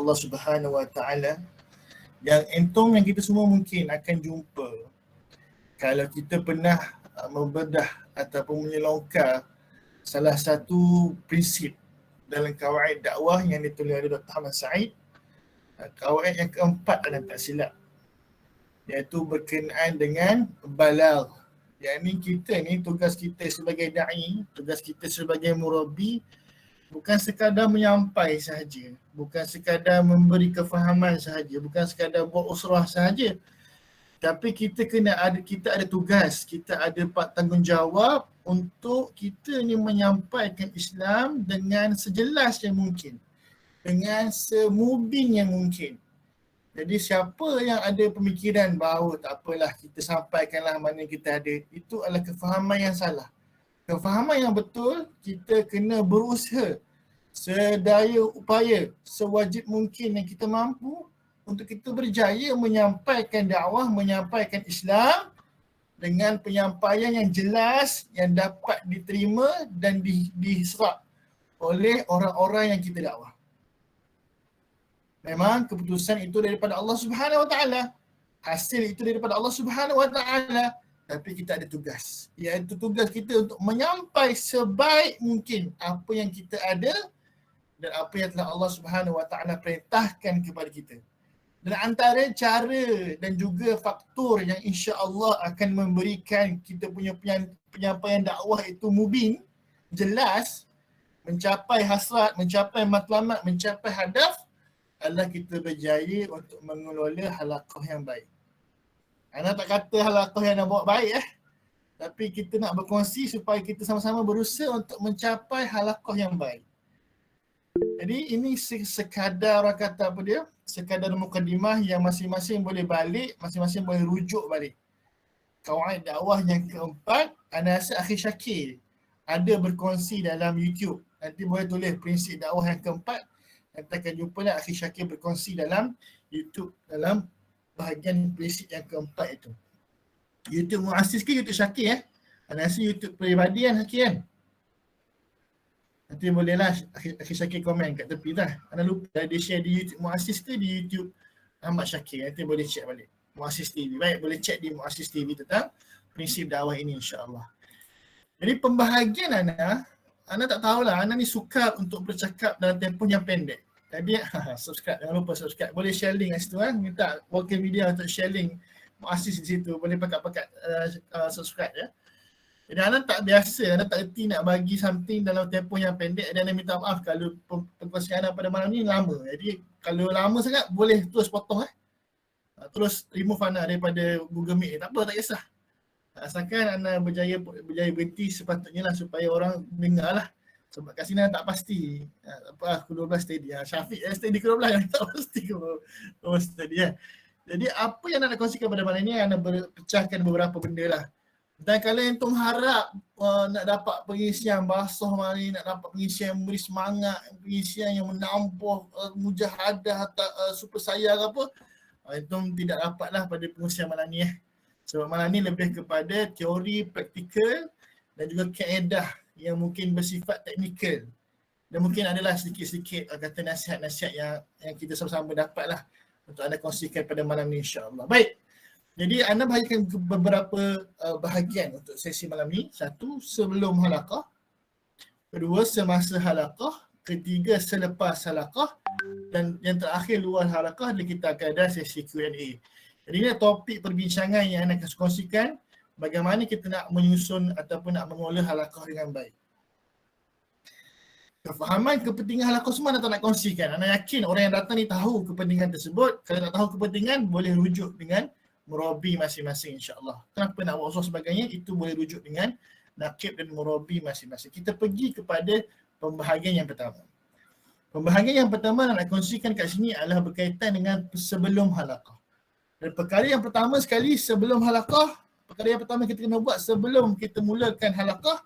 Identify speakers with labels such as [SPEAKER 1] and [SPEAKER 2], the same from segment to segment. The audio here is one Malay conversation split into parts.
[SPEAKER 1] Allah Subhanahu Wa Taala yang yang kita semua mungkin akan jumpa kalau kita pernah membedah ataupun menyelongkar salah satu prinsip dalam kawaid dakwah yang ditulis oleh Dr. Ahmad Said, kawaid yang keempat dalam tak silap, iaitu berkenaan dengan balagh. Yang ni kita ni, tugas kita sebagai da'i, tugas kita sebagai murabbi bukan sekadar menyampai sahaja, bukan sekadar memberi kefahaman sahaja, bukan sekadar buat usrah sahaja, tapi kita ada tugas, kita ada tanggungjawab untuk kita ni menyampaikan Islam dengan sejelas yang mungkin, dengan semubin yang mungkin. Jadi siapa yang ada pemikiran bahawa tak apalah kita sampaikanlah mana kita ada, itu adalah kefahaman yang salah. Kefahaman yang betul, kita kena berusaha sedaya upaya, sewajib mungkin yang kita mampu untuk kita berjaya menyampaikan dakwah, menyampaikan Islam dengan penyampaian yang jelas, yang dapat diterima dan diserap oleh orang-orang yang kita dakwah. Memang keputusan itu daripada Allah Subhanahu Wa Taala, hasil itu daripada Allah Subhanahu Wa Taala, tapi kita ada tugas, iaitu tugas kita untuk menyampai sebaik mungkin apa yang kita ada dan apa yang telah Allah Subhanahu Wa Taala perintahkan kepada kita. Dan antara cara dan juga faktor yang insya-Allah akan memberikan kita punya penyampaian dakwah itu mubin, jelas, mencapai hasrat, mencapai matlamat, mencapai hadaf, adalah kita berjaya untuk mengelola halaqah yang baik. Ana tak kata halaqah yang nak buat baik tapi kita nak berkongsi supaya kita sama-sama berusaha untuk mencapai halaqah yang baik. Jadi ini sekadar orang kata apa dia? Sekadar mukadimah yang masing-masing boleh balik, masing-masing boleh rujuk balik. Kawaid dakwah yang keempat, ana rasa Akhi Syakir ada berkongsi dalam YouTube. Nanti boleh tulis prinsip dakwah yang keempat. Nanti akan jumpa lah Akhi Syakir berkongsi dalam YouTube dalam bahagian prinsip yang keempat itu. YouTube Muassis ke YouTube Syakir Ana rasa YouTube peribadi kan Syakir kan? Nanti bolehlah Akhi Syakir komen kat tepi lah. Ana lupa dia share di YouTube Muassis ke di YouTube Ahmad Syakir. Nanti boleh check balik. Muassis TV. Baik, boleh check di Muassis TV tentang prinsip dakwah ini insya-Allah. Jadi pembahagian Ana tak tahulah, Ana ni suka untuk bercakap dalam tempoh yang pendek. Jadi subscribe, jangan lupa subscribe. Boleh share link kat situ minta Walker Media untuk share link Muassis di situ. Boleh pakat-pakat subscribe ya. Jadi Ana tak biasa, Ana tak erti nak bagi something dalam tempoh yang pendek dan Ana minta maaf kalau perkongsian Ana pada malam ni lama. Jadi kalau lama sangat boleh terus potong terus remove Ana daripada Google Meet. Tak apa, tak kisah. Asalkan Ana berjaya berhenti sepatutnya lah supaya orang dengar lah. Sebab kat sini tak pasti. Aku 12 steady. Syafiq steady ke 12 yang tak pasti ke 12 steady Jadi apa yang nak kongsikan pada malam ni, Ana pecahkan beberapa benda lah. Dan kalau entum harap nak dapat pengisian basah malam ni, nak dapat pengisian yang memberi semangat, pengisian yang menampuh mujahadah atau super sayar apa, entum tidak dapatlah pada pengisian malam ni Sebab malam ni lebih kepada teori, praktikal dan juga kaedah yang mungkin bersifat teknikal. Dan mungkin adalah sedikit-sedikit kata nasihat-nasihat yang kita sama-sama dapatlah untuk anda kongsikan pada malam ni insya-Allah. Baik. Jadi anda bahagikan beberapa bahagian untuk sesi malam ni. Satu, sebelum halaqah. Kedua, semasa halaqah. Ketiga, selepas halaqah. Dan yang terakhir, luar halaqah, kita akan ada sesi Q&A. Jadi ini topik perbincangan yang anda akan kongsikan. Bagaimana kita nak menyusun ataupun nak mengolah halaqah dengan baik. Kefahaman kepentingan halaqah semua anda tak nak kongsikan. Anda yakin orang yang datang ni tahu kepentingan tersebut. Kalau tak tahu kepentingan, boleh rujuk dengan murabi masing-masing insya-Allah. Kenapa nak buat usaha sebagainya, itu boleh rujuk dengan nakib dan murabi masing-masing. Kita pergi kepada pembahagian yang pertama. Pembahagian yang pertama nak kongsikan kat sini adalah berkaitan dengan sebelum halaqah. Dan perkara yang pertama sekali sebelum halaqah, perkara yang pertama kita kena buat sebelum kita mulakan halaqah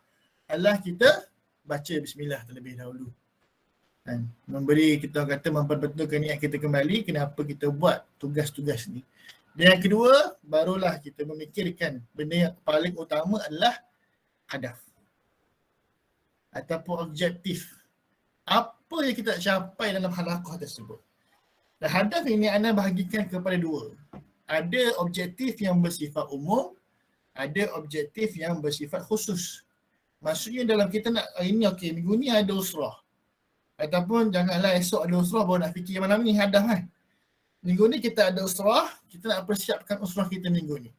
[SPEAKER 1] adalah kita baca bismillah terlebih dahulu. Dan memberi, kita kata memperbetulkan niat kita kembali kenapa kita buat tugas-tugas ni. Dan yang kedua, barulah kita memikirkan benda yang paling utama adalah hadaf ataupun objektif. Apa yang kita capai dalam halaqah tersebut. Dan hadaf ini anda bahagikan kepada dua. Ada objektif yang bersifat umum, ada objektif yang bersifat khusus. Maksudnya dalam kita nak ini okey, minggu ni ada usrah. Ataupun janganlah esok ada usrah baru nak fikir malam ni hadaf kan. Minggu ni kita ada usrah, kita nak persiapkan usrah kita minggu ni.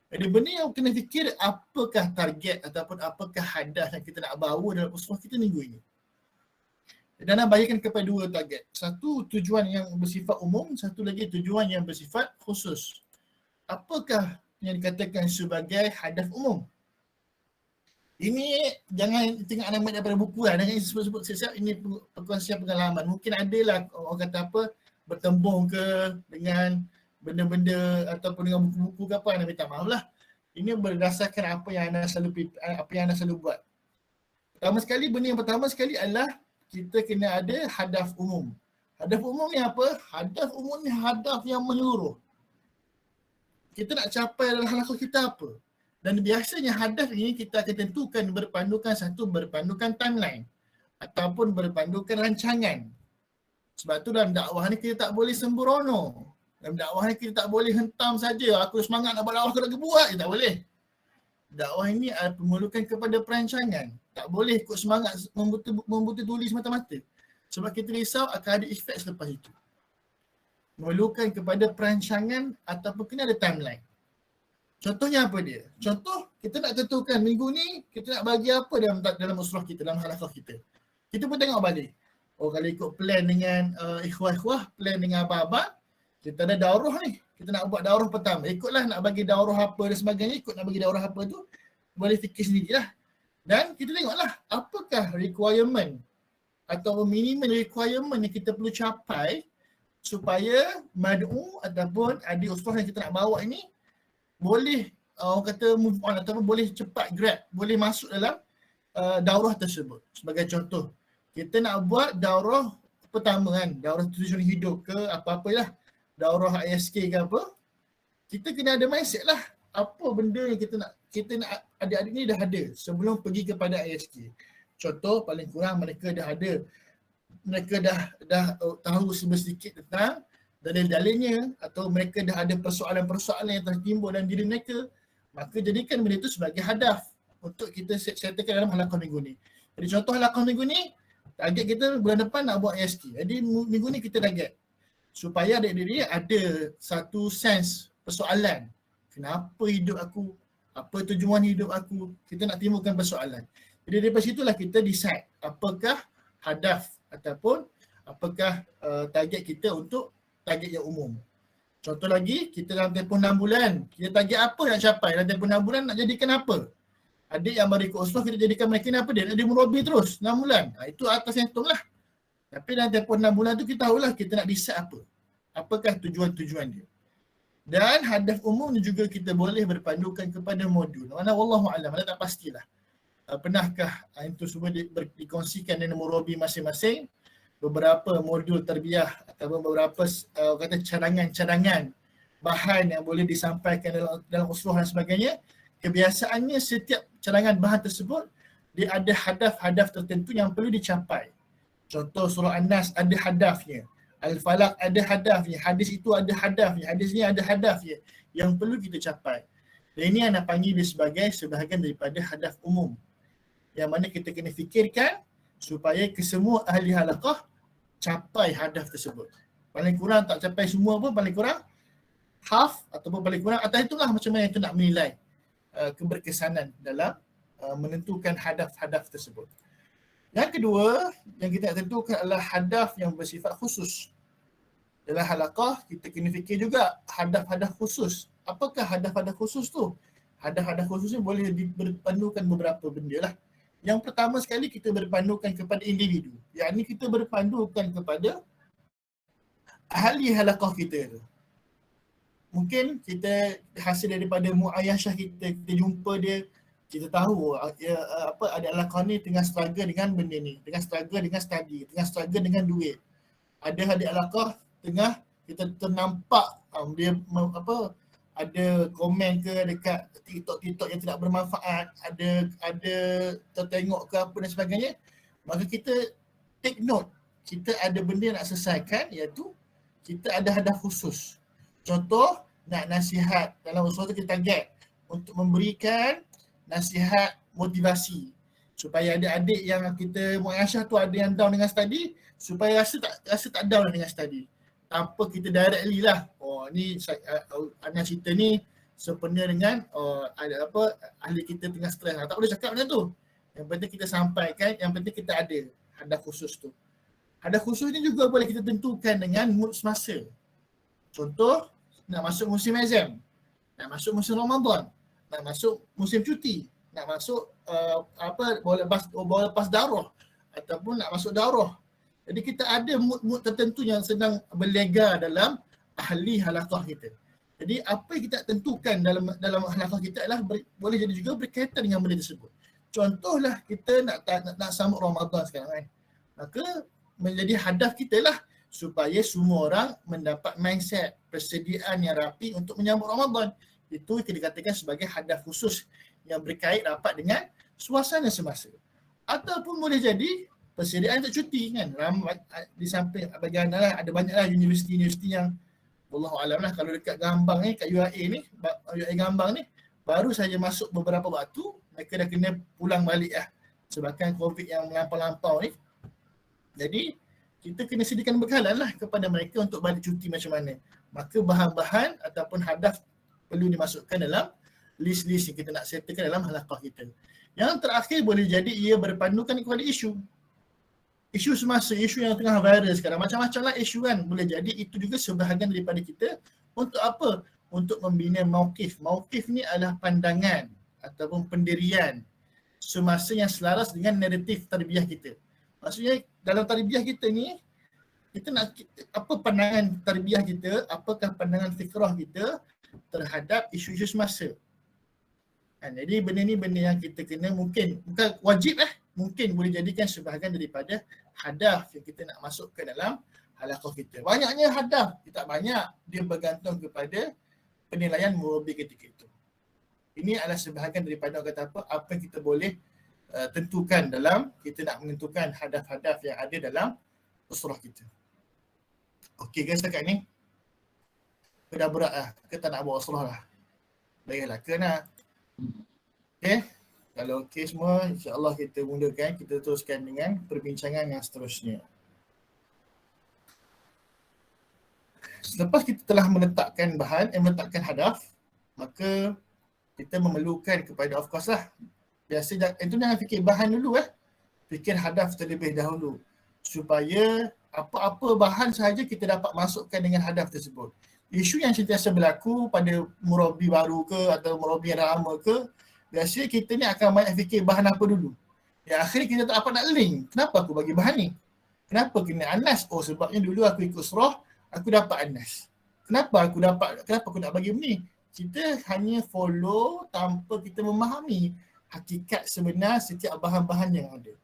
[SPEAKER 1] Jadi benda yang kena fikir apakah target ataupun apakah hadaf yang kita nak bawa dalam usrah kita minggu ini. Dan nak bagikan kepada dua target. Satu tujuan yang bersifat umum, satu lagi tujuan yang bersifat khusus. Apakah yang dikatakan sebagai hadaf umum? Ini jangan tengok anak daripada buku lah. Jangan sebut-sebut siap-siap ini perkongsian pengalaman. Mungkin adalah orang kata apa, bertembung ke dengan benda-benda ataupun dengan buku-buku ke apa, anda minta maaf lah. Ini berdasarkan apa yang anda selalu buat. Benda yang pertama sekali adalah kita kena ada hadaf umum. Hadaf umum ni apa? Hadaf umum ni hadaf yang menyeluruh. Kita nak capai dalam halaqah kita apa? Dan biasanya hadaf ini kita akan tentukan berpandukan timeline ataupun berpandukan rancangan. Sebab tu dalam dakwah ni kita tak boleh sembrono. Dalam dakwah ni kita tak boleh hentam saja. Aku semangat nak buat dakwah, aku nak buat. Tak boleh. Dakwah ini memerlukan kepada perancangan. Tak boleh ikut semangat membuta tulis mata-mata. Sebab kita risau akan ada efek selepas itu. Memerlukan kepada perancangan ataupun kena ada timeline. Contohnya apa dia? Contoh, kita nak tentukan minggu ni kita nak bagi apa dalam usrah kita, dalam halaqah kita. Kita pun tengok balik. Oh, kalau ikut plan dengan ikhwah-ikhwah, plan dengan abang-abang, kita ada daurah ni. Kita nak buat daurah pertama. Ikutlah nak bagi daurah apa dan sebagainya, ikut nak bagi daurah apa tu, boleh fikir sendirilah. Dan kita tengoklah apakah requirement atau minimum requirement yang kita perlu capai supaya mad'u ataupun adik usrah yang kita nak bawa ini boleh orang kata move on ataupun boleh cepat grab, boleh masuk dalam daurah tersebut. Sebagai contoh, kita nak buat daurah pertama kan, daurah tujuan hidup ke apa-apalah, daurah ISK ke apa, kita kena ada mindset lah apa benda yang kita nak adik-adik ni dah ada sebelum pergi kepada ISK. Contoh paling kurang mereka dah tahu sedikit tentang dalil-dalilnya atau mereka dah ada persoalan-persoalan yang tertimbul dalam diri mereka, maka jadikan benda itu sebagai hadaf untuk kita settlekan dalam halaqah minggu ni. Jadi contoh halaqah minggu ni, target kita bulan depan nak buat ISK. Jadi minggu ni kita target supaya adik-adik ada satu sense persoalan. Kenapa hidup aku? Apa tujuan hidup aku? Kita nak timbulkan persoalan. Jadi daripada situlah kita decide apakah hadaf ataupun apakah target kita untuk target yang umum. Contoh lagi, kita dalam tempoh 6 bulan, kita target apa nak capai? Dalam tempoh 6 bulan nak jadikan apa? Adik yang baru ikut usrah, kita jadikan mereka ni apa dia? Dia murabi terus 6 bulan. Itu atas yang hitung lah. Tapi dalam tempoh 6 bulan tu kita tahulah kita nak decide apa. Apakah tujuan-tujuan dia. Dan hadaf umum ni juga kita boleh berpandukan kepada modul. Mana wallahu'alam, mana tak pastilah. Pernahkah itu semua dikongsikan dengan murabi masing-masing? Beberapa modul tarbiyah ataupun beberapa kata cadangan bahan yang boleh disampaikan dalam usrah dan sebagainya. Kebiasaannya setiap cadangan bahan tersebut dia ada hadaf-hadaf tertentu yang perlu dicapai. Contoh surah An-Nas ada hadafnya, Al-Falaq ada hadafnya, hadis itu ada hadafnya, hadis ni ada hadafnya yang perlu kita capai. Dan ini yang nak panggil dia sebagai sebahagian daripada hadaf umum yang mana kita kena fikirkan supaya kesemua ahli halaqah capai hadaf tersebut. Paling kurang tak capai semua pun, paling kurang half ataupun paling kurang atas itulah macam mana kita nak menilai keberkesanan dalam menentukan hadaf-hadaf tersebut. Yang kedua yang kita nak tentukan adalah hadaf yang bersifat khusus. Dalam halaqah kita kena fikir juga hadaf-hadaf khusus. Apakah hadaf-hadaf khusus tu? Hadaf-hadaf khusus ni boleh berpandukan beberapa benda lah. Yang pertama sekali kita berpandukan kepada individu. Yang ni kita berpandukan kepada ahli halaqah kita tu. Mungkin kita hasil daripada muayyashah kita jumpa dia, kita tahu ada halaqah ni tengah struggle dengan benda ni, tengah struggle dengan study, tengah struggle dengan duit. Ada adik halaqah tengah kita ternampak dia ada komen ke dekat TikTok yang tidak bermanfaat, ada tertengok ke apa dan sebagainya, maka kita take note, kita ada benda nak selesaikan, iaitu kita ada hadaf khusus. Contoh, nak nasihat dalam usaha tu kita target untuk memberikan nasihat motivasi supaya adik-adik yang kita muasyah tu ada yang down dengan study, supaya rasa tak down dengan study. Tanpa kita directly lah, oh ni Anas cerita ni sempena dengan ada apa ahli kita tengah stres. Tak boleh cakap macam tu. Yang penting kita sampaikan, yang penting kita ada hadaf khusus tu. Hadaf khusus ni juga boleh kita tentukan dengan mood semasa. Contoh, nak masuk musim exam, nak masuk musim Ramadan, nak masuk musim cuti, nak masuk bawa lepas daurah ataupun nak masuk daurah. Jadi kita ada mood-mood tertentu yang sedang berlega dalam ahli halaqah kita. Jadi apa yang kita tentukan dalam halaqah kita adalah boleh jadi juga berkaitan dengan benda tersebut. Contohlah kita nak sambut Ramadan sekarang kan. Maka menjadi hadaf kita lah supaya semua orang mendapat mindset persediaan yang rapi untuk menyambut Ramadan. Itu kita dikatakan sebagai hadaf khusus yang berkait rapat dengan suasana semasa. Ataupun boleh jadi persediaan untuk cuti kan. Di samping bagian lah, ada banyaklah universiti-universiti yang wallahualam lah, kalau dekat Gambang ni, kat UIA ni, UIA Gambang ni, baru saja masuk beberapa waktu, mereka dah kena pulang balik lah sebabkan COVID yang melampau-lampau ni. Jadi kita kena sediakan bekalan lah kepada mereka untuk balik cuti macam mana. Maka bahan-bahan ataupun hadaf perlu dimasukkan dalam list-list yang kita nak settlekan dalam halaqah kita. Yang terakhir boleh jadi ia berpandukan kepada isu. Isu semasa, isu yang tengah viral sekarang. Macam-macam lah isu kan. Boleh jadi itu juga sebahagian daripada kita untuk apa? Untuk membina mauqif. Mauqif ni adalah pandangan ataupun pendirian semasa yang selaras dengan naratif tarbiyah kita. Maksudnya dalam tarbiyah kita ni, kita nak apa pandangan tarbiyah kita, apakah pandangan fikrah kita terhadap isu-isu semasa. Jadi benda ni benda yang kita kena mungkin, bukan wajib mungkin boleh jadikan sebahagian daripada hadaf yang kita nak masukkan dalam halaqah kita. Banyaknya hadaf, tak banyak, dia bergantung kepada penilaian murabbi ketika itu. Ini adalah sebahagian daripada kata apa yang kita boleh tentukan dalam kita nak menentukan hadaf-hadaf yang ada dalam usrah kita. Okey guys, setakat ni dah berat lah, kita tak nak buat usrah lah. Baiklah ke nak? Okey, kalau okey semua, insya-Allah kita mulakan, kita teruskan dengan perbincangan yang seterusnya. Selepas kita telah meletakkan bahan, meletakkan hadaf, maka kita memerlukan kepada, of course lah, biasa itu jangan fikir bahan dulu fikir hadaf terlebih dahulu supaya apa-apa bahan sahaja kita dapat masukkan dengan hadaf tersebut. Isu yang sentiasa berlaku pada murabbi baru ke atau murabbi yang lama ke, biasanya kita ni akan banyak fikir bahan apa dulu. Ya akhirnya kita tak dapat nak link. Kenapa aku bagi bahan ni? Kenapa kena Anas? Oh sebabnya dulu aku ikut surah, aku dapat Anas. Kenapa aku nak bagi ni? Kita hanya follow tanpa kita memahami hakikat sebenar setiap bahan-bahan yang ada.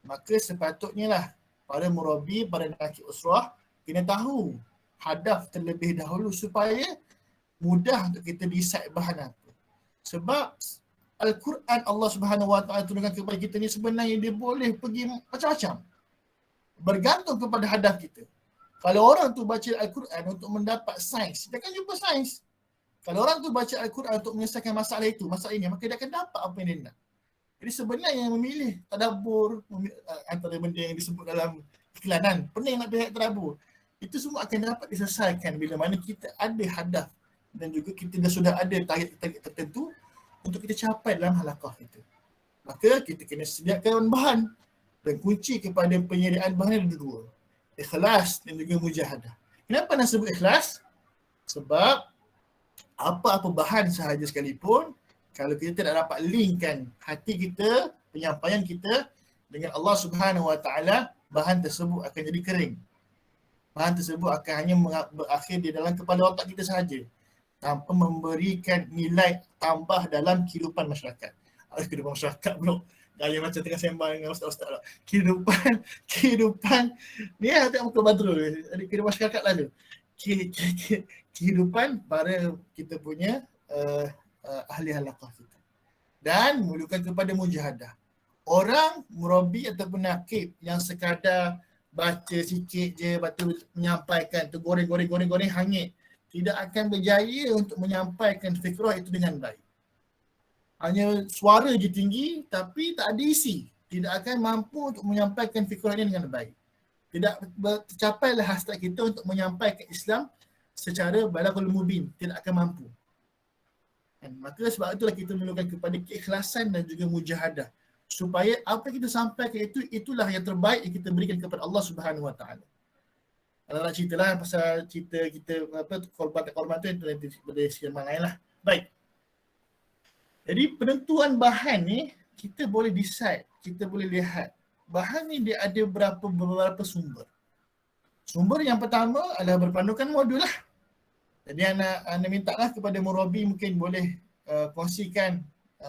[SPEAKER 1] Maka sepatutnya lah para murabbi, para nakib usrah kena tahu hadaf terlebih dahulu supaya mudah untuk kita decide bahan apa. Sebab Al-Quran Allah Subhanahu Wa Taala turunkan kepada kita ni sebenarnya dia boleh pergi macam-macam. Bergantung kepada hadaf kita. Kalau orang tu baca Al-Quran untuk mendapat sains, dia akan jumpa sains. Kalau orang tu baca Al-Quran untuk menyelesaikan masalah itu, masalah ini, maka dia akan dapat apa yang dia nak. Jadi sebenarnya yang memilih tadabbur, antara benda yang disebut dalam iklanan, pening nak pilih tadabbur, itu semua akan dapat diselesaikan bila mana kita ada hadaf dan juga kita sudah ada target-target tertentu untuk kita capai dalam halaqah kita. Maka kita kena sediakan bahan, dan kunci kepada penyediaan bahan ada dua. Ikhlas dan juga mujahadah. Kenapa nak sebut ikhlas? Sebab apa-apa bahan sahaja sekalipun, kalau kita tidak dapat linkkan hati kita, penyampaian kita dengan Allah Subhanahu Wa Taala, bahan tersebut akan jadi kering. Bahan tersebut akan hanya berakhir di dalam kepala otak kita sahaja, tanpa memberikan nilai tambah dalam kehidupan masyarakat. Kehidupan masyarakat pula. Gaya macam tengah sembang dengan ustaz-ustaz lah. Kehidupan ni lah tengok muka Badrul. Kehidupan masyarakat lah tu. Kehidupan para kita punya ahli halaqah kita. Dan memerlukan kepada mujahadah. Orang murabbi ataupun nakib yang sekadar baca sikit je, lepas tu menyampaikan, tu goreng hangit. Tidak akan berjaya untuk menyampaikan fikrah itu dengan baik. Hanya suara je tinggi tapi tak ada isi. Tidak akan mampu untuk menyampaikan fikrah ini dengan baik. Tidak tercapailah hasrat kita untuk menyampaikan Islam secara balaghul mubin. Tidak akan mampu. Maka sebab itulah kita memerlukan kepada keikhlasan dan juga mujahadah. Supaya apa yang kita sampaikan itulah yang terbaik yang kita berikan kepada Allah Subhanahu Wa Taala. Kalau nak ceritalah pasal cerita kita korban tu itu nanti pada siang lain lah. Baik. Jadi penentuan bahan ni kita boleh decide, kita boleh lihat bahan ni dia ada beberapa sumber. Sumber yang pertama adalah berpandukan modul lah. Jadi anda minta lah kepada murabi mungkin boleh kongsikan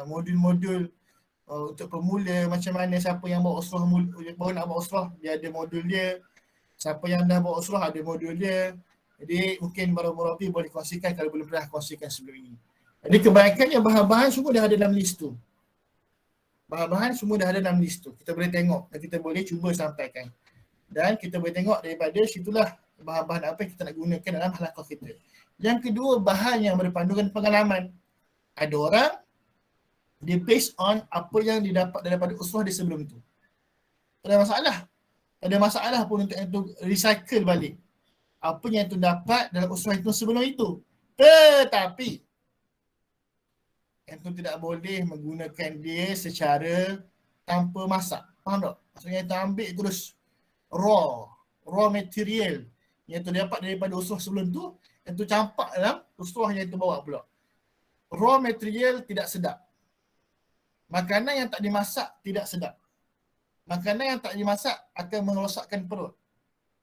[SPEAKER 1] modul-modul untuk pemula macam mana, siapa yang bawa usrah, baru nak bawa usrah, dia ada modul dia. Siapa yang dah bawa usrah ada modul dia. Jadi mungkin para murabi boleh kongsikan kalau belum pernah kongsikan sebelum ini. Jadi kebanyakannya bahan-bahan semua dah ada dalam list tu. Bahan-bahan semua dah ada dalam list tu. Kita boleh tengok dan kita boleh cuba sampaikan. Dan kita boleh tengok daripada situlah bahan-bahan apa yang kita nak gunakan dalam halaqah kita. Yang kedua, bahan yang berpandukan pengalaman. Ada orang, dia based on apa yang didapat daripada usrah dia sebelum tu. Tak ada masalah. Tak ada masalah pun untuk itu recycle balik apa yang itu dapat dalam usrah itu sebelum itu. Tetapi itu tidak boleh menggunakan dia secara tanpa masak. Faham tak? Maksudnya itu ambil terus raw material yang itu dapat daripada usrah sebelum tu, itu campak dalam usrah yang itu bawa pula. Raw material tidak sedap. Makanan yang tak dimasak tidak sedap. Makanan yang tak dimasak akan merosakkan perut.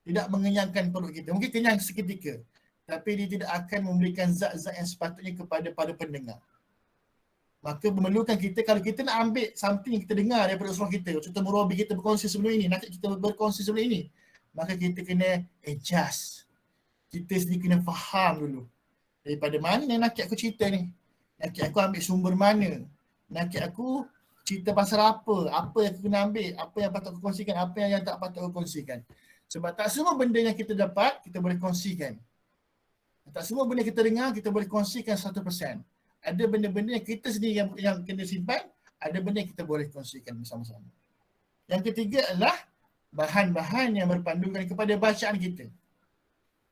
[SPEAKER 1] Tidak mengenyangkan perut kita. Mungkin kenyang seketika, tapi dia tidak akan memberikan zat-zat yang sepatutnya kepada para pendengar. Maka memerlukan kita, kalau kita nak ambil something yang kita dengar daripada usrah kita, contoh murabi kita berkongsi sebelum ini, nak kita berkongsi sebelum ini, maka kita kena adjust. Kita sendiri kena faham dulu. Daripada mana nakit aku cerita ni? Nakit aku ambil sumber mana? Nakit aku cerita pasal apa yang aku kena ambil, apa yang patut aku kongsikan, apa yang tak patut aku kongsikan. Sebab tak semua benda yang kita dapat, kita boleh kongsikan. Tak semua benda kita dengar, kita boleh kongsikan 100%. Ada benda-benda yang kita sendiri yang kena simpan, ada benda yang kita boleh kongsikan bersama-sama. Yang ketiga adalah bahan-bahan yang berpandukan kepada bacaan kita.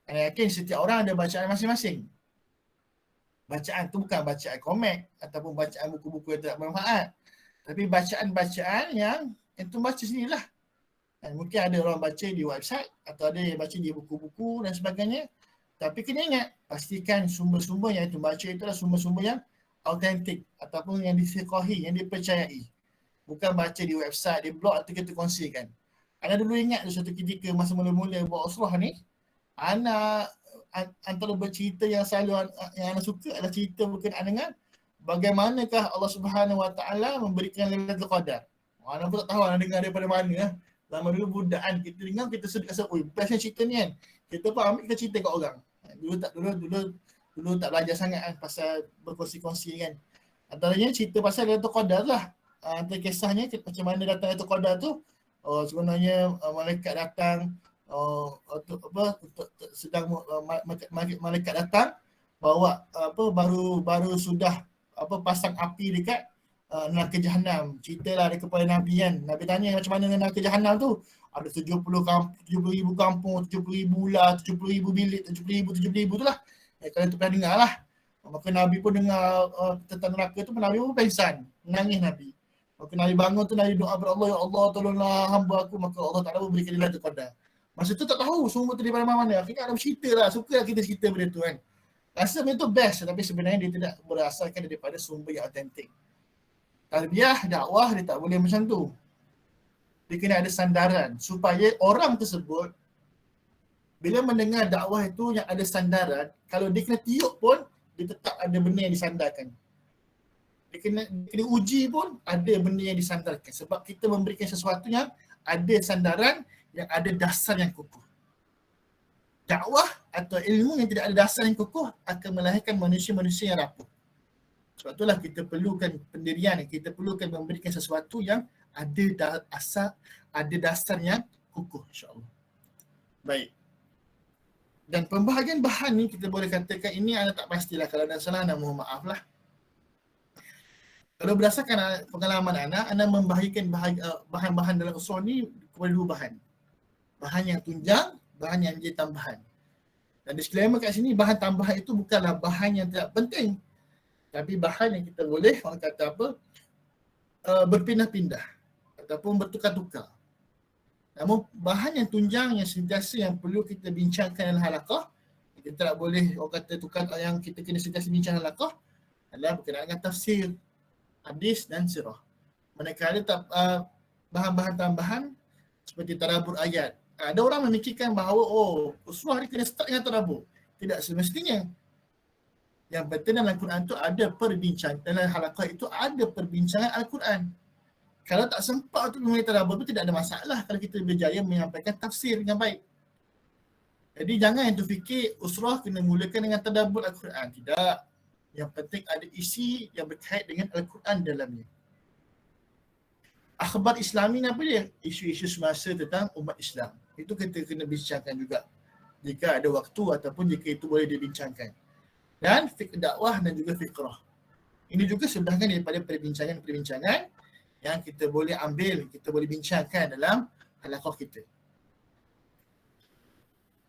[SPEAKER 1] Saya yakin setiap orang ada bacaan masing-masing. Bacaan tu bukan bacaan komik ataupun bacaan buku-buku yang tidak bermanfaat. Tapi bacaan-bacaan yang itu baca sendirilah. Dan mungkin ada orang baca di website atau ada yang baca di buku-buku dan sebagainya. Tapi kena ingat, pastikan sumber-sumber yang itu baca itu adalah sumber-sumber yang autentik ataupun yang difiqahi, yang dipercayai. Bukan baca di website, di blog atau kita kongsikan. Anda dulu ingat suatu ketika masa mula-mula buat usrah ni, antara bercerita yang selalu yang anda suka adalah cerita berkenaan dengan bagaimanakah Allah Subhanahu Wa Taala memberikan Lailatul Qadar. Anda pun tak tahu anda dengar daripada mana. Lama dulu budakan kita dengar, kita sedih rasa, oi bestnya cerita ni kan. Kita pun ambil, kita cerita kat orang. Dulu tak belajar sangat kan pasal berkongsi-kongsi kan. Antaranya cerita pasal Lailatul Qadar lah. Antara kisahnya macam mana datang Lailatul Qadar tu, sebenarnya malaikat datang malaikat datang bawa baru sudah pasang api dekat neraka jahanam. Ceritalah kepada Nabi kan. Nabi tanya macam mana neraka jahanam tu. Ada 70,000 kampung, 70,000 ular, 70,000 bilik, 70,000 tu lah. Kalian tu pernah dengar lah. Maka Nabi pun dengar tentang neraka tu, Nabi pun pengsan. Menangis Nabi. Maka Nabi bangun tu, Nabi doa kepada Allah, ya Allah tolonglah hamba aku. Maka Allah Ta'ala berikan dia Lailatul Qadar. Masa tu tak tahu sumber tu daripada mana. Akhirnya ada cerita lah. Suka lah kita cerita benda tu kan. Rasa benda tu best, tapi sebenarnya dia tidak berasalkan daripada sumber yang autentik. Tarbiyah, dakwah dia tak boleh macam tu. Dia kena ada sandaran supaya orang tersebut bila mendengar dakwah itu yang ada sandaran, kalau dia kena tiup pun dia tetap ada benda yang disandarkan. Dia kena uji pun ada benda yang disandarkan sebab kita memberikan sesuatu yang ada sandaran, yang ada dasar yang kukuh. Dakwah atau ilmu yang tidak ada dasar yang kukuh akan melahirkan manusia-manusia yang rapuh. Sebab itulah kita perlukan pendirian, kita perlukan memberikan sesuatu yang ada asas, ada dasar yang kukuh, insya-Allah. Baik. Dan pembahagian bahan ni kita boleh katakan ini anda tak pastilah, kalau ada salah anda mohon maaf lah. Kalau berdasarkan pengalaman anda membahagikan bahan-bahan dalam usul ni kepada dua bahan. Bahan yang tunjang, bahan yang jadi tambahan. Dan disclaimer kat sini, bahan tambahan itu bukanlah bahan yang tidak penting. Tapi bahan yang kita boleh, orang kata apa, berpindah-pindah ataupun bertukar-tukar. Namun bahan yang tunjang, yang sentiasa yang perlu kita bincangkan dalam halaqah, kita tak boleh orang kata tukar, yang kita kena sentiasa bincang dalam halaqah adalah berkenaan dengan tafsir, hadis dan sirah. Manakala bahan-bahan tambahan seperti tadabbur ayat. Ada orang memikirkan bahawa usrah ni kena start dengan tadabbur. Tidak semestinya. Yang penting dalam Al-Quran tu ada perbincangan, dalam halaqah itu ada perbincangan Al-Quran. Kalau tak sempat untuk memulai tadabbur tu tidak ada masalah kalau kita berjaya menyampaikan tafsir dengan baik. Jadi jangan yang terfikir usrah kena mulakan dengan tadabbur Al-Quran. Tidak. Yang penting ada isi yang berkait dengan Al-Quran dalamnya. Akhbar Islami ni apa dia? Isu-isu semasa tentang umat Islam. Itu kita kena bincangkan juga. Jika ada waktu ataupun jika itu boleh dibincangkan. Dan fiqh dakwah dan juga fiqrah. Ini juga sebenarnya daripada perbincangan-perbincangan yang kita boleh ambil, kita boleh bincangkan dalam halaqah kita.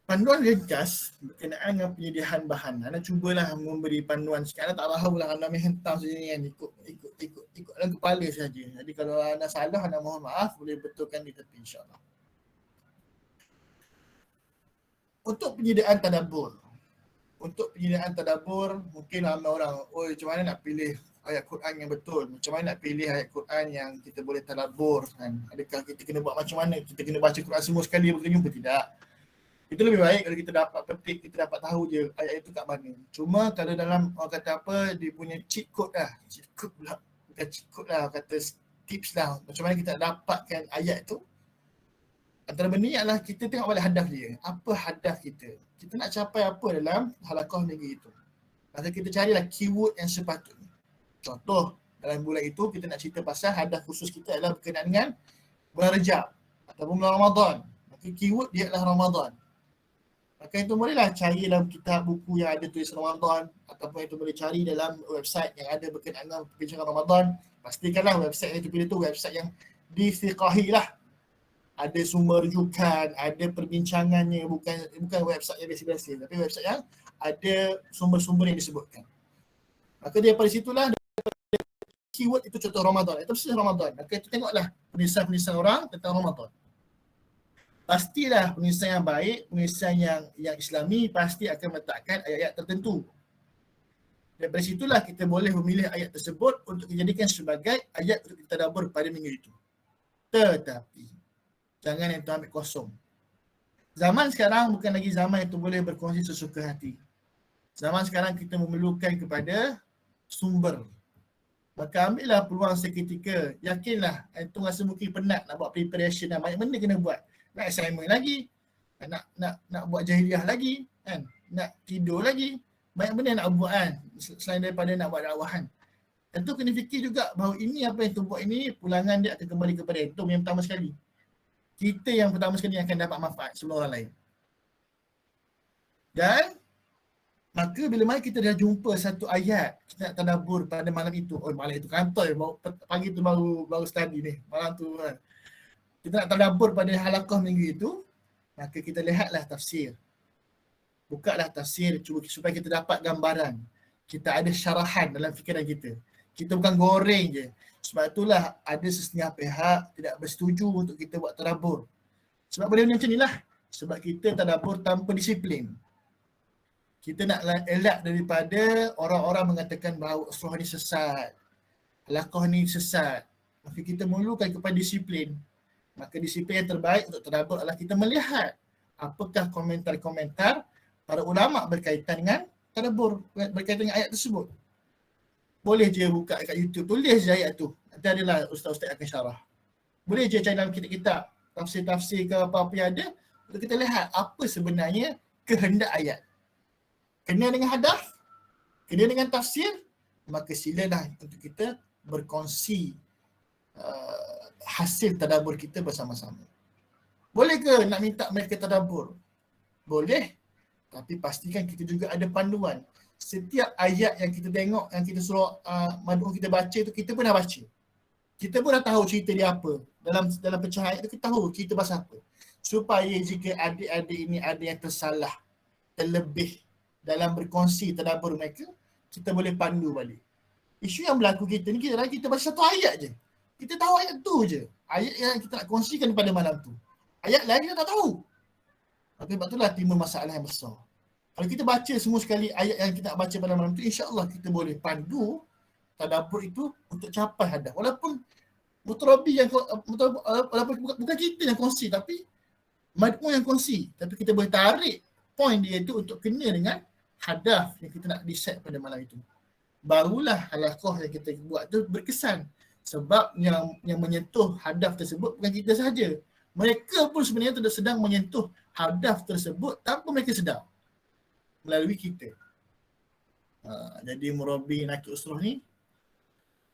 [SPEAKER 1] Panduan ringkas berkenaan dengan penyediaan bahan. Anda cubalah memberi panduan sikit. Anda tak tahulah anda main hentam sini kan, ikut dalam kepala saja. Jadi kalau anda salah, anda mohon maaf, boleh betulkan di tepi insya-Allah. Untuk penyediaan tadabbur. Mungkin ramai orang, macam mana nak pilih ayat Quran yang betul? Macam mana nak pilih ayat Quran yang kita boleh tadabbur kan? Adakah kita kena buat macam mana? Kita kena baca Quran semua sekali berjumpa? Tidak. Itu lebih baik kalau kita dapat petik, kita dapat tahu je ayat itu kat mana. Cuma kalau dalam orang kata apa, dia punya cheat code lah. Cheat code pula. Bukan cheat code lah, kata tips lah. Macam mana kita nak dapatkan ayat tu. Antara benda ni adalah kita tengok balik hadaf dia. Apa hadaf kita? Kita nak capai apa dalam halaqah minggu itu. Maka kita carilah keyword yang sepatutnya. Contoh, dalam bulan itu kita nak cerita pasal hadaf khusus kita adalah berkenaan dengan bulan Rejab ataupun bulan Ramadan. Maka keyword dia adalah Ramadan. Maka itu bolehlah cari dalam kitab buku yang ada tulis Ramadan ataupun itu boleh cari dalam website yang ada berkenaan dengan perbincangan Ramadan. Pastikanlah website yang terpilih tu website yang difiqahi lah. Ada sumber rujukan, ada perbincangannya, bukan website yang biasa-biasa, tapi website yang ada sumber-sumber yang disebutkan. Maka daripada situlah keyword itu contoh Ramadan, itu mesti Ramadan. Maka itu tengoklah penulisan-penulisan orang tentang Ramadan. Pastilah penulisan yang baik, penulisan yang Islami pasti akan meletakkan ayat-ayat tertentu. Daripada situlah kita boleh memilih ayat tersebut untuk dijadikan sebagai ayat untuk kita tadabbur pada minggu itu. Tetapi jangan yang tu ambil kosong. Zaman sekarang bukan lagi zaman yang tu boleh berkongsi sesuka hati. Zaman sekarang kita memerlukan kepada sumber. Maka ambillah peluang seketika. Yakinlah, itu rasa mungkin penat nak buat preparation dan banyak benda kena buat. Nak assignment lagi, nak buat jahiliah lagi, kan? Nak tidur lagi. Banyak benda nak buat kan, selain daripada nak buat dakwahan. Tentu kena fikir juga bahawa ini apa yang tu buat ini, pulangan dia akan kembali kepada itu yang pertama sekali. Kita yang pertama sekali akan dapat manfaat sebelum orang lain. Dan maka bila mana kita dah jumpa satu ayat, kita nak tadabbur pada malam itu. Malam itu kantor, pagi tu baru study ni. Malam tu kan. Kita nak tadabbur pada halaqah minggu itu, maka kita lihatlah tafsir. Bukalah tafsir supaya kita dapat gambaran. Kita ada syarahan dalam fikiran kita. Kita bukan goreng je. Sebab itulah ada sesetengah pihak tidak bersetuju untuk kita buat tadabbur. Sebab benda macam inilah. Sebab kita tadabbur tanpa disiplin. Kita nak elak daripada orang-orang mengatakan bahawa usrah ni sesat. Halaqah ni sesat. Maka kita memerlukan kepada disiplin. Maka disiplin yang terbaik untuk tadabbur adalah kita melihat apakah komentar-komentar para ulama berkaitan dengan tadabbur, berkaitan dengan ayat tersebut. Boleh je buka kat YouTube, tulis je ayat tu. Nanti adalah ustaz-ustaz akan syarah. Boleh je cari dalam kitab-kitab, tafsir-tafsir ke apa-apa yang ada, untuk kita lihat apa sebenarnya kehendak ayat. Kena dengan hadaf, kena dengan tafsir, maka silalah untuk kita berkongsi hasil tadabbur kita bersama-sama. Boleh ke nak minta mereka tadabbur? Boleh. Tapi pastikan kita juga ada panduan. Setiap ayat yang kita tengok, yang kita suruh mad'u kita baca tu, kita pun dah baca. Kita pun dah tahu cerita dia apa. Dalam pecahan ayat tu kita tahu cerita pasal apa. Supaya jika adik-adik ini ada yang tersalah, terlebih dalam berkongsi tadabbur mereka, kita boleh pandu balik. Isu yang berlaku kita ni, kita baca satu ayat je. Kita tahu ayat tu je. Ayat yang kita nak kongsikan pada malam tu. Ayat lain kita tak tahu. Tapi sebab itulah timbul masalah yang besar. Kalau kita baca semua sekali ayat yang kita nak baca pada malam tu, insya-Allah kita boleh pandu tadabbur itu untuk capai hadaf. Walaupun mutarabi yang walaupun bukan kita yang kongsi, tapi mad'u yang kongsi, tapi kita boleh tarik poin dia itu untuk kena dengan hadaf yang kita nak decide pada malam itu. Barulah halaqah yang kita buat tu berkesan. Sebab yang menyentuh hadaf tersebut bukan kita sahaja. Mereka pun sebenarnya sedang menyentuh hadaf tersebut tanpa mereka sedar, melalui kita. Jadi murabi nakib usrah ni,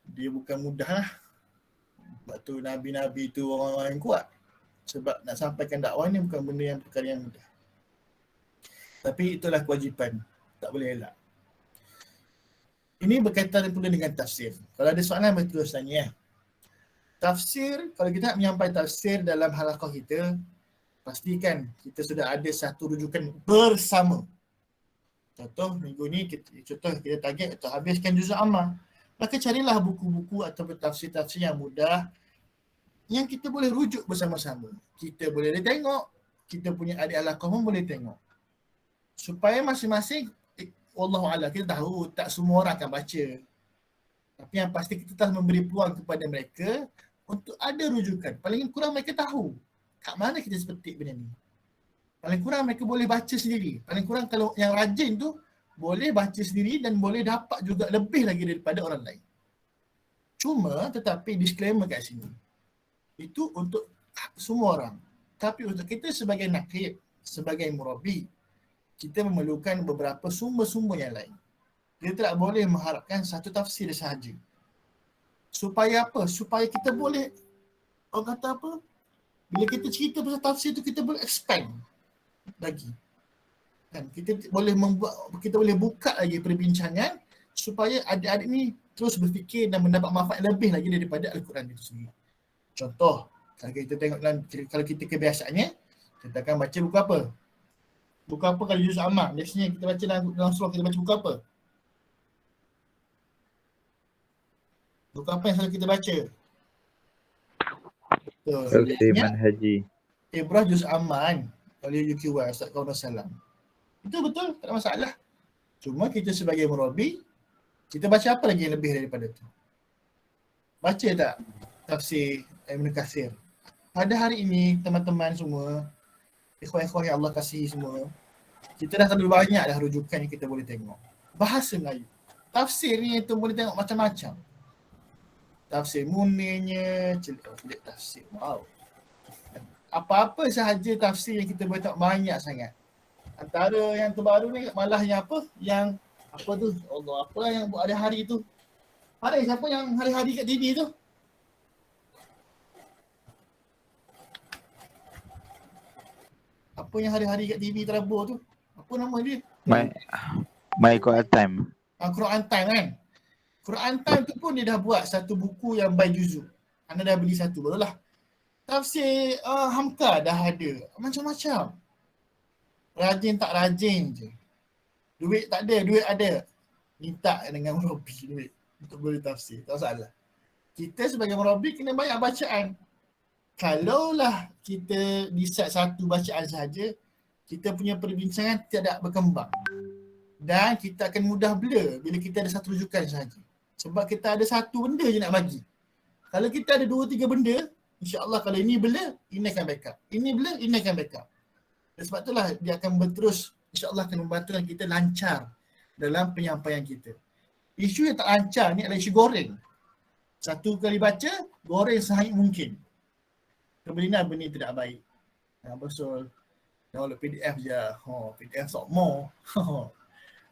[SPEAKER 1] dia bukan mudah lah. Sebab tu Nabi-Nabi tu orang-orang yang kuat. Sebab nak sampaikan dakwah ni bukan benda yang perkara yang mudah. Tapi itulah kewajipan. Tak boleh elak. Ini berkaitan pula dengan tafsir. Kalau ada soalan, betul tanya. Tafsir, kalau kita nak menyampaikan tafsir dalam halaqah kita, pastikan kita sudah ada satu rujukan bersama. Contoh, minggu ni kita target untuk habiskan juz amma. Maka carilah buku-buku atau tafsir-tafsir yang mudah yang kita boleh rujuk bersama-sama. Kita boleh tengok, kita punya adik halaqah pun boleh tengok. Supaya masing-masing, Wallahu'alam, kita tahu tak semua orang akan baca. Tapi yang pasti kita telah memberi peluang kepada mereka untuk ada rujukan. Paling kurang mereka tahu kat mana kita sepetik benda ni. Paling kurang mereka boleh baca sendiri. Paling kurang kalau yang rajin tu boleh baca sendiri dan boleh dapat juga lebih lagi daripada orang lain. Cuma tetapi disclaimer kat sini. Itu untuk semua orang. Tapi untuk kita sebagai nakib, sebagai murabi, kita memerlukan beberapa sumber-sumber yang lain. Kita tak boleh mengharapkan satu tafsir sahaja. Supaya apa? Supaya kita boleh, orang kata apa? Bila kita cerita pasal tafsir tu, kita boleh expand lagi. Kan? Kita boleh buka lagi perbincangan supaya adik-adik ni terus berfikir dan mendapat manfaat lebih lagi daripada Al-Quran itu sendiri. Contoh, kalau kita kebiasaannya, kita akan baca buku apa? Buku apa kalau juz amma? Biasanya kita baca dalam surah, kita baca buku apa? Buku apa yang selalu kita baca?
[SPEAKER 2] Tafsir Manhaji.
[SPEAKER 1] Ibrah juz aman oleh UQY Ustaz Qaunul Salam. Itu betul, tak ada masalah. Cuma kita sebagai murabi, kita baca apa lagi yang lebih daripada tu? Baca tak tafsir Ibn Katsir? Pada hari ini, teman-teman semua, ikhwan-ikhwan yang Allah kasihi semua, kita dah terlalu banyak dah rujukan yang kita boleh tengok. Bahasa Melayu. Tafsir ni tu boleh tengok macam-macam. Tafsir Munirnya, celik tafsir. Wow. Apa-apa sahaja tafsir yang kita boleh tengok banyak sangat. Antara yang terbaru ni malah yang apa? Yang apa tu? Allah, apa yang buat hari-hari tu? Hari siapa yang hari-hari kat TV tu? Apa yang hari-hari kat TV terabur tu? Apa nama dia?
[SPEAKER 2] My Quran Time.
[SPEAKER 1] Quran Time kan? Quran Time tu pun dia dah buat satu buku yang by juzuk. Anda dah beli satu baru lah. Tafsir Hamka dah ada. Macam-macam. Rajin tak rajin je. Duit tak ada, duit ada. Minta dengan murabi duit untuk boleh tafsir. Tak salah. Kita sebagai murabi kena banyak bacaan. Kalaulah kita decide satu bacaan sahaja, kita punya perbincangan tidak berkembang. Dan kita akan mudah blur bila kita ada satu rujukan sahaja. Sebab kita ada satu benda je nak bagi. Kalau kita ada 2-3 benda, insya-Allah kalau ini blur, ini akan backup. Ini blur, ini akan backup. Dan sebab itulah dia akan berterus, insya-Allah akan membantu kita lancar dalam penyampaian kita. Isu yang tak lancar ni adalah isu goreng. Satu kali baca, goreng sehari mungkin. Kemudian benda tidak baik. Betul. Download PDF je. PDF sok more.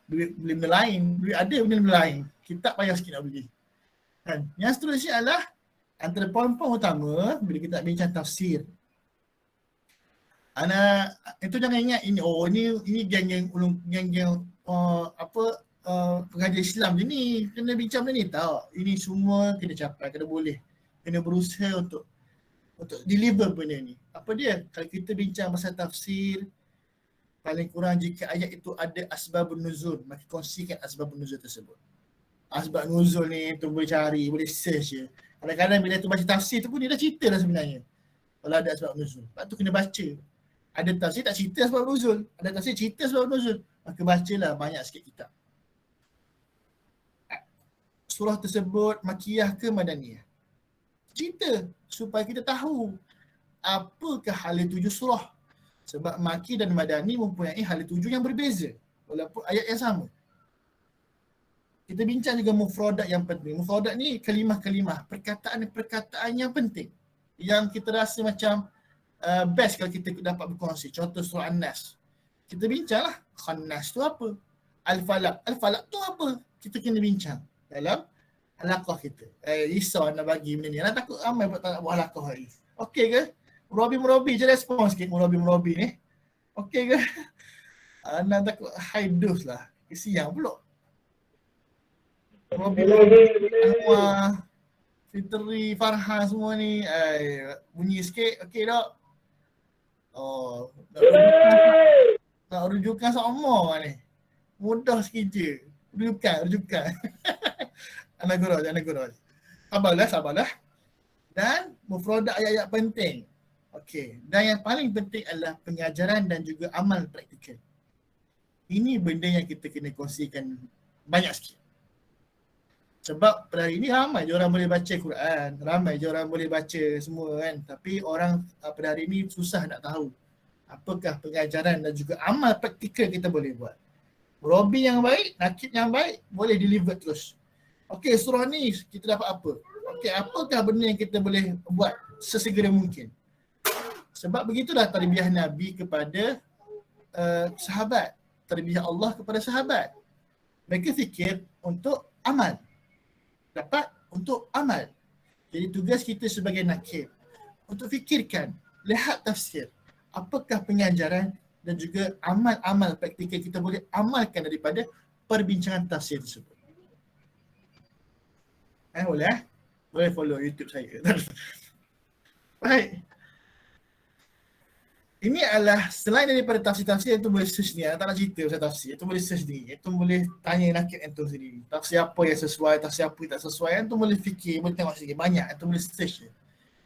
[SPEAKER 1] Duit beli benda lain. Duit ada benda lain. Kita payah sikit nak beli. Kan? Yang seterusnya adalah antara poin-poin utama bila kita nak bincang tafsir. Anak itu jangan ingat ini geng-geng ulung geng-geng pengajar Islam je ni, kena bincang benda ni tak. Ini semua kena capai, kena berusaha untuk deliver benda ni. Apa dia? Kalau kita bincang pasal tafsir, paling kurang jika ayat itu ada asbabun nuzul, maka kongsikan asbabun nuzul tersebut. Asbab nuzul ni tu boleh cari, boleh search je. Kadang-kadang bila tu baca tafsir tu pun dia dah cerita dah sebenarnya. Kalau ada asbab nuzul. Lepas tu kena baca. Ada tafsir tak cerita asbab nuzul, ada tafsir cerita asbab nuzul. Maka bacalah banyak sikit kitab. Surah tersebut makiyah ke madaniyah? Cerita supaya kita tahu apakah hala tuju surah. Sebab maki dan madani mempunyai hala tuju yang berbeza walaupun ayat yang sama. Kita bincang juga mufradat yang penting. Mufradat ni kalimah-kalimah, perkataan-perkataan yang penting yang kita rasa macam best kalau kita dapat berkongsi. Contoh surah An-Nas. Kita bincanglah Khannas tu apa? Al-Falaq tu apa? Kita kena bincang dalam halaqah kita. Risau nak bagi benda ni. Nak takut ramai tak nak buat halaqah hari. Okey ke? Murabi je respon sikit Murabi ni. Okey ke? Nak takut haidus lah. Kesian pula. Murabi Anwar, Fitri, Farhan semua ni bunyi sikit. Okey tak? Oh, nak rujukan sama ni. Mudah sikit je. Rujukan. Anak gurau. Sabarlah. Dan mufradat ayat-ayat penting. Okey. Dan yang paling penting adalah pengajaran dan juga amal praktikal. Ini benda yang kita kena kongsikan banyak sikit. Sebab pada hari ni ramai je orang boleh baca Quran, ramai je orang boleh baca semua kan. Tapi orang pada hari ni susah nak tahu apakah pengajaran dan juga amal praktikal kita boleh buat. Murabi yang baik, nakib yang baik boleh deliver terus. Okey, surah ni kita dapat apa? Okey, apakah benda yang kita boleh buat sesegera mungkin? Sebab begitulah tarbiyah Nabi kepada sahabat, tarbiyah Allah kepada sahabat. Mereka fikir untuk amal. Dapat untuk amal. Jadi tugas kita sebagai nakib untuk fikirkan, lihat tafsir, apakah pengajaran dan juga amal-amal praktikal kita boleh amalkan daripada perbincangan tafsir tersebut. Boleh? Boleh follow YouTube saya. Baik. Ini adalah selain daripada tafsir-tafsir yang tu boleh search ni, tak nak cerita pasal tafsir, itu boleh search sendiri, itu boleh tanya nakib yang tu sendiri. Tafsir apa yang sesuai, tafsir apa yang tak sesuai, yang tu boleh fikir, boleh tengok sikit, banyak, yang tu boleh search je.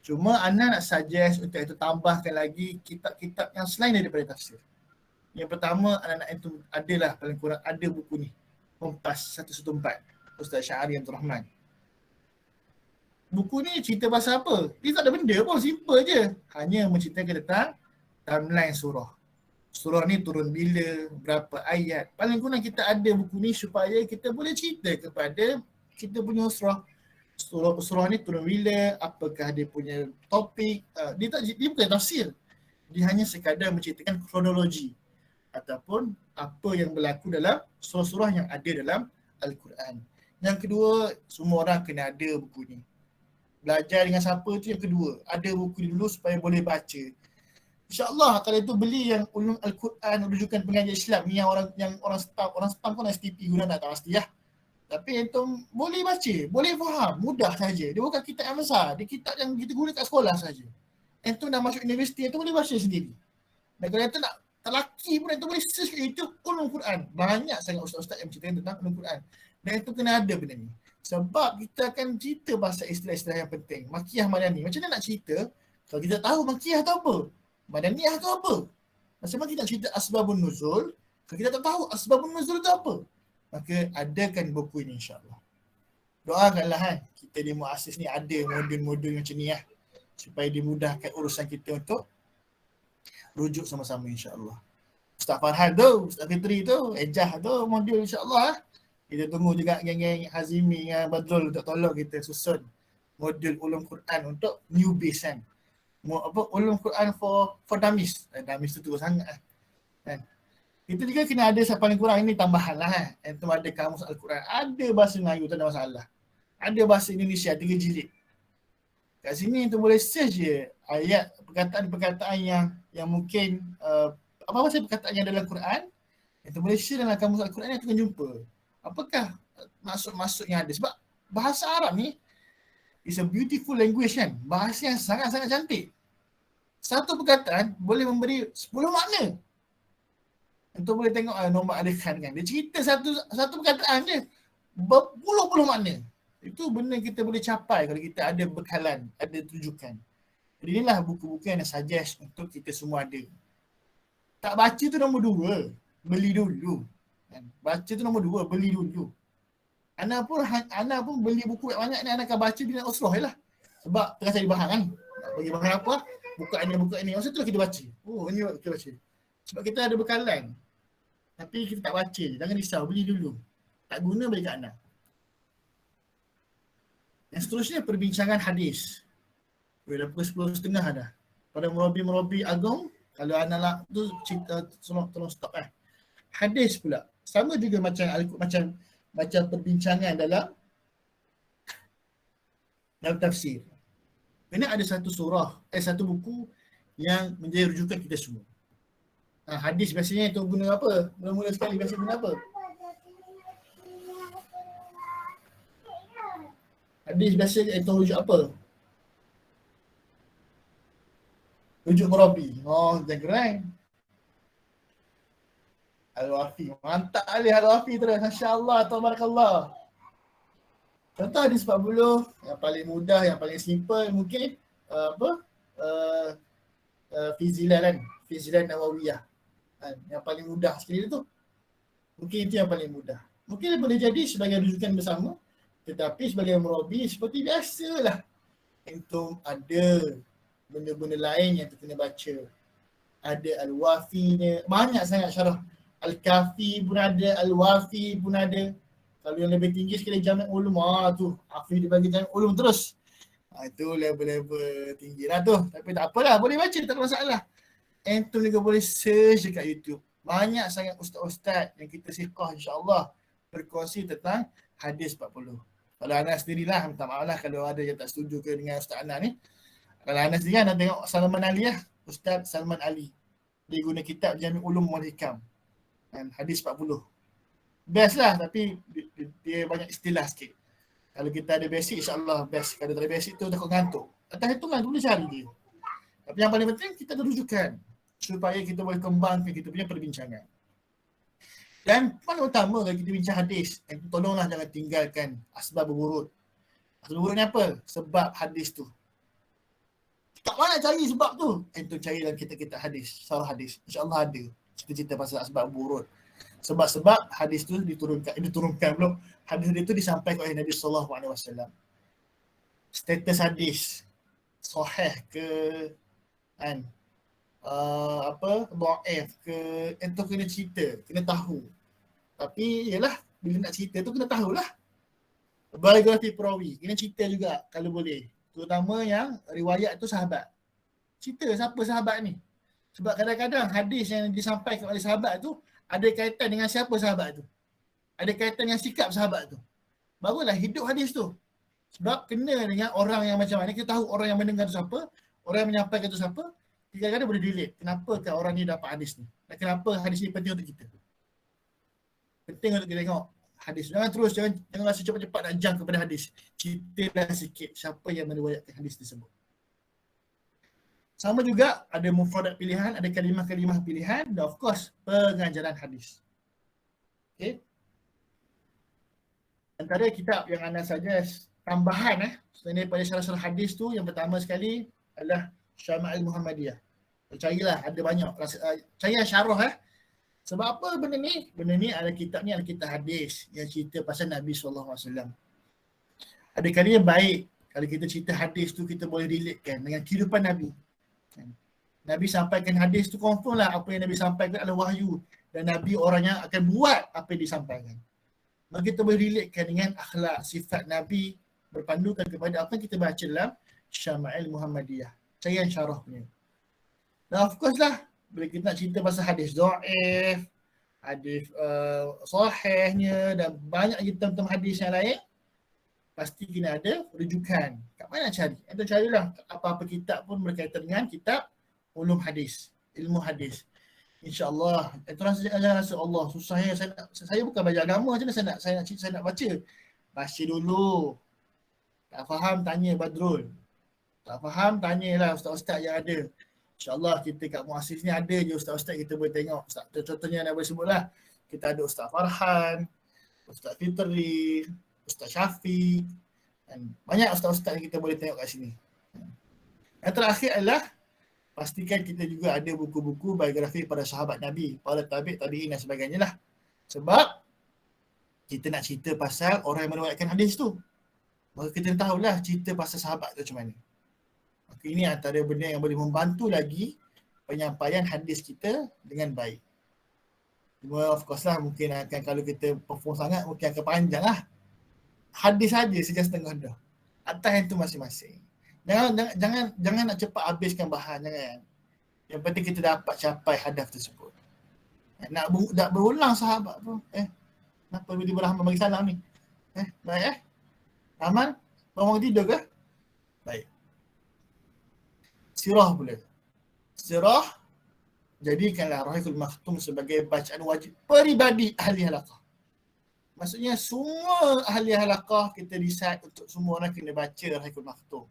[SPEAKER 1] Cuma Ana nak suggest untuk itu tambahkan lagi kitab-kitab yang selain daripada tafsir. Yang pertama, anak-anak itu adalah paling kurang ada buku ni, Kompas 114, Ustaz Syahari Abdul Rahman. Buku ni cerita pasal apa? Dia tak ada benda pun, simple je. Hanya menceritakan tentang timeline surah. Surah ni turun bila, berapa ayat. Paling kurang kita ada buku ni supaya kita boleh cerita kepada kita punya surah ni turun bila, apakah dia punya topik. Dia bukan tafsir. Dia hanya sekadar menceritakan kronologi ataupun apa yang berlaku dalam surah-surah yang ada dalam Al-Quran. Yang kedua, semua orang kena ada buku ni. Belajar dengan siapa tu yang kedua. Ada buku ni dulu supaya boleh baca. InsyaAllah kalau itu beli yang ulum Al-Quran, rujukan pengajar Islam ni yang orang staff pun STP guna tak pasti lah. Tapi yang tu boleh baca, boleh faham, mudah saja. Dia bukan kitab yang besar, dia kitab yang kita guna kat sekolah saja. Yang tu dah masuk universiti, yang tu boleh baca sendiri. Dan kalau yang tu nak lelaki pun yang tu boleh search itu ulum Quran. Banyak sangat ustaz-ustaz yang ceritakan tentang ulum Quran. Dan yang tu kena ada benda ni. Sebab kita akan cerita pasal istilah-istilah yang penting. Makiyah madani. Macam mana nak cerita kalau kita tahu makiyah tu apa? Madaniyah tu apa? Macam mana kita nak cerita asbabun nuzul kalau kita tak tahu asbabun nuzul tu apa? Maka adakan buku ini insyaAllah. Doakanlah kita di Muassis ni ada modul-modul macam ni supaya dimudahkan urusan kita untuk rujuk sama-sama insyaAllah. Ustaz Farhan tu, Ustaz Fitri tu, Ejah tu modul insyaAllah. Kita tunggu juga geng-geng Hazimi dengan Badrul untuk tolong kita susun modul ulum Quran untuk newbies kan. Ulum Quran for dummies. Dummies tu teruk sangat kan. Itu juga kena ada paling kurang ini tambahan lah Itu ada kamus Al-Quran. Ada bahasa Melayu tak ada masalah. Ada bahasa Indonesia 3 jilid. Kat sini tu boleh search je ayat perkataan-perkataan yang mungkin apa-apa saja perkataan yang dalam Quran, itu boleh share dalam kamus Al-Quran yang akan jumpa. Apakah maksud-maksud yang ada? Sebab bahasa Arab ni is a beautiful language kan. Bahasa yang sangat-sangat cantik. Satu perkataan boleh memberi 10 makna. Untuk boleh tengok Nomak Ali Khan kan. Dia cerita satu perkataan je. Berpuluh-puluh makna. Itu benda kita boleh capai kalau kita ada bekalan, ada tunjukan. Jadi inilah buku-buku yang suggest untuk kita semua ada. Tak baca tu nombor 2. Beli dulu. Baca tu nombor 2. Beli dulu. Ana pun beli buku yang banyak ni. Ana akan baca bila usrah je lah. Sebab tengah cari bahan kan. Nak bagi bahan apa? Buka ini. Masa tu lah kita baca. Oh, ini kita baca. Sebab kita ada bekalan. Tapi kita tak baca. Jangan risau. Beli dulu. Tak guna bagi kat Ana. Yang seterusnya perbincangan hadis. Dah pukul 10.30 dah. Pada murabi-murabi agung, kalau Ana nak tu tolong stop Hadis pula. Sama juga macam perbincangan dalam tafsir. Kena ada satu satu buku yang menjadi rujukan kita semua. Hadis biasanya itu guna apa? Mula-mula sekali biasa guna apa? Hadis biasa itu rujuk apa? Rujuk murabi. Oh, jangan keren. Al-Wafi. Mantap alih Al-Wafi terus. Masya-Allah, tabarakallah. Contoh hadis 40 yang paling mudah, yang paling simple mungkin Fizilan kan. Fizilan Nawawiyah. Yang paling mudah sekali tu. Mungkin itu yang paling mudah. Mungkin boleh jadi sebagai rujukan bersama. Tetapi sebagai murabi seperti biasalah. Itu ada benda-benda lain yang kita kena baca. Ada Al-Wafinya. Banyak sangat syarah. Al-Kafi pun ada, Al-Wafi pun ada. Kalau yang lebih tinggi sekali Jami' Ulum, tu Hafiz dia bagi Jami' Ulum terus. Itu level-level tinggi lah tu. Tapi tak apalah, boleh baca, tak ada masalah. Antum juga boleh search dekat YouTube. Banyak sangat ustaz-ustaz yang kita siqah insya-Allah berkongsi tentang hadis 40. Kalau Ana sendirilah, minta maaf lah kalau ada yang tak setuju ke dengan Ustaz Ana ni. Kalau Ana sendiri, Ana tengok Salman Ali lah. Ustaz Salman Ali. Dia guna kitab Jami' Ulum wal Hikam. Hadis 40. Best lah, tapi dia banyak istilah sikit. Kalau kita ada basic, insyaAllah best. Kalau tak ada basic tu takut ngantuk. Atas hitungan tu boleh cari dia. Tapi yang paling penting, kita ada rujukan. Supaya kita boleh kembangkan kita punya perbincangan. Dan paling utama kalau kita bincang hadis, tolonglah jangan tinggalkan asbab wurud. Asbab wurud ni apa? Sebab hadis tu. Tak mana cari sebab tu? Itu cari dalam kitab-kitab hadis, syarah hadis. InsyaAllah ada cerita-cerita pasal asbab wurud. Sebab-sebab hadis tu diturunkan belum. Hadis itu disampaikan oleh Nabi SAW. Status hadis sahih ke dhaif ke, itu kena cerita, kena tahu. Tapi yalah, bila nak cerita tu kena tahulah. Biografi perawi, kena cerita juga kalau boleh. Terutama yang riwayat tu sahabat. Cerita siapa sahabat ni. Sebab kadang-kadang hadis yang disampaikan oleh sahabat tu ada kaitan dengan siapa sahabat tu. Ada kaitan dengan sikap sahabat tu. Barulah hidup hadis tu. Sebab kena dengan orang yang macam mana, kita tahu orang yang mendengar tu siapa, orang yang menyampaikan tu siapa, kadang-kadang boleh relate. Kenapakah orang ni dapat hadis ni? Dan kenapa hadis ni penting untuk kita? Penting untuk kita tengok hadis. Jangan rasa cepat-cepat nak jump kepada hadis. Ceritalah sikit siapa yang meriwayatkan hadis tersebut. Sama juga ada mufradat pilihan, ada kalimah-kalimah pilihan dan of course pengajaran hadis. Okay. Antara kitab yang anda suggest tambahan selain daripada syarah-syarah hadis tu, yang pertama sekali adalah Syama'il Muhammadiyah. Carilah, ada banyak. Cari syarah Sebab apa benda ni? Benda ni adalah kitab hadis yang cerita pasal Nabi SAW. Ada kali yang baik kalau kita cerita hadis tu kita boleh relatekan dengan kehidupan Nabi. Nabi sampaikan hadis tu confirm lah apa yang Nabi sampaikan adalah wahyu. Dan Nabi orang yang akan buat apa yang disampaikan. Maka kita boleh relatekan dengan akhlak, sifat Nabi berpandukan kepada apa yang kita baca dalam Syama'il Muhammadiyah. Carian syarah punya. Dan of course lah, bila kita nak cerita pasal hadis dhaif, hadis sahihnya dan banyak tentang hadis yang lain, pasti kena ada rujukan. Kat mana nak cari? Anda carilah apa-apa kitab pun berkaitan dengan kitab ulum hadis. ilmu hadis. InsyaAllah. Itu jangan rasa Allah susahnya saya bukan belajar agama je saya nak baca. Baca dulu. Tak faham tanya Badrul. Tak faham tanyalah ustaz-ustaz yang ada. InsyaAllah kita kat Muassis ni ada je ustaz-ustaz kita boleh tengok. Contohnya yang boleh sebutlah. Kita ada Ustaz Farhan, Ustaz Fitri, Ustaz Syafiq, dan banyak ustaz-ustaz yang kita boleh tengok kat sini. Yang terakhir adalah pastikan kita juga ada buku-buku biografi para sahabat Nabi, para tabi'in dan sebagainya lah. Sebab kita nak cerita pasal orang yang meriwayatkan hadis tu. Maka kita tahulah cerita pasal sahabat tu macam mana. Maka ini antara benda yang boleh membantu lagi penyampaian hadis kita dengan baik. Cuma of course lah mungkin akan kalau kita perform sangat mungkin akan panjang lah. Hadis saja sejam setengah dah. Atas yang tu masing-masing. Jangan nak cepat habiskan bahan, jangan. Yang penting kita dapat capai hadaf tersebut. Nak berulang sahabat pun. Kenapa bila Rahman bagi salam ni? Baik Rahman, bangun tidur ke? Baik. Sirah pula. Sirah, jadikanlah Rahiqul Maktum sebagai bacaan wajib peribadi ahli halaqah. Maksudnya semua ahli halaqah kita decide untuk semua orang kena baca Rahiqul Maktum.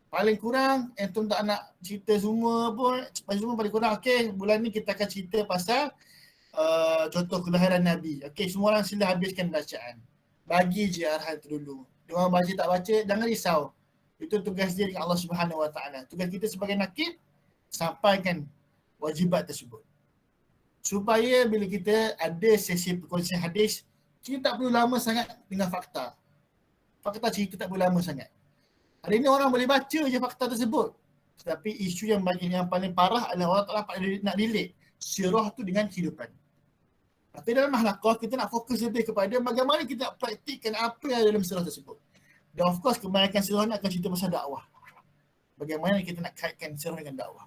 [SPEAKER 1] Paling kurang, antum tak nak cerita semua pun, semua paling kurang, okey, bulan ni kita akan cerita pasal contoh kelahiran Nabi. Okey, semua orang sila habiskan bacaan. Bagi je arahan tu dulu. Diorang baca tak baca, jangan risau. Itu tugas dia dengan Allah Subhanahu Wa Taala. Tugas kita sebagai nakib, sampaikan wajibat tersebut. Supaya bila kita ada sesi perkongsian hadis, kita tak perlu lama sangat dengan fakta. Fakta cerita tak perlu lama sangat. Hari ni orang boleh baca je fakta tersebut. Tetapi isu yang bagi yang paling parah adalah orang tak dapat nak relate sirah tu dengan kehidupan. Tapi dalam halaqah kita nak fokus lebih kepada bagaimana kita nak praktikkan apa yang ada dalam sirah tersebut. Dan of course kebanyakan sirah ni akan cerita pasal dakwah. Bagaimana kita nak kaitkan sirah dengan dakwah.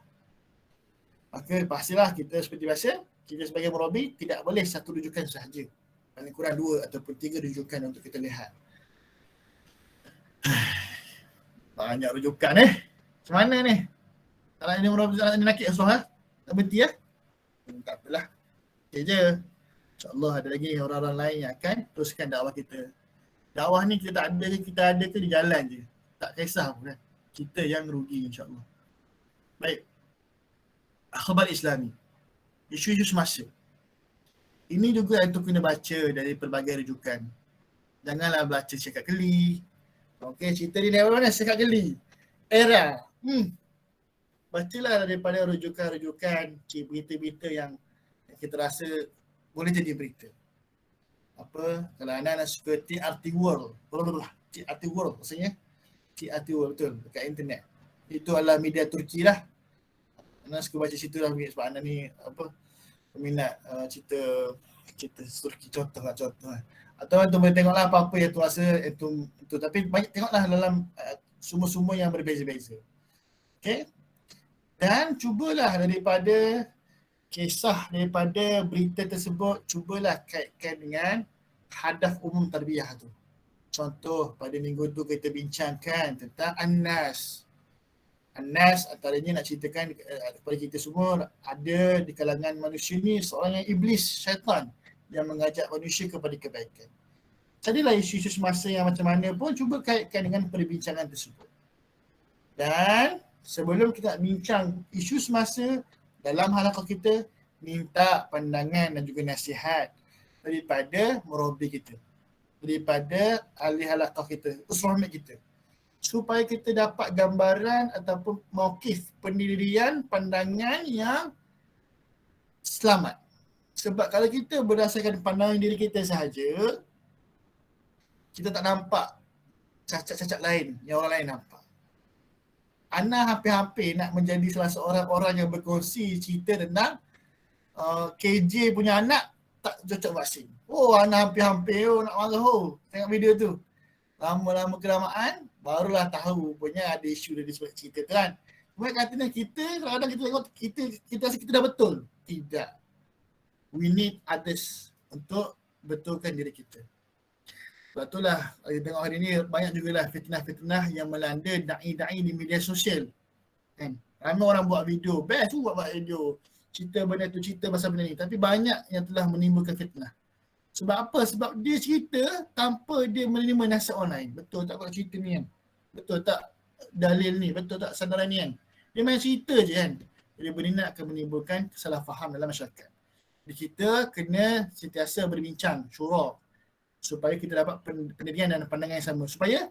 [SPEAKER 1] Maka pastilah kita seperti biasa, kita sebagai murabi tidak boleh satu rujukan sahaja. Paling kurang 2 ataupun 3 rujukan untuk kita lihat. Banyak rujukan Macam mana ni? Kalau ini murabi nakik Rasulullah, tak berhenti tak apalah. Okay je. InsyaAllah ada lagi orang-orang lain yang akan teruskan dakwah kita. Dakwah ni kita ada ke di jalan je. Tak kisah pun kan. Kita yang rugi insyaAllah. Baik. Akhbar Islami. Isu-isu semasa. Ini juga yang tu kena baca dari pelbagai rujukan. Janganlah baca Syekh Keli. Okey, cerita ni dari mana? Syekh Keli. Era. Bacalah daripada rujukan-rujukan, berita-berita yang kita rasa boleh jadi berita. Apa? Kalau anda suka TRT World. TRT World maksudnya. TRT World betul dekat internet. Itu adalah media Turki lah. Anda suka baca situ lah sebab anda ni peminat cerita Turki contoh. Atau anda boleh tengoklah apa-apa yang tu rasa itu tapi banyak tengoklah dalam sumber-sumber yang berbeza-beza. Okey? Dan cubalah daripada kisah daripada berita tersebut, cubalah kaitkan dengan hadaf umum tarbiyah tu. Contoh pada minggu tu kita bincangkan tentang An-Nas. An-Nas antaranya nak ceritakan kepada kita semua ada di kalangan manusia ni seorang yang iblis, syaitan yang mengajak manusia kepada kebaikan. Jadilah isu-isu semasa yang macam mana pun cuba kaitkan dengan perbincangan tersebut. Dan sebelum kita bincang isu semasa dalam halaqah kita, minta pandangan dan juga nasihat daripada murabi kita, daripada ahli halaqah kita, usrahmat kita, supaya kita dapat gambaran ataupun mauqif pendirian pandangan yang selamat. Sebab kalau kita berdasarkan pandangan diri kita sahaja, kita tak nampak cacat-cacat lain yang orang lain nampak. Ana hampir-hampir nak menjadi salah seorang orang yang berkongsi cerita tentang KJ punya anak tak cocok vaksin. Ana hampir-hampir nak marah tengok video tu. Lama-lama kelamaan barulah tahu rupanya ada isu dari sebab cerita tu kan. Cuma katanya kita kadang-kadang kita tengok kita rasa kita dah betul. Tidak. We need others untuk betulkan diri kita. Sebab itulah kita tengok hari ni banyak jugalah fitnah-fitnah yang melanda da'i-da'i di media sosial. Kan? Ramai orang buat video, best tu buat video. Cerita benda tu, cerita pasal benda ni. Tapi banyak yang telah menimbulkan fitnah. Sebab apa? Sebab dia cerita tanpa dia menerima nasihat online. Betul tak kalau cerita ni kan? Betul tak dalil ni? Betul tak sandaran ni kan? Dia main cerita je kan? Jadi benda ni akan menimbulkan kesalahfaham dalam masyarakat. Jadi kita kena sentiasa berbincang, syura, supaya kita dapat pendirian dan pandangan yang sama. Supaya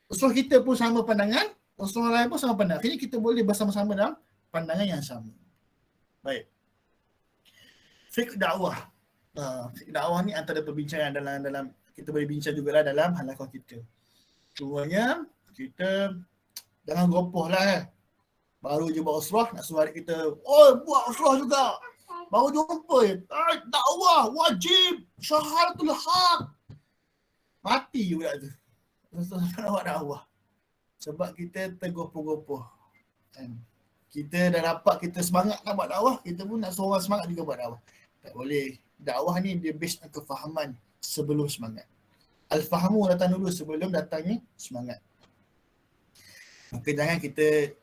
[SPEAKER 1] usul kita pun sama pandangan, usul lain pun sama pandangan. Akhirnya kita boleh bersama-sama dalam pandangan yang sama. Baik. Fiqh dakwah. Fiqh dakwah ni antara perbincangan dalam kita boleh bincang jugalah dalam halaqah kita. Cumanya kita jangan gopoh lah kan. Baru je buat usrah, nak suruh adik kita, buat usrah juga. Baru jumpa je, dakwah, wajib, syahadatul haq. Mati budak tu. Nak buat dakwah. Sebab kita tergopoh-gopoh. Kita dah dapat, kita semangat nak buat dakwah, kita pun nak suruh orang semangat juga buat dakwah. Tak boleh. Dakwah ni dia based on kefahaman sebelum semangat. Al-fahamu datang dulu sebelum datangnya semangat. Maka jangan kita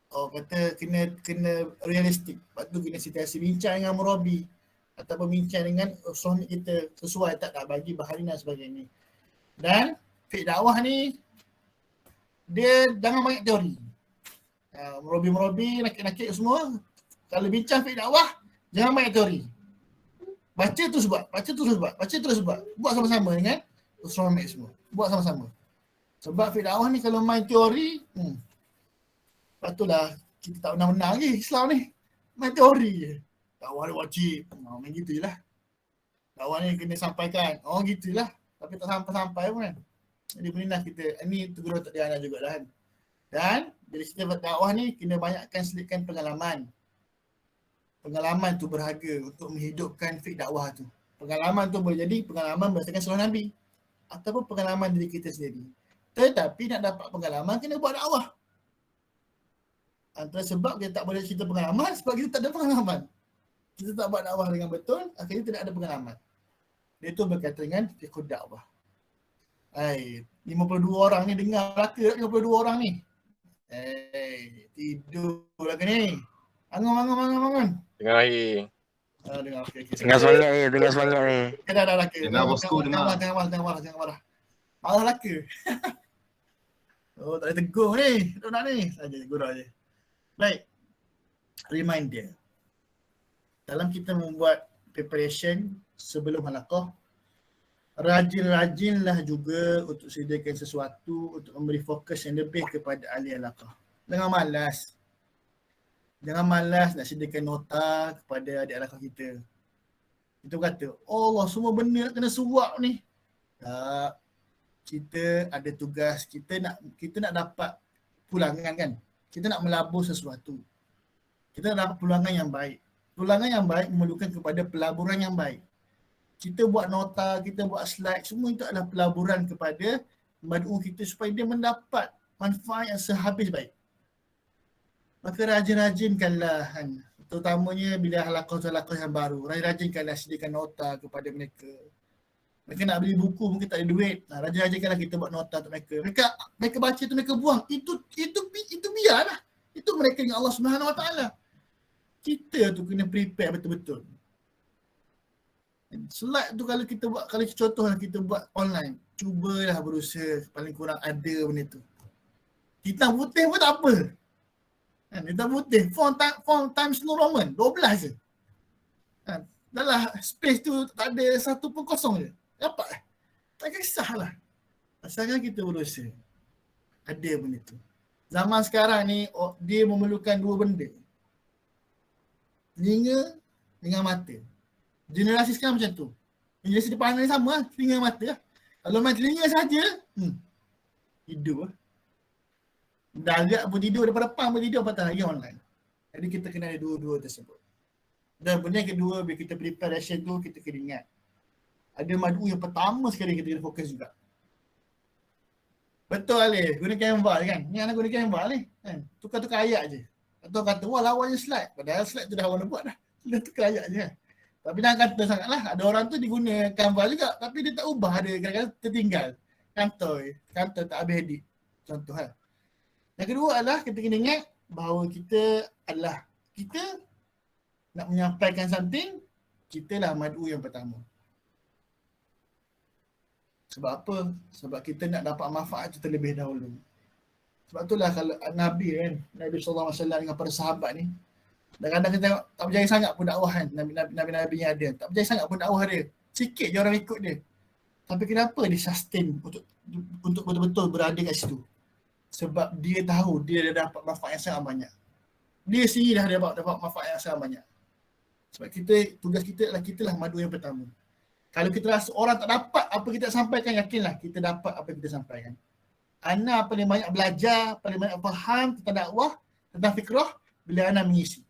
[SPEAKER 1] kata kena realistik. Lepas tu kena sentiasa bincang dengan murabi ataupun bincang dengan suami kita sesuai tak bagi bahan dan sebagainya. Dan fiqh dakwah ni dia jangan banyak teori. Murabi-murabi nakik-nakik semua kalau bincang fiqh dakwah jangan banyak teori. Baca terus buat, baca terus buat, baca terus buat. Buat sama-sama dengan suami semua. Buat sama-sama. Sebab fiqh dakwah ni kalau main teori, patutlah kita tak pernah menang lagi Islam ni. Main teori je. Dakwah dia wajib. Main gitu je lah. Dakwah ni kena sampaikan. Gitu lah. Tapi tak sampai-sampai pun kan. Jadi benda kita, ni tegur tak diana jugalah kan. Dan bila kita buat dakwah ni, kena banyakkan selitkan pengalaman. Pengalaman tu berharga untuk menghidupkan fiqh dakwah tu. Pengalaman tu boleh jadi pengalaman berdasarkan surah Nabi. Ataupun pengalaman diri kita sendiri. Tetapi nak dapat pengalaman, kena buat dakwah. Antara sebab kita tak boleh cerita pengalaman sebab kita tak ada pengalaman. Kita tak buat dakwah dengan betul, akhirnya tidak ada pengalaman. Dia tu berkaitan dengan fiqh dakwah. 52 orang ni dengar laka 52 orang ni. Tidur lagi ni. Bangun.
[SPEAKER 3] Dengar lagi.
[SPEAKER 1] Dengar okey.
[SPEAKER 3] Dengar semangat ni.
[SPEAKER 1] Dah laka.
[SPEAKER 4] Dengar bosku, dengar.
[SPEAKER 1] Jangan marah. Marah laka. Tak boleh tegur ni. Tak nak ni. Saja gurau je. Baik, reminder. Dalam kita membuat preparation sebelum halaqah, rajin-rajinlah juga untuk sediakan sesuatu untuk memberi fokus yang lebih kepada ahli halaqah. Jangan malas nak sediakan nota kepada adik halaqah kita. Kita kata, Allah semua benda nak kena suap ni. Tak. Kita ada tugas, kita nak dapat pulangan kan. Kita nak melabur sesuatu. Kita nak dapat pulangan yang baik. Pulangan yang baik memerlukan kepada pelaburan yang baik. Kita buat nota, kita buat slide, semua itu adalah pelaburan kepada mad'u kita supaya dia mendapat manfaat yang sehabis baik. Maka rajin-rajinkanlah kan. Terutamanya bila halaqah yang baru. Rajin-rajinkanlah sediakan nota kepada mereka. Mereka nak beli buku mungkin tak ada duit. Rajin-rajinkanlah kita buat nota untuk mereka. Mereka baca tu mereka buang. Itu biarlah. Itu mereka dengan Allah Subhanahu Wa Taala. Kita tu kena prepare betul-betul. Slide tu kalau kita buat, kalau contohnya kita buat online, cubalah berusaha paling kurang ada benda tu. Hitam putih pun tak apa. Hitam putih, font Times New Roman, 12 je. Dalam space tu tak ada satu pun kosong je. Dapat lah. Tak kisahlah. Asalkan kita berusaha. Ada benda tu. Zaman sekarang ni, dia memerlukan dua benda. Telinga dengan mata. Generasi sekarang macam tu. Generasi depan ni sama lah. Telinga mata lah. Kalau main telinga saja, hidup lah. Dah agak pun tidur, daripada depan pun tidur, patah lagi online. Jadi kita kena ada dua-dua tersebut. Dan benda yang kedua, bila kita preparation tu, kita kena ingat. Ada mad'u yang pertama sekali kita kena fokus juga. Betul Alif, guna Canva kan? Ni anak guna Canva ni. Tukar-tukar ayat je. Atau kata, wah lawannya slide. Padahal slide tu dah orang buat dah. Dia tukar ayat je kan? Tapi jangan kata sangatlah. Ada orang tu diguna Canva juga. Tapi dia tak ubah. Ada kadang-kadang tertinggal. Kantor tak habis edit. Contoh kan. Yang kedua adalah kita kena ingat bahawa kita adalah, kita nak menyampaikan something, kita lah madu yang pertama. Sebab apa? Sebab kita nak dapat manfaat itu terlebih dahulu. Sebab itulah kalau Nabi kan, Nabi SAW dengan para sahabat ni, kadang-kadang kita tengok tak berjaya sangat pun dakwah kan, Nabi-Nabi yang ada. Tak berjaya sangat pun dakwah dia. Sikit je orang ikut dia. Tapi kenapa dia sustain untuk betul-betul berada kat situ? Sebab dia tahu dia dah dapat manfaat yang sangat banyak. Dia sendiri dah dapat manfaat yang sangat banyak. Sebab tugas kita adalah kita lah madu yang pertama. Kalau kita rasa orang tak dapat apa kita sampaikan, yakinlah kita dapat apa yang kita sampaikan. Ana paling banyak belajar, paling banyak faham tentang dakwah, tentang fikrah bila ana mengisi.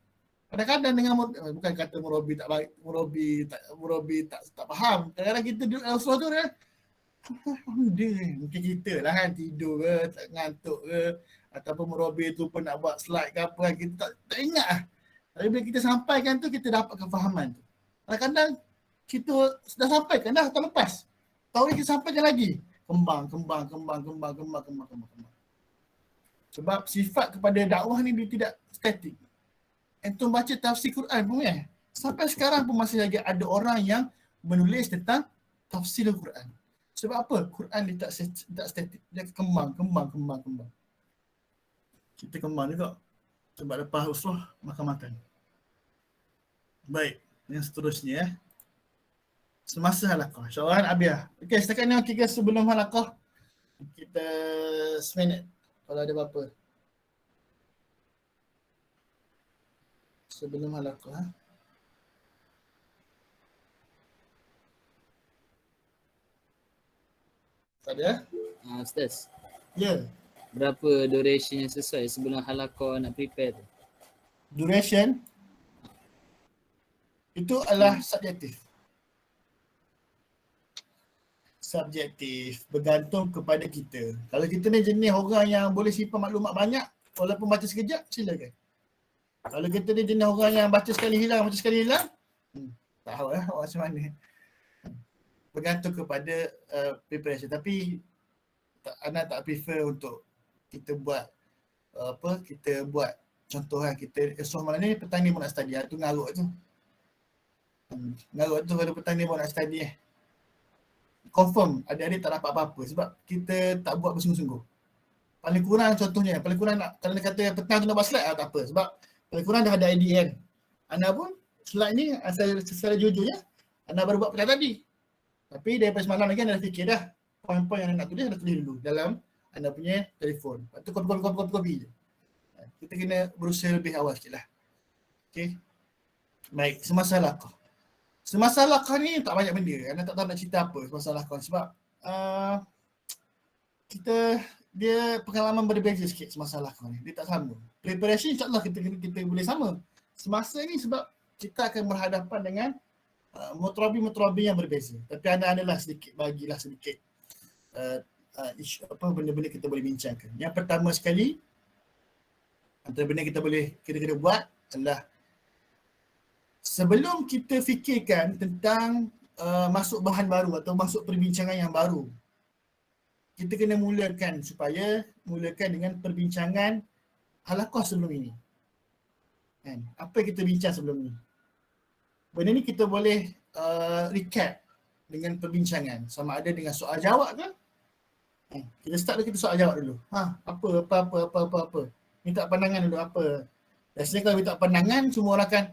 [SPEAKER 1] Kadang-kadang dengan bukan kata murabi tak baik, murabi tak faham. Kadang-kadang kita duduk dalam surah tu kan, dia mungkin kita lah kan tidur ke, tak ngantuk ke, ataupun murabi tu pun nak buat slide ke apa kan, kita tak ingat lah. Tapi bila kita sampaikan tu, kita dapat kefahaman tu. Kadang-kadang kita sudah sampaikan dah tahun lepas, tahun ni kita sampaikan lagi, kembang. Sebab sifat kepada dakwah ni dia tidak statik. Antum baca tafsir Quran pun ya, sampai sekarang pun masih lagi ada orang yang menulis tentang tafsir Quran. Sebab apa? Quran dia tak statik, dia kembang. Kita kembang juga. Sebab lepas usrah makan. Baik, yang seterusnya ya. Semasa halaqah. Soalan Abiah. Okey, setakat ni okey guys, sebelum halaqah kita seminit kalau ada apa-apa. Sebelum halaqah. Tak ada?
[SPEAKER 4] Ustaz,
[SPEAKER 1] Ya.
[SPEAKER 4] berapa duration yang sesuai sebelum halaqah nak prepare tu?
[SPEAKER 1] Duration itu adalah subjektif. Bergantung kepada kita. Kalau kita ni jenis orang yang boleh simpan maklumat banyak walaupun baca sekejap, silakan. Kalau kita ni jenis orang yang baca sekali hilang, tak tahu lah macam mana. Bergantung kepada preparation. Tapi Ana tak prefer untuk kita buat kita buat contoh kan, kita esok malam ni petang ni pun nak study, tu ngarut tu. Ngarut tu kalau petang ni pun nak study confirm adik-adik tak dapat apa-apa sebab kita tak buat bersungguh-sungguh. Paling kurang contohnya, kalau dia kata petang tu nak buat slide, tak apa sebab paling kurang dah ada idea kan. Ana pun slide ni secara jujurnya Ana baru buat petang tadi. Tapi daripada semalam lagi Ana dah fikir dah poin-poin yang Ana nak tulis, Ana tulis dulu dalam Ana punya telefon. Lepas tu copy je. Kita kena berusaha lebih awal sikit lah. Okay. Baik, semasa halaqah. Semasa halaqah ni tak banyak benda. Ana tak tahu nak cerita apa semasa halaqah sebab dia pengalaman berbeza sikit semasa halaqah ni. Dia tak sama. Preparation insyaAllah kita boleh sama. Semasa ni sebab kita akan berhadapan dengan mutarabi yang berbeza. Tapi adalah bagilah sedikit benda-benda kita boleh bincangkan. Yang pertama sekali, antara benda kita boleh buat adalah sebelum kita fikirkan tentang masuk bahan baru atau masuk perbincangan yang baru, kita kena mulakan dengan perbincangan halaqah sebelum ini. Kan? Apa yang kita bincang sebelum ni? Benda ni kita boleh recap dengan perbincangan. Sama ada dengan soal jawab ke? Kita start dulu, kita soal jawab dulu. Apa. Minta pandangan dulu apa. Biasanya kalau minta pandangan, semua orang akan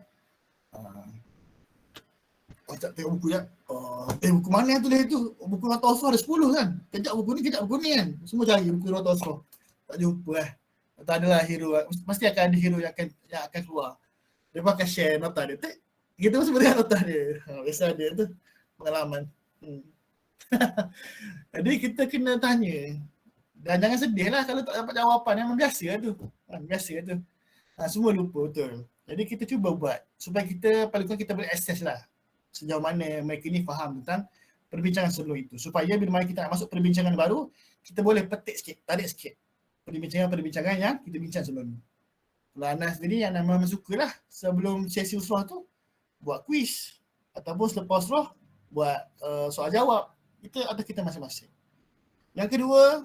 [SPEAKER 1] tak tengok buku je. Buku mana yang tulis tu? Buku Rata Osrah ada 10 kan? Kejap buku ni kan? Semua cari buku Rata Osrah. Tak jumpa Tak adalah hero. Mesti akan ada hero yang akan keluar. Dia pun akan share nota dia. Kita mesti berikan nota dia. Biasa ada tu pengalaman. Jadi kita kena tanya. Dan jangan sedih lah kalau tak dapat jawapan. Memang biasa tu. Semua lupa betul. Jadi kita cuba buat supaya kita paling kurang kita boleh access lah sejauh mana mereka ni faham tentang perbincangan sebelum itu. Supaya bila mana kita nak masuk perbincangan baru, kita boleh petik sikit, tarik sikit perbincangan yang kita bincang sebelum ni. Kalau Ana sendiri yang memang suka lah sebelum sesi usrah tu buat quiz ataupun selepas usrah buat soal jawab. Itu atas kita masing-masing. Yang kedua,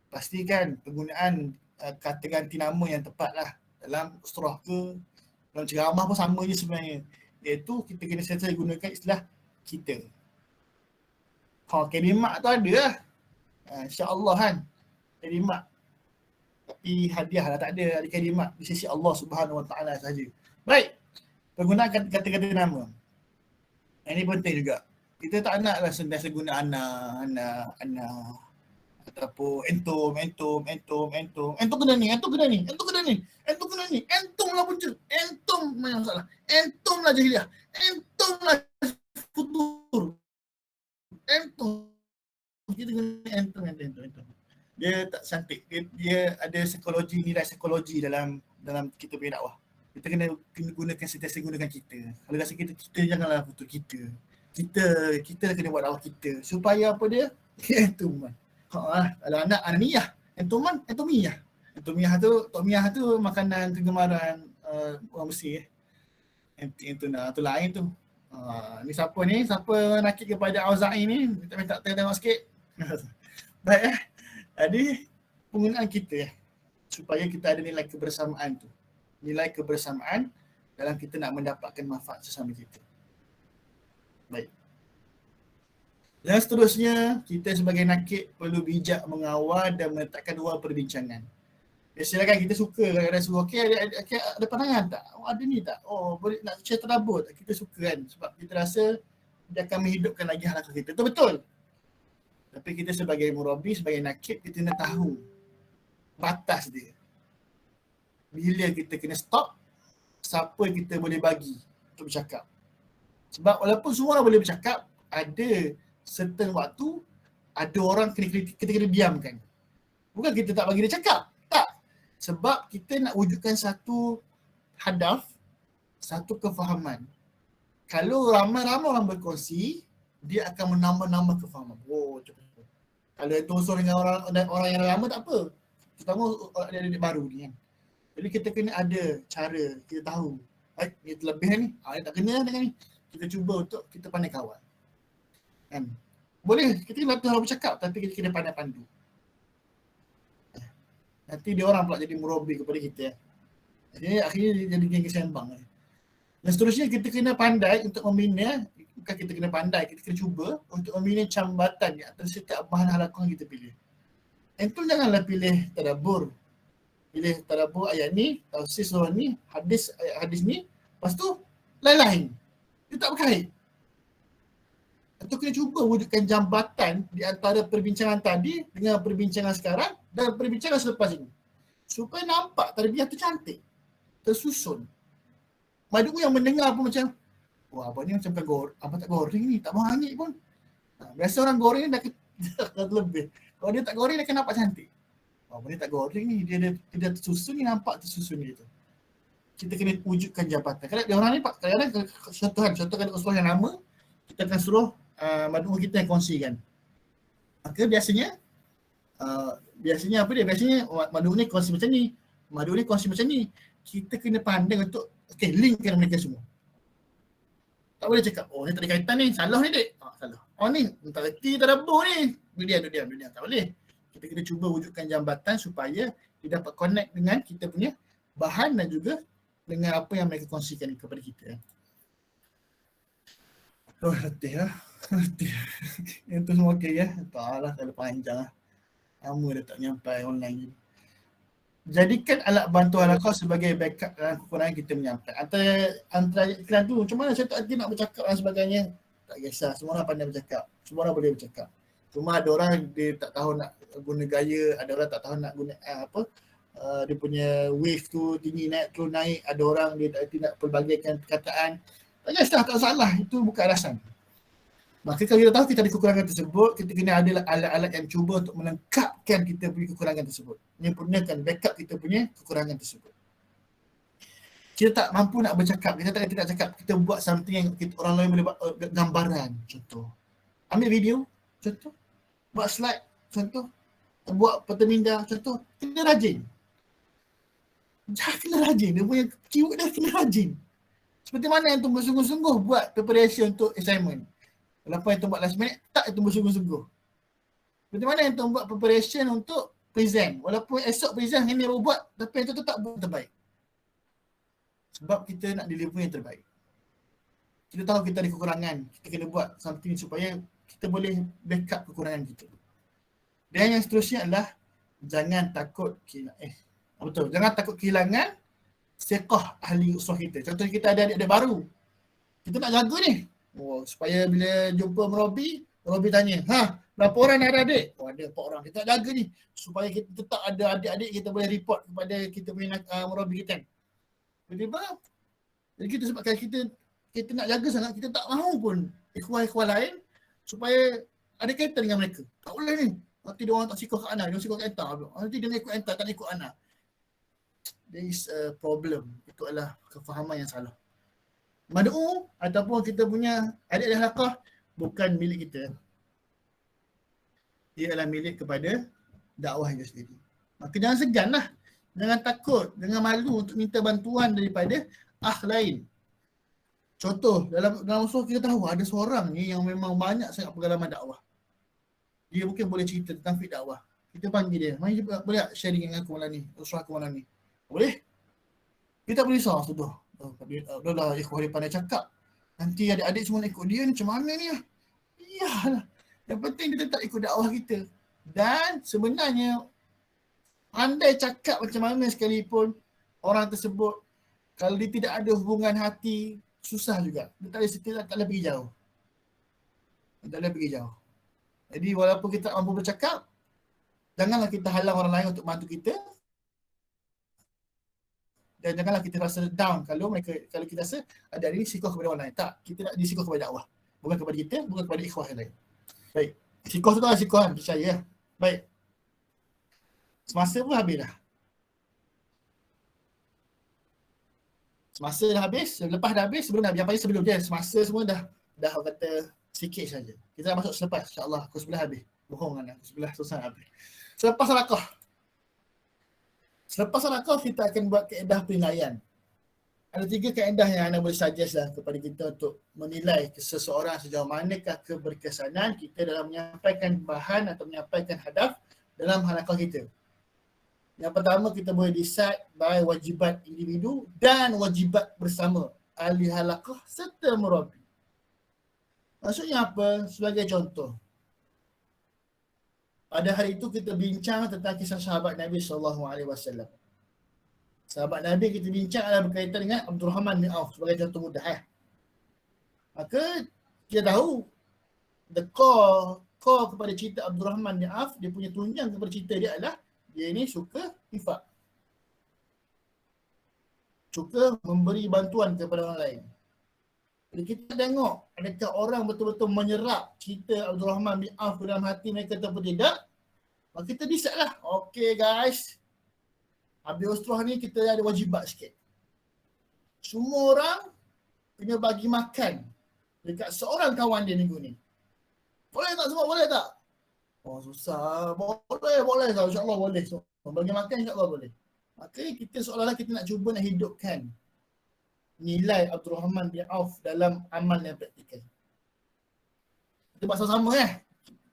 [SPEAKER 1] pastikan penggunaan kata ganti nama yang tepat lah. dalam surah ke, dalam ceramah pun sama je sebenarnya. Iaitu kita kena sentiasa gunakan istilah kita. Kalimat tu ada lah. InsyaAllah kan. Kalimat. Tapi hadiah lah tak ada kalimat di sisi Allah Subhanahu Wa Taala saja. Baik. Penggunaan kata-kata nama. Ini penting juga. Kita tak naklah sentiasa guna ana ataupun entum kena ni, entum lah punca, entum mana masalah, entum lah jahiliah, entum lah futur, entum. Kita guna entum. Dia tak cantik, dia ada nilai psikologi dalam kita punya dakwah. Kita kena gunakan sentiasa gunakan kita. Kalau rasa kita janganlah futur kita. Kita kena buat dakwah kita supaya apa dia? Entum. Kalau anak aniyah, entomiyah. Entomiyah tu makanan kegemaran orang Mesir. Itu lain tu. Ni siapa ni? Siapa nakik kepada Auza'i ni? Minta tengok sikit. Baik Jadi penggunaan kita supaya kita ada nilai kebersamaan tu. Nilai kebersamaan dalam kita nak mendapatkan manfaat sesama kita. Baik. Dan seterusnya, kita sebagai nakik perlu bijak mengawal dan meletakkan ruang perbincangan. Biasalah kan kita suka kadang-kadang suruh, okey ada pandangan tak? Oh ada ni tak? Oh boleh nak share terabur tak? Kita suka kan sebab kita rasa dia akan menghidupkan lagi halakah kita. Itu betul. Tapi kita sebagai murabi, sebagai nakik, kita kena tahu batas dia. Bila kita kena stop, siapa kita boleh bagi untuk bercakap. Sebab walaupun semua orang boleh bercakap, ada certain waktu, ada orang kita kena diamkan. Bukan kita tak bagi dia cakap. Tak. Sebab kita nak wujudkan satu hadaf, satu kefahaman. Kalau ramai-ramai orang berkongsi, dia akan menambah kefahaman. Oh, cepat. Kalau itu usul dengan orang yang lama tak apa. Terutama adik-adik baru ni kan. Jadi kita kena ada cara, kita tahu. Ni terlebih ni, ni tak kena dengan ni. Kita cuba untuk kita pandai kawal. Kan? Boleh, kita latih orang bercakap tapi kita kena pandai pandu. Nanti dia orang pula jadi murabi kepada kita. Jadi akhirnya dia jadi geng kesembang. Dan seterusnya kita kena pandai untuk membina, bukan kita kena pandai, kita kena cuba untuk membina cambatan di antara setiap bahan halaqah yang kita pilih. Itu janganlah pilih tadabbur. Pilih tadabbur ayat ni, tafsir surah ni, hadis ni, lepas tu lain-lain. Dia tak berkait. Atau kena cuba wujudkan jambatan di antara perbincangan tadi dengan perbincangan sekarang dan perbincangan selepas ini. Supaya nampak tarbiyah tu cantik, tersusun. Madu yang mendengar pun macam, wah abang ni macam abang tak goreng ni, tak banyak pun. Biasa orang goreng ni dah lebih. Kalau dia tak goreng dia akan nampak cantik. Abang ni tak goreng ni, dia tersusun ni, nampak tersusun dia tu. Kita kena wujudkan jabatan. Kalau dia orang ni kadang-kadang contohkan usul yang lama, kita akan suruh madu kita yang kongsikan. Maka biasanya apa dia? Biasanya madu ni kongsi macam ni, madu ni kongsi macam ni. Kita kena pandai untuk linkkan mereka semua. Tak boleh cakap, oh ni tak ada kaitan ni, salah ni dek. Salah. Oh ni, tak reti tadabbur ni. Dia diam. Tak boleh. Kita kena cuba wujudkan jambatan supaya dia dapat connect dengan kita punya bahan dan juga dengan apa yang mereka kongsikan kepada kita. Oh, letih lah. Itu semua okey ya. Entahlah kalau panjang lah. Lama dah tak nyampai online ni. Jadikan alat bantu halaqah sebagai backup dalam kekurangan kita menyampaikan. Antara iklan tu, macam mana saya tak hati nak bercakap dan sebagainya. Tak kisah, semua orang pandai bercakap. Semua orang boleh bercakap. Cuma ada orang dia tak tahu nak guna gaya, ada orang tak tahu nak guna dia punya wave tu tinggi naik, turun naik. Ada orang dia tak hati nak pelbagaikan perkataan. Tak kisah, tak salah. Itu bukan alasan. Maka kalau kita tahu kita ada kekurangan tersebut, kita kena ada alat-alat yang cuba untuk melengkapkan kita punya kekurangan tersebut. Menyempurnakan backup kita punya kekurangan tersebut. Kita tak mampu nak bercakap, kita tak nak cakap, kita buat something yang orang lain boleh buat, gambaran contoh. Ambil video contoh. Buat slide contoh. Buat perteminda contoh. Kena rajin. Kena rajin. Dia punya keyword dia kena rajin. Seperti mana yang tu bersungguh-sungguh buat preparation untuk assignment. Walaupun yang tu buat last minute, tak itu bersungguh-sungguh. Seperti mana yang tu buat preparation untuk present. Walaupun esok present yang dia buat, tapi yang tu tak buat terbaik. Sebab kita nak deliver yang terbaik. Kita tahu kita ada kekurangan, kita kena buat something supaya kita boleh backup kekurangan kita. Dan yang seterusnya adalah jangan takut jangan takut kehilangan seqah ahli usrah kita. Contohnya kita ada adik-adik baru. Kita nak jaga ni. Supaya bila jumpa Merabi tanya, berapa orang ada adik? Ada 4 orang. Kita nak jaga ni supaya kita tetap ada adik-adik, kita boleh report kepada kita punya Merabi kita. Tiba-tiba jadi kita sebab kita nak jaga sangat, kita tak mahu pun ikhwan-ikhwan lain supaya ada kaitan dengan mereka. Tak boleh ni. Nanti dia orang tak sikoh kat Ana, dia sikoh kat Enta. Nanti dia nak ikut Enta, tak nak ikut Ana. There is a problem. Itu adalah kefahaman yang salah. Mad'u ataupun kita punya adik-adik halaqah bukan milik kita. Ia adalah milik kepada dakwah itu sendiri. Maka jangan segan lah. Jangan takut, jangan malu untuk minta bantuan daripada lain. Contoh, dalam usul kita tahu ada seorang ni yang memang banyak sangat pengalaman dakwah. Dia mungkin boleh cerita tentang fiqh dakwah. Kita panggil dia. Mari boleh tak sharing dengan aku malam ni? Usul aku malam ni. Boleh? Kita boleh risau tu. Dah lah ikhwah dia pandai cakap. Nanti adik-adik semua nak ikut dia ni macam mana ni? Iyalah. Yang penting dia tetap ikut dakwah kita. Dan sebenarnya andai cakap macam mana sekalipun orang tersebut, kalau dia tidak ada hubungan hati, susah juga. Dia tak boleh pergi jauh. Dia tak boleh pergi jauh. Jadi walaupun kita mampu bercakap, janganlah kita halang orang lain untuk bantu kita. Dan janganlah kita rasa down kalau kita rasa ada ini sikoh kepada orang lain. Tak, kita nak disikoh kepada dakwah. Bukan kepada kita, bukan kepada ikhwah yang lain. Baik. Sikoh tu adalah sikoh kan, percaya. Baik. Semasa pun habis dah. Semasa dah habis, lepas dah habis, yang paling sebelum dia, semasa semua dah kata sikit saja. Kita dah masuk selepas, insyaAllah, aku sebelah habis. Bohong kan, aku sebelah selesai habis. Selepas halaqah, kita akan buat kaedah penilaian. Ada 3 kaedah yang anda boleh suggest lah kepada kita untuk menilai seseorang sejauh manakah keberkesanan kita dalam menyampaikan bahan atau menyampaikan hadaf dalam halaqah kita. Yang pertama, kita boleh decide by wajibat individu dan wajibat bersama ahli halaqah serta murabi. Maksudnya apa? Sebagai contoh, pada hari itu kita bincang tentang kisah sahabat Nabi SAW. Sahabat Nabi kita bincang adalah berkaitan dengan Abdul Rahman bin Auf sebagai contoh mudah. Maka kita tahu the core kepada cerita Abdul Rahman bin Auf, dia punya tunjang kepada cerita dia adalah dia ni suka infak. Suka memberi bantuan kepada orang lain. Jadi kita tengok adakah orang betul-betul menyerap cerita Abdul Rahman bin Auf dalam hati mereka ataupun tidak. Maka kita decide lah. Okay guys, habis usrah ni kita ada wajibat sikit. Semua orang kena bagi makan dekat seorang kawan dia minggu ni. Boleh tak semua? Boleh tak? Oh susah. Boleh tak? InsyaAllah boleh. So, bagi makan insyaAllah boleh. Maka kita seolah-olah kita nak cuba nak hidupkan nilai Abdul Rahman bin Auf dalam amal yang praktikal. Kita buat sama-sama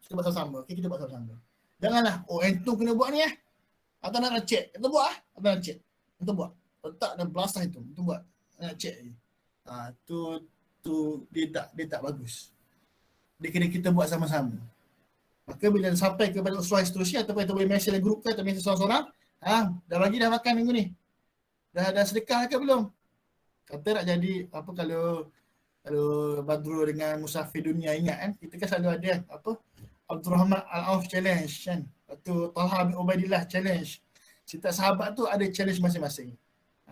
[SPEAKER 1] Kita buat sama-sama. Okay, kita buat sama-sama. Janganlah, entum kena buat ni Atau nak cek. Kita buat Atau nak cek. Kita buat. Letak dan belasah itu. Kita buat. Nak cek je. Dia tak bagus. Dia kena kita buat sama-sama. Maka bila sampai kepada usrah seterusnya ataupun kita boleh mesej dalam grup ke atau mesej seorang-seorang, dah makan minggu ni. Dah sedekah ke belum? Kata nak jadi apa kalau Badrul dengan Musafir Dunia ingat kan, kita kan selalu ada Abdul Rahman Al-Auf challenge kan. Lepas Talha bin Ubaidillah challenge. Setiap sahabat tu ada challenge masing-masing.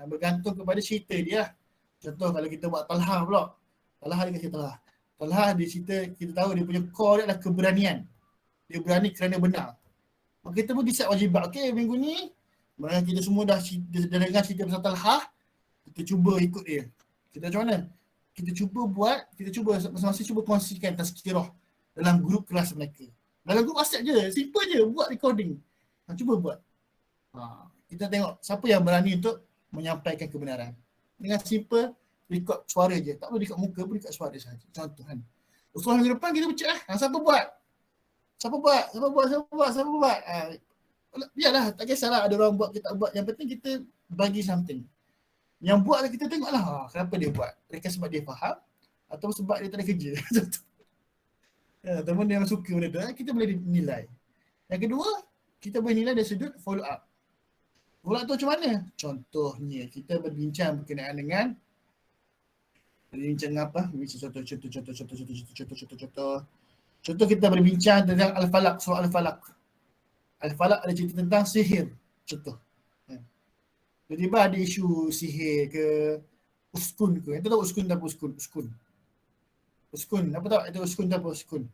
[SPEAKER 1] Bergantung kepada cerita dia. Contoh kalau kita buat Talha pula. Talha dia kasi Talha. Talha di cerita kita tahu dia punya core dia adalah keberanian. Dia berani kerana benar. Maka kita pun decide wajibat. Okey, minggu ni mana kita semua dah dengar cerita pasal Talha, kita cuba ikut dia. Kita macam mana? Kita cuba masing-masing cuba kongsikan tazkirah dalam grup kelas mereka. Dalam grup WhatsApp je, simple je buat recording. Cuba buat. Kita tengok siapa yang berani untuk menyampaikan kebenaran. Dengan simple record suara je. Tak perlu record muka, perlu record suara saja. Contoh kan. Usrah minggu depan kita baca siapa buat? Siapa buat? Biarlah, tak kisahlah ada orang buat, kita buat. Yang penting kita bagi something. Yang buat kita tengoklah kenapa dia buat. Adakah sebab dia faham atau sebab dia tak ada kerja. Macam tu. Ataupun dia suka benda tu, kita boleh nilai. Yang kedua, kita boleh nilai dari sudut follow up. Follow up tu macam mana? Contohnya, kita berbincang berkenaan dengan apa? Contoh kita berbincang tentang Al-Falaq, surah Al-Falaq. Al-Falaq ada cerita tentang sihir. Contoh. Tiba-tiba ada isu sihir ke uskun ke. Yang tahu uskun tak apa uskun? Uskun. Apa tahu itu uskun tak apa uskun?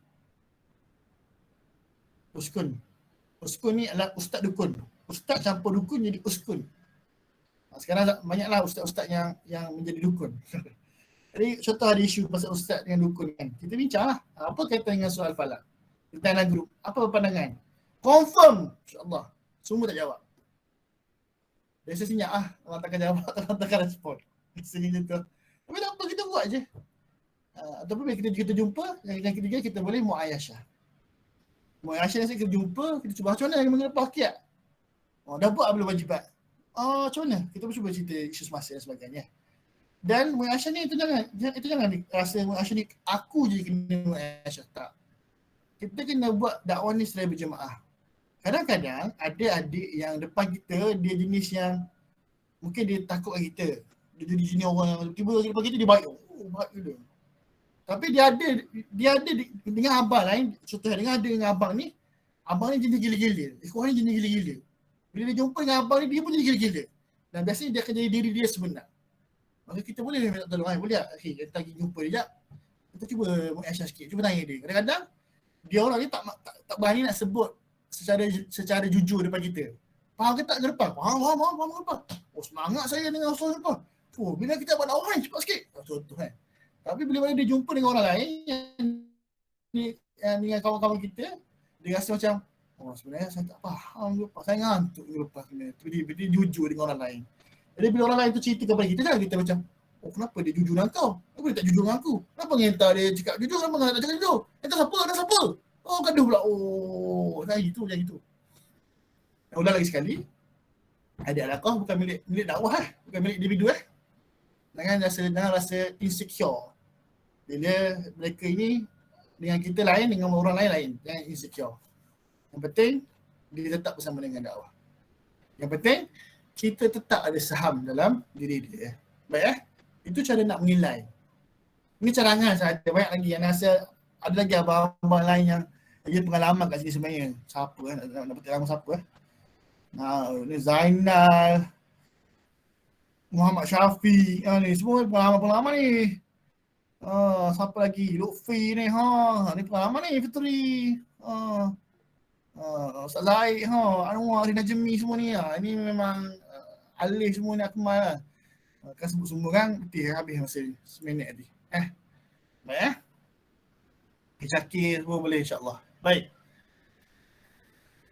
[SPEAKER 1] Uskun ni adalah ustaz dukun. Ustaz campur dukun jadi uskun. Sekarang banyaklah ustaz-ustaz yang menjadi dukun. Jadi contoh ada isu pasal ustaz dengan dukun kan. Kita bincanglah. Apa kaitan dengan soal falak? Kita tanya grup. Apa pandangan? Confirm. InsyaAllah. Semua tak jawab. Biasa senyap orang takkan jawab, orang takkan respon. Biasanya tu. Tapi tak apa, kita buat je. Ataupun bila kita jumpa, yang ketiga kita boleh mu'ayasyah. Mu'ayasyah ni kita jumpa, kita cuba macam mana yang mengenai pakiat. Dah buat belum wajibat? Macam mana? Kita pun cuba cerita isu semasa dan sebagainya. Dan mu'ayasyah ni itu jangan rasa mu'ayasyah ni aku je kena mu'ayasyah. Tak. Kita kena buat dakwah ni secara berjemaah. Kadang-kadang ada adik yang depan kita, dia jenis yang mungkin dia takut dengan kita. Dia jadi jenis orang yang tiba-tiba depan kita dia baik. Baik dia. Tapi dia ada dengan abang lain, contohnya dengan abang ni jenis gila-gila. Ikhwan ni jenis gila-gila. Bila dia jumpa dengan abang ni, dia pun jadi gila-gila. Dan biasanya dia akan jadi diri dia sebenar. Maka kita boleh minta tolong, boleh tak? Kita pergi jumpa dia sekejap. Kita cuba mengasyar sikit, cuba tanya dia. Kadang-kadang dia orang ni tak berani nak sebut secara jujur depan kita. Faham ke tak ke depan? Faham ke depan? Semangat saya dengan Ustaz depan. Bila kita buat dakwah cepat sikit. Contoh kan. Tapi bila dia jumpa dengan orang lain yang dengan kawan-kawan kita, dia rasa macam sebenarnya saya tak faham lepas, saya ngantuk lepas ni. Dia jujur dengan orang lain. Jadi bila orang lain tu cerita kepada kita, jangan kita macam kenapa dia jujur dengan kau? Kenapa dia tak jujur dengan aku? Kenapa ngentar dia cakap jujur? Kenapa tak cakap jujur? Entah siapa? Gaduh pula. Macam itu. Ulang lagi sekali. Adik alaqah bukan milik dakwah bukan milik individu Jangan rasa insecure. Bila mereka ini dengan kita lain, dengan orang lain. Jangan insecure. Yang penting dia tetap bersama dengan dakwah. Yang penting kita tetap ada saham dalam diri dia. Baik Itu cara nak menilai. Ini carangan sahaja. Banyak lagi yang rasa ada lagi abang-abang lain yang dia pengalaman kat sini sebenarnya. Siapa nak petik nama siapa ni Zainal, Muhammad Syafiq ni semua pengalaman-pengalaman ni. Siapa lagi? Lutfi ni ni pengalaman ni Fitri. Ustaz Zaid Anwar Najmi semua ni ini memang alih semua ni Akmal lah. Kan sebut semua kan betul habis masa seminit tadi. Baik Syakir semua boleh insya-Allah. Baik.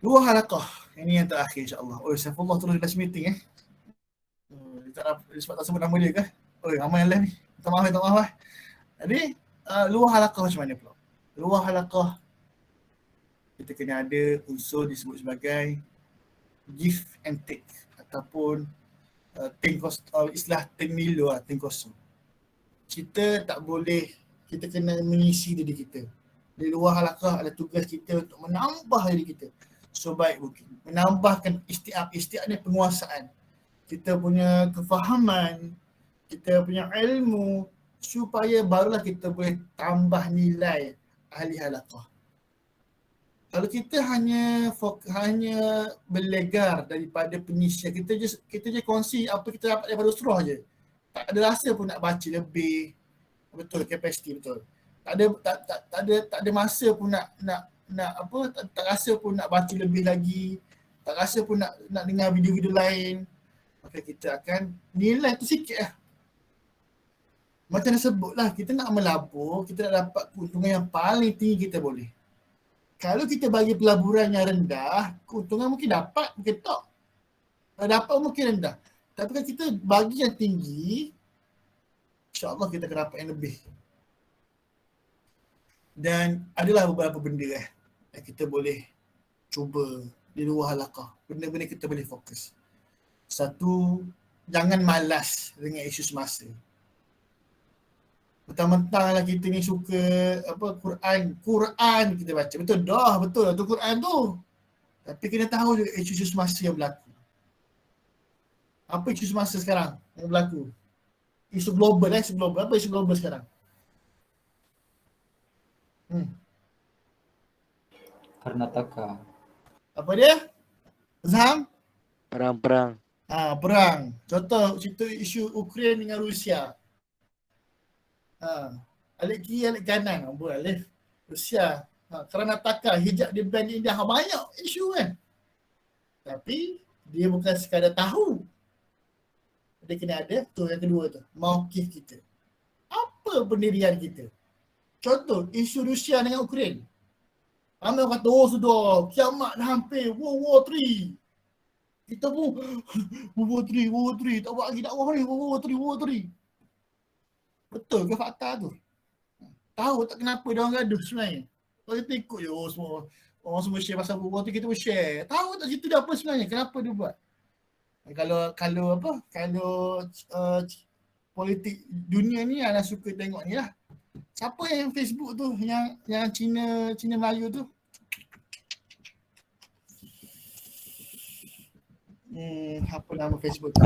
[SPEAKER 1] 2 halaqah. Ini yang terakhir insya-Allah. Saifullah terus last meeting tak sebab tak sebut nama dia ke? Ramai yang lain ni. Minta maaf. Jadi, luar halaqah macam mana pula? Luar halaqah kita kena ada unsur disebut sebagai give and take ataupun istilah tengmilu ting kosong. Kita tak boleh, kita kena mengisi diri kita. Di luar halaqah ada tugas kita untuk menambah diri kita sebaik mungkin. Menambahkan istiab ni penguasaan. Kita punya kefahaman, kita punya ilmu supaya barulah kita boleh tambah nilai ahli halaqah. Kalau kita hanya berlegar daripada pengisian, kita je kongsi apa kita dapat daripada usrah je. Tak ada rasa pun nak baca lebih. Betul, kapasiti betul. Tak ada masa pun tak rasa pun nak baca lebih lagi. Tak rasa pun nak dengar video-video lain. Maka kita akan nilai tu sikit lah. Macam dah sebutlah, kita nak melabur, kita nak dapat keuntungan yang paling tinggi kita boleh. Kalau kita bagi pelaburan yang rendah, keuntungan mungkin dapat, mungkin tak. Dapat mungkin rendah. Tapi kalau kita bagi yang tinggi, insya-Allah kita akan dapat yang lebih. Dan adalah beberapa benda yang kita boleh cuba di luar halaqah. Benda-benda kita boleh fokus. Satu, jangan malas dengan isu semasa. Mentang-mentang lah kita ni suka Quran kita baca. Betul dah, betul tu Quran tu. Tapi kena tahu juga isu-isu semasa yang berlaku. Apa isu semasa sekarang yang berlaku? Isu global. Apa isu global sekarang?
[SPEAKER 4] Karnataka.
[SPEAKER 1] Apa dia? Zam?
[SPEAKER 3] Perang-perang.
[SPEAKER 1] Perang. Contoh isu Ukraine dengan Rusia. Alik kiri, alik kanan. Alif. Rusia. Karnataka, hijab di ban India. Banyak isu kan. Tapi dia bukan sekadar tahu. Dia kena ada tu yang kedua tu. Mauqif kita. Apa pendirian kita? Contoh, isu Rusia dengan Ukraine. Ramai orang kata, sudah, kiamat dah hampir, World War 3. Kita pun, World War 3, tak buat lagi dakwah ni, World War 3. Betul ke fakta tu? Tahu tak kenapa dia orang gaduh sebenarnya? Kalau kita ikut je, semua, orang semua share pasal World War 3, kita pun share. Tahu tak cerita dia apa sebenarnya? Kenapa dia buat? Kalau politik dunia ni anda suka tengok ni lah. Siapa yang Facebook tu yang Cina Melayu tu? Apa nama Facebook tu?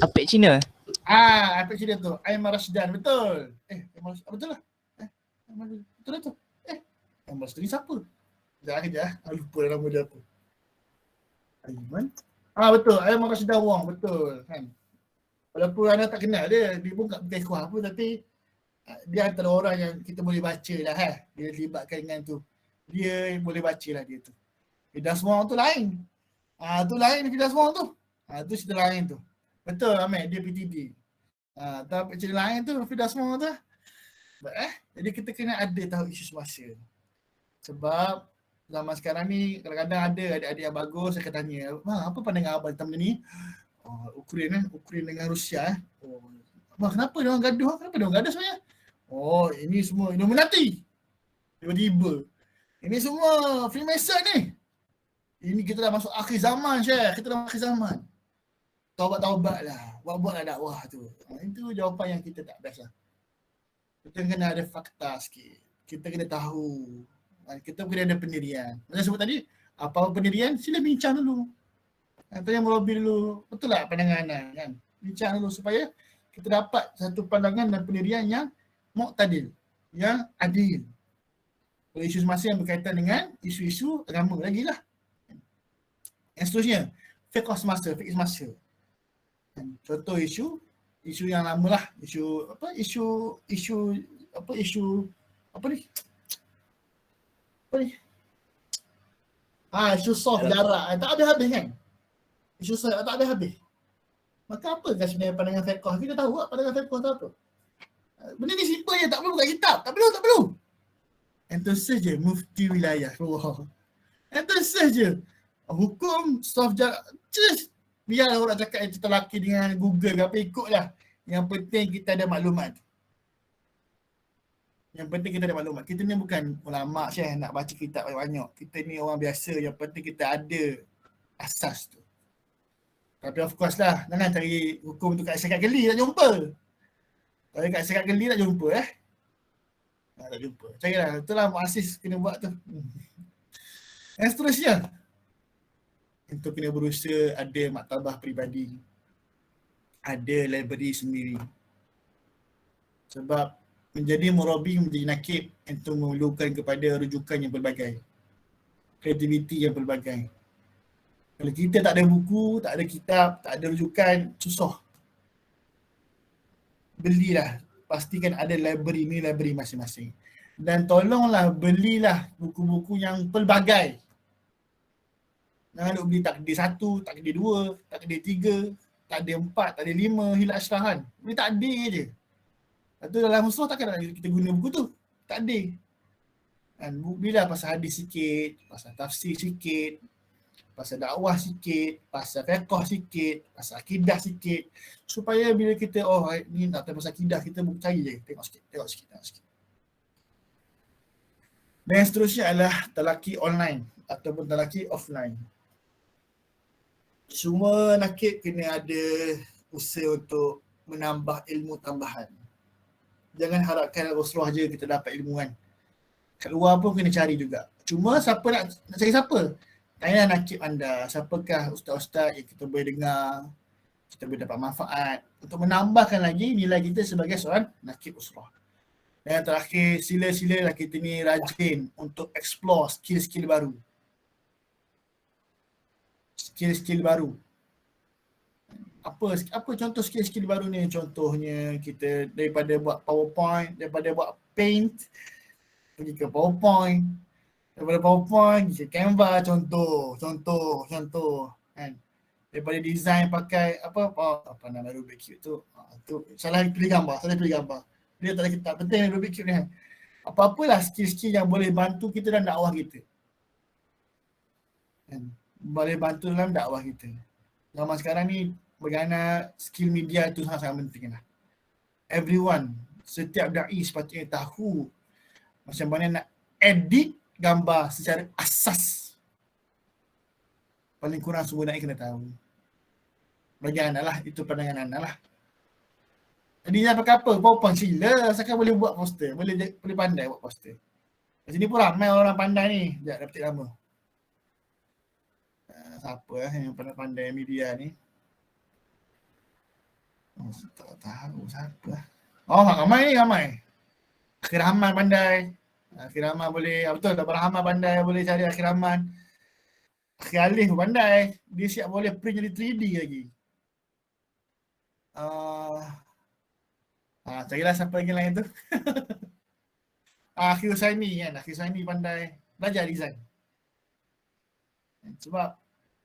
[SPEAKER 5] Apek Cina?
[SPEAKER 1] Apek Cina tu. Aiman Rashdan, betul. Betul lah. Betul lah tu. Aiman Rashdan ni siapa? Kejap. Lupa nama dia apa. Aiman? Betul. Aiman Rashdan Wong, betul kan. Walaupun anda tak kenal dia pun tak berkekuah apa, tapi dia antara orang yang kita boleh baca lah dia libatkan dengan tu. Dia boleh baca lah dia tu. Fidas Wong tu lain. Tu lain Fidas Wong tu. Tu cerita lain tu. Betul Ahmed, dia PTD. Tapi cerita lain tu Fidas Wong tu. Jadi kita kena ada tahu isu semasa. Sebab zaman sekarang ni kadang-kadang ada adik-adik yang bagus saya akan tanya, apa pandangan abang tentang benda ni? Ukraine dengan Rusia. Kenapa dia orang gaduh? Kenapa dia orang gaduh sebenarnya? Ini semua Illuminati. Tiba-tiba. Ini semua Freemason ni. Ini kita dah masuk akhir zaman, Syekh. Kita dah akhir zaman. Taubat-taubatlah. Buat-buatlah dakwah tu. Itu jawapan yang kita tak best lah. Kita kena ada fakta sikit. Kita kena tahu. Kita kena ada pendirian. Macam sebut tadi, apa pendirian? Sila bincang dulu. Atau yang melobi dulu. Betul tak pandangan anda kan? Bincang dulu supaya kita dapat satu pandangan dan pendirian yang muqtadil, yang adil. Kalau isu semasa yang berkaitan dengan isu-isu agama lagi lah. Yang seterusnya, fiqh semasa. Contoh isu yang lama lah. Isu soft jarak. Tak habis-habis kan? Isu soft tak habis-habis. Maka apa kan sebenarnya pandangan fiqh? Kita tahu tak pandangan fiqh tu apa? Benda ni simple je, tak perlu buka kitab. Tak perlu. Enter search je mufti wilayah. Enter search je. Hukum soft jarak. Just biarlah orang cakap yang cerita lelaki dengan Google ke apa, ikutlah. Yang penting kita ada maklumat. Kita ni bukan ulama' Syekh nak baca kitab banyak-banyak. Kita ni orang biasa, yang penting kita ada asas tu. Tapi of course lah, jangan cari hukum tu kat Syarikat Geli tak jumpa. Kalau kat Syarikat Geli tak jumpa tak jumpa. Carilah, itulah muassis kena buat tu. Yang seterusnya, itu kena berusaha ada maktabah peribadi. Ada library sendiri. Sebab menjadi murabi, menjadi nakib itu memerlukan kepada rujukan yang pelbagai. Kreativiti yang pelbagai. Kalau kita tak ada buku, tak ada kitab, tak ada rujukan, susah. Belilah. Pastikan ada library ni, library masing-masing. Dan tolonglah belilah buku-buku yang pelbagai. Jangan duk beli takdir 1, takdir 2, takdir 3, takdir 4, takdir 5, hilal asyrahan. Beli takdir je. Lepas tu dalam musuh takkan kita guna buku tu. Takdir. Dan belilah pasal hadis sikit, pasal tafsir sikit, pasal dakwah sikit, pasal fiqh sikit, pasal akidah sikit, supaya bila kita ni nak tahu pasal akidah, kita cari je, tengok sikit. Dan yang seterusnya adalah talaki online ataupun talaki offline. Semua nakib kena ada usaha untuk menambah ilmu tambahan. Jangan harapkan usrah je kita dapat ilmu kan. Kat luar pun kena cari juga. Cuma siapa nak cari siapa? Tanya nakib anda, siapakah ustaz-ustaz yang kita boleh dengar, kita boleh dapat manfaat untuk menambahkan lagi nilai kita sebagai seorang nakib usrah. Dan yang terakhir, sila-silalah kita ni rajin untuk explore skill-skill baru. Skill-skill baru. Apa contoh skill-skill baru ni? Contohnya kita daripada buat PowerPoint, daripada buat Paint, pergi ke PowerPoint, daripada PowerPoint pergi ke Canva, contoh kan. Daripada design pakai apa nama Rubik Cube tu. Tu salah pilih gambar. Dia tak penting Rubik Cube ni kan. Apa-apalah skill-skill yang boleh bantu kita dalam dakwah kita. Kan? Boleh bantu dalam dakwah kita. Zaman sekarang ni bagaimana skill media tu sangat-sangat penting lah. Everyone, setiap da'i sepatutnya tahu macam mana nak edit gambar secara asas. Paling kurang semua da'i kena tahu. Bagi anak lah, itu pandangan anak lah. Jadi nak pakai apa? PowerPoint sila, asalkan boleh buat poster. Boleh pandai buat poster. Kat sini pun ramai orang pandai ni. Sekejap dah petik nama. Siapa yang pandai media ni? Oh, tak tahu siapa. Oh, ramai. Akhir Rahman pandai. Akhir Rahman boleh, betul, Dr. Rahman pandai, boleh cari Akhir Rahman. Akhir Alif pun pandai. Dia siap boleh print jadi 3D lagi. Carilah siapa lagi lain tu. Akhir Husaini kan. Akhir Husaini pandai belajar design. Sebab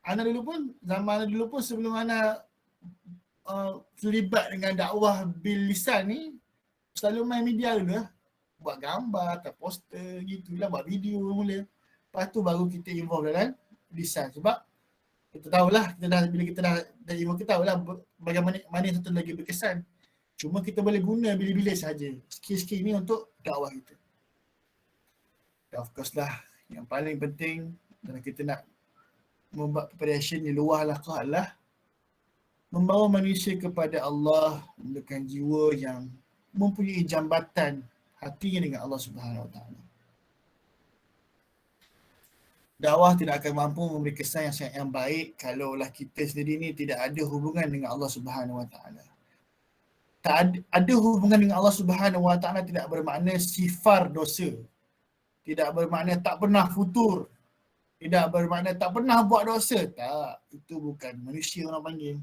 [SPEAKER 1] Ana dulu pun sebelum Ana terlibat dengan dakwah bil lisan ni, selalu main media dulu lah. Buat gambar atau poster gitulah, buat video mula. Lepas tu baru kita involve dalam lisan. Sebab kita tahulah, bila kita dah involve, kita tahulah bagaimana mana satu lagi berkesan. Cuma kita boleh guna bila-bila saja skill-skill ni untuk dakwah kita. Dan of course lah, yang paling penting dalam kita nak membuat preparation di luar halaqah adalah membawa manusia kepada Allah, memberikan jiwa yang mempunyai jambatan hatinya dengan Allah Subhanahu Wa Taala. Dakwah tidak akan mampu memberi kesan yang baik kalaulah kita sendiri ni tidak ada hubungan dengan Allah Subhanahu Wa Taala. Tak ada hubungan dengan Allah Subhanahu Wa Taala tidak bermakna sifar dosa. Tidak bermakna tak pernah futur. Tidak bermakna tak pernah buat dosa. Tak, itu bukan manusia orang panggil.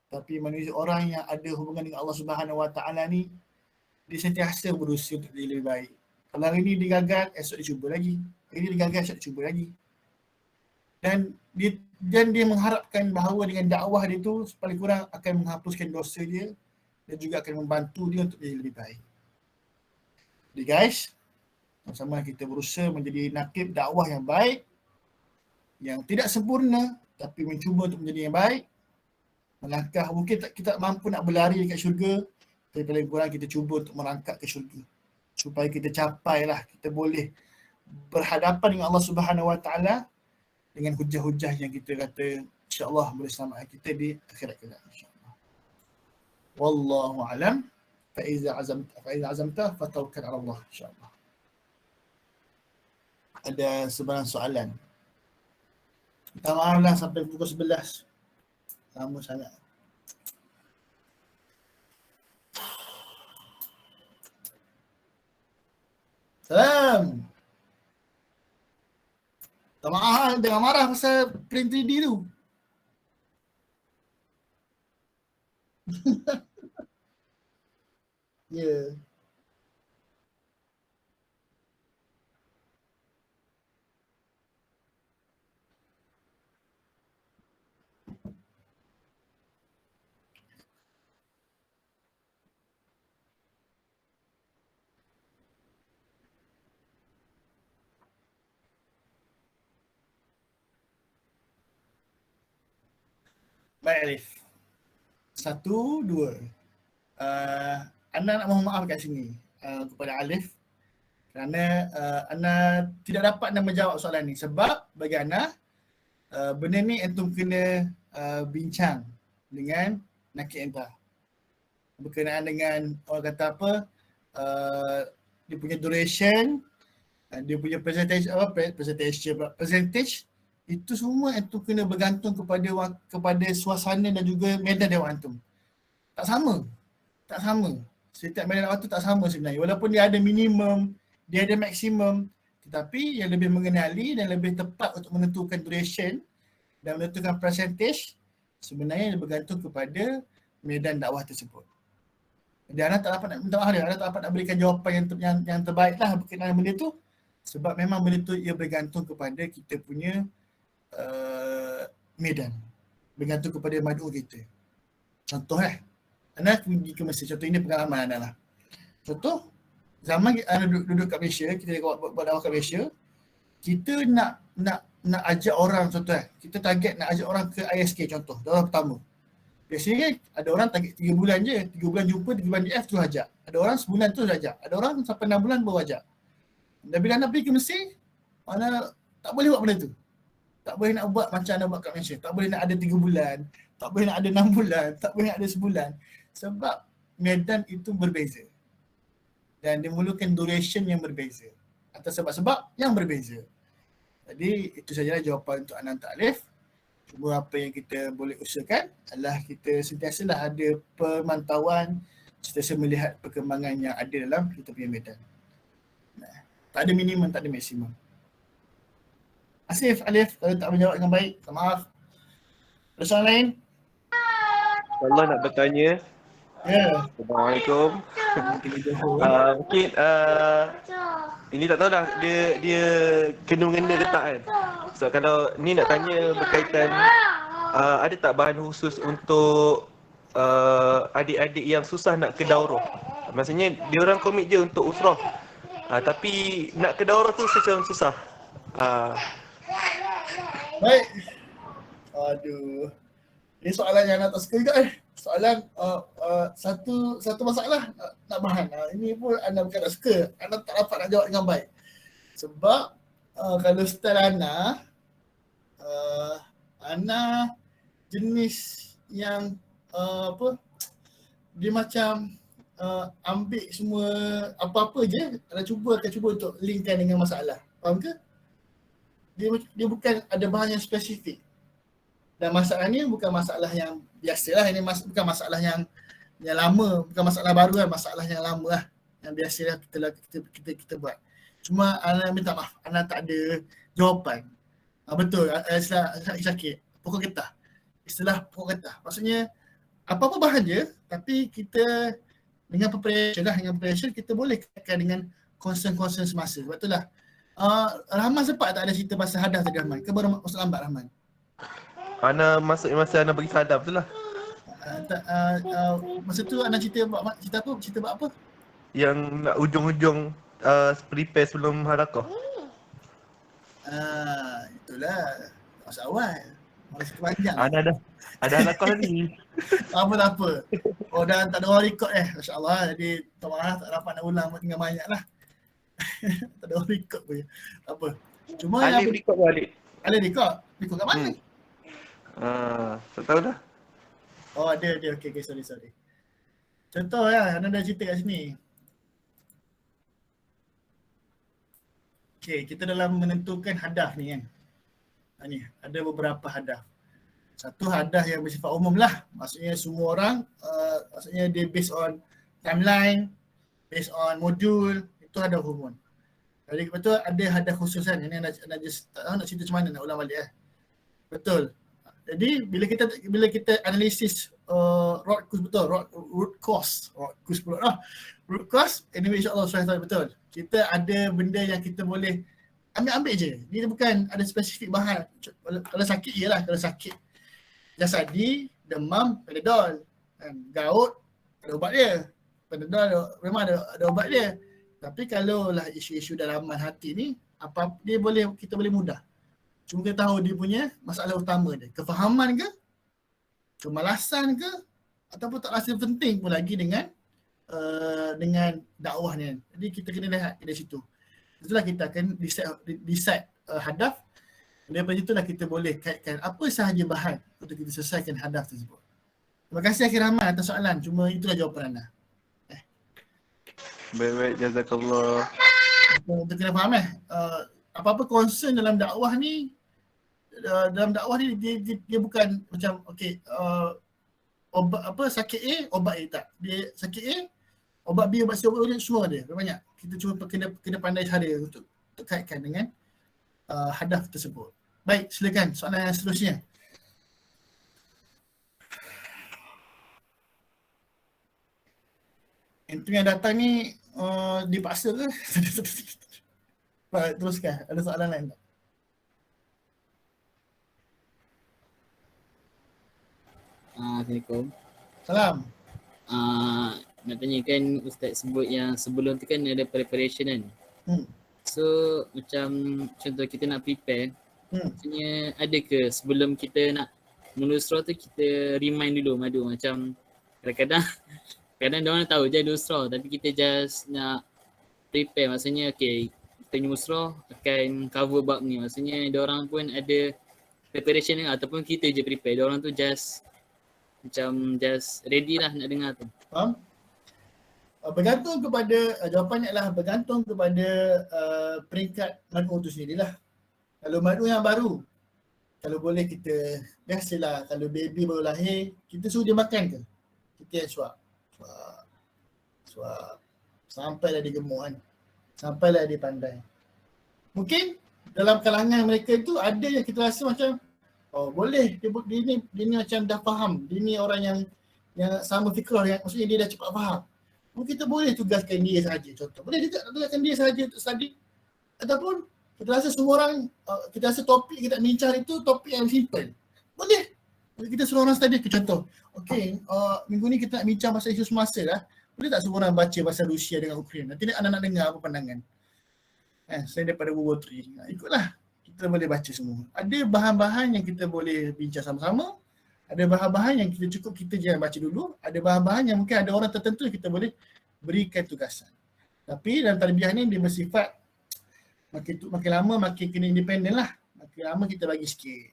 [SPEAKER 1] Tapi manusia, orang yang ada hubungan dengan Allah Subhanahu Wa Taala ni, dia sentiasa berusaha untuk jadi lebih baik. Kalau hari ni digagal, esok dia cuba lagi. Hari ni digagal, esok dia cuba lagi. Dan dia mengharapkan bahawa dengan dakwah dia tu paling kurang akan menghapuskan dosa dia dan juga akan membantu dia untuk jadi lebih baik. Jadi guys, sama-sama kita berusaha menjadi nakib dakwah yang baik, yang tidak sempurna tapi mencuba untuk menjadi yang baik. Melangkah, mungkin kita mampu nak berlari dekat syurga, tapi paling kurang kita cuba untuk merangkak ke syurga. Supaya kita capailah, kita boleh berhadapan dengan Allah Subhanahu Wa Taala dengan hujah-hujah yang kita kata insya-Allah boleh selamatkan kita di akhirat kelak insya-Allah. Wallahu a'lam. Fa iza azamta fatawakkal 'ala Allah insya-Allah. Ada sebarang soalan? Minta maaf lah sampai pukul 11. Lama sangat. Salam. Tak maaf, jangan marah pasal print 3D tu. Ya. Baik Alif. 1, 2. Ana nak mohon maaf kat sini kepada Alif kerana Ana tidak dapat nak menjawab soalan ni sebab bagi Ana benda ni antum kena bincang dengan naked entah. Berkenaan dengan orang kata apa, dia punya duration, dia punya percentage itu semua itu kena bergantung kepada suasana dan juga medan Dewan Antum. Tak sama. Setiap medan waktu tak sama sebenarnya. Walaupun dia ada minimum, dia ada maksimum, tetapi yang lebih mengenali dan lebih tepat untuk menentukan duration dan menentukan percentage sebenarnya bergantung kepada medan dakwah tersebut. Jadi anak tak dapat nak minta maaf dia, anak tak dapat nak berikan jawapan yang terbaik lah berkenaan benda tu, sebab memang benda tu ia bergantung kepada kita punya medan, bergantung kepada madu kita. Contoh Ana pergi ke Mesir, contoh ini pengalaman Ana lah. Contoh, zaman Ana duduk kat Malaysia, kita buat dakwah kat Malaysia, kita nak ajak orang, contoh kita target nak ajak orang ke ISK contoh, dakwah pertama. Biasanya ada orang target 3 bulan je, 3 bulan jumpa, 3 bulan DF tu ajak. Ada orang sebulan tu ajak, ada orang sampai 6 bulan baru ajak. Dan bila Ana pergi ke Mesir, Ana tak boleh buat benda tu. Tak boleh nak buat macam Ana buat kat Malaysia. Tak boleh nak ada 3 bulan, tak boleh nak ada 6 bulan, tak boleh nak ada sebulan. Sebab medan itu berbeza. Dan dia memerlukan duration yang berbeza. Atau sebab-sebab yang berbeza. Jadi itu sajalah jawapan untuk Anan Ta'lif. Cuma apa yang kita boleh usahakan adalah kita sentiasalah ada pemantauan, sentiasa melihat perkembangan yang ada dalam kita punya medan. Tak ada minimum, tak ada maksimum. Asif, Alif, kalau tak menjawab dengan baik, tak maaf. Ada soalan lain?
[SPEAKER 5] Allah nak bertanya.
[SPEAKER 1] Ya.
[SPEAKER 5] Assalamualaikum. Mungkin ini tak tahulah dia kena mengena ke tak kan. So kalau ni nak tanya berkaitan ada tak bahan khusus untuk adik-adik yang susah nak ke daurah. Maksudnya dia orang komit je untuk usrah. Tapi nak ke daurah tu macam susah.
[SPEAKER 1] Baik. Aduh. Ini soalan yang nak tak suka juga Soalan satu masalah nak bahan. Ini pun anda bukan tak suka. Anda tak dapat nak jawab dengan baik. Sebab kalau style Ana jenis yang dia macam ambil semua apa-apa je, Ana akan cuba untuk linkkan dengan masalah. Faham ke? Dia bukan ada bahan yang spesifik. Dan masalah ni bukan masalah yang biasalah, ini bukan masalah yang lama, bukan masalah baru kan, masalah yang lama lah, yang biasalah kita buat. Cuma Ana minta maaf, Ana tak ada jawapan. Betul, istilah sakit, pokok getah. Istilah pokok getah. Maksudnya apa-apa bahan je, tapi kita dengan preparation kita boleh kaitkan dengan concern-concern semasa. Sebab itulah Rahman sempat tak ada cerita pasal hadas tadi Rahman? Ke baru masuk lambat Rahman?
[SPEAKER 5] Ana masuk masa Ana bagi sadap tu lah.
[SPEAKER 1] Masa tu Ana cerita buat apa?
[SPEAKER 5] Yang nak ujung-ujung prepare sebelum harakah.
[SPEAKER 1] Itulah masa awal. Masa panjang.
[SPEAKER 5] Ana ada harakah ni.
[SPEAKER 1] Tak apa. Oh dah tak ada orang record Masya-Allah. Jadi tak maaf tak dapat nak ulang, tinggal banyak lah. Tak ada orang record pun. Tak apa. Cuma
[SPEAKER 5] Alif record balik.
[SPEAKER 1] Alif record kat mana?
[SPEAKER 5] Tak tahu dah.
[SPEAKER 1] Oh ada. Okay, sorry. Contoh Anda dah cerita kat sini. Okay, kita dalam menentukan hadaf ni kan. Ni ada beberapa hadaf. Satu hadaf yang bersifat umum lah. Maksudnya semua orang, maksudnya dia based on timeline, based on modul, itu hadaf umum. Jadi betul ada hadaf khusus kan. Ini anda just tak tahu nak cerita macam mana, nak ulang balik Betul. Jadi bila kita analisis root cause, anyway insya-Allah saya betul. Kita ada benda yang kita boleh ambil je. Dia bukan ada spesifik bahan. Kalau sakit ialah, kalau sakit jasadi, demam, Panadol. Gaut ada ubat dia. Panadol memang ada ubat dia. Tapi kalau lah isu-isu dalaman hati ni, kita boleh mudah. Cuma kita tahu dia punya masalah utama dia. Kefahaman ke? Kemalasan ke? Ataupun tak rasa penting pun lagi dengan dakwah ni. Jadi kita kena lihat dari situ. Itulah kita akan decide hadaf. Daripada itulah kita boleh kaitkan apa sahaja bahan untuk kita selesaikan hadaf tersebut. Terima kasih Akhir Rahman atas soalan. Cuma itulah jawapan anda.
[SPEAKER 5] Baik-baik, jazakallah.
[SPEAKER 1] Kita kena faham apa-apa concern dalam dakwah ni, dia bukan macam obat apa sakit A, obat A tak. Dia sakit A, obat B, obat C, obat D semua ada. Banyak. Kita cuma kena pandai cara untuk kaitkan dengan hadaf tersebut. Baik, silakan soalan yang seterusnya. Itu yang datang ni dipaksa ke? Baik, teruskan. Ada soalan lain tak?
[SPEAKER 4] Assalamualaikum.
[SPEAKER 1] Salam.
[SPEAKER 4] Nak tanya kan Ustaz sebut yang sebelum tu kan ada preparation kan. So macam contoh kita nak prepare, maksudnya ada ke sebelum kita nak melusra tu kita remind dulu madu macam kadang-kadang diorang tahu je lusra tapi kita just nak prepare, maksudnya okay kita musra akan cover bab ni, maksudnya diorang pun ada preparation ni ataupun kita je prepare, diorang tu just macam just ready lah nak dengar tu.
[SPEAKER 1] Faham? Bergantung kepada, jawapannya adalah bergantung kepada peringkat madu tu sendirilah. Kalau madu yang baru, kalau boleh kita, biasalah kalau baby baru lahir, kita suruh dia makan ke? Kita yang suap. Sampailah dia gemuk kan. Sampailah dia pandai. Mungkin dalam kalangan mereka itu ada yang kita rasa macam boleh, dia ni macam dah faham. Dia ni orang yang sama fikrah, maksudnya dia dah cepat faham. Mungkin kita boleh tugaskan dia sahaja, contoh. Boleh juga tugaskan dia sahaja untuk study. Ataupun kita rasa semua orang, kita rasa topik kita bincang itu topik yang simple. Boleh. Kita suruh orang study, contoh. Okay, minggu ni kita nak bincang pasal isu semasa lah. Boleh tak semua orang baca pasal Rusia dengan Ukraine? Nanti anak nak dengar apa pandangan. Selain daripada World War III. Ikutlah. Kita boleh baca semua. Ada bahan-bahan yang kita boleh bincang sama-sama. Ada bahan-bahan yang kita je yang baca dulu. Ada bahan-bahan yang mungkin ada orang tertentu yang kita boleh berikan tugasan. Tapi dalam tarbiyah ni dia bersifat makin lama makin kena independen lah. Makin lama kita bagi sikit.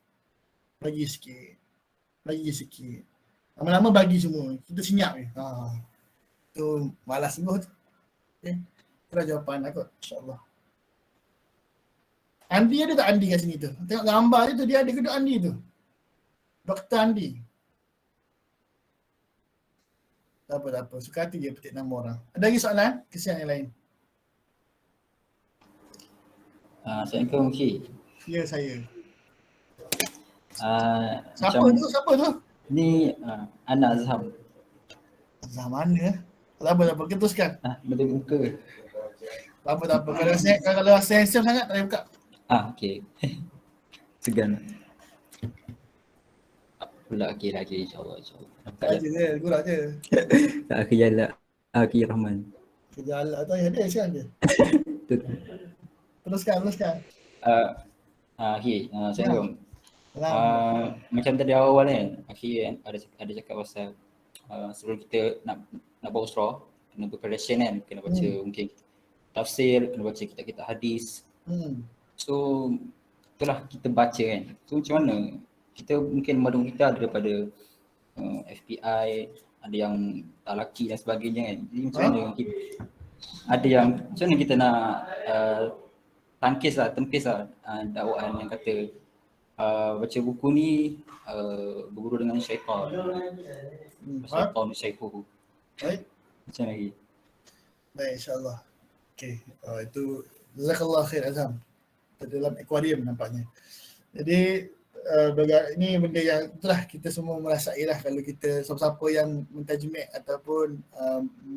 [SPEAKER 1] Lama-lama bagi semua. Kita senyap je. Tu malas sungguh tu. Okay. Itulah jawapan aku, insyaAllah. Andi ada tak Andi kat sini tu? Tengok gambar dia tu, dia ada kedua Andi tu. Dr. Andi. Tak apa. Suka hati dia petik nama orang. Ada lagi soalan? Kesian yang lain.
[SPEAKER 6] Assalamualaikum Cik.
[SPEAKER 1] Ya, saya.
[SPEAKER 6] Siapa
[SPEAKER 1] tu?
[SPEAKER 6] Ni anak Azham.
[SPEAKER 1] Azham mana? Tak apa. Kita teruskan.
[SPEAKER 6] Boleh buka.
[SPEAKER 1] Tak apa. Kalau rasa handsome sangat, tak payah buka.
[SPEAKER 6] Okey. Segan. Pula lagi insyaAllah.
[SPEAKER 1] Gurau je.
[SPEAKER 6] Tak kejalak. Akhir Rahman.
[SPEAKER 1] Kejalak tu ada sekarang je. Teruskan.
[SPEAKER 6] Assalamualaikum. Macam tadi awal kan, Akhir ada cakap pasal sebelum kita nak buat usrah, kena preparation kan, kena baca mungkin tafsir, kena baca kitab-kitab hadis. So itulah kita baca kan. So macam mana kita mungkin madung kita ada daripada FBI, ada yang tak laki dan sebagainya kan. Jadi macam mana kita, ada yang macam mana kita nak tempis lah dakwaan yang kata baca buku ni berguru dengan syaitan. Syaitan. Baik. Macam lagi.
[SPEAKER 1] Baik, insyaAllah. Okay, itu jazakallah khair Azham. Dalam akuarium nampaknya. Jadi ini benda yang itulah kita semua merasai lah kalau kita siapa-siapa yang mentajmid ataupun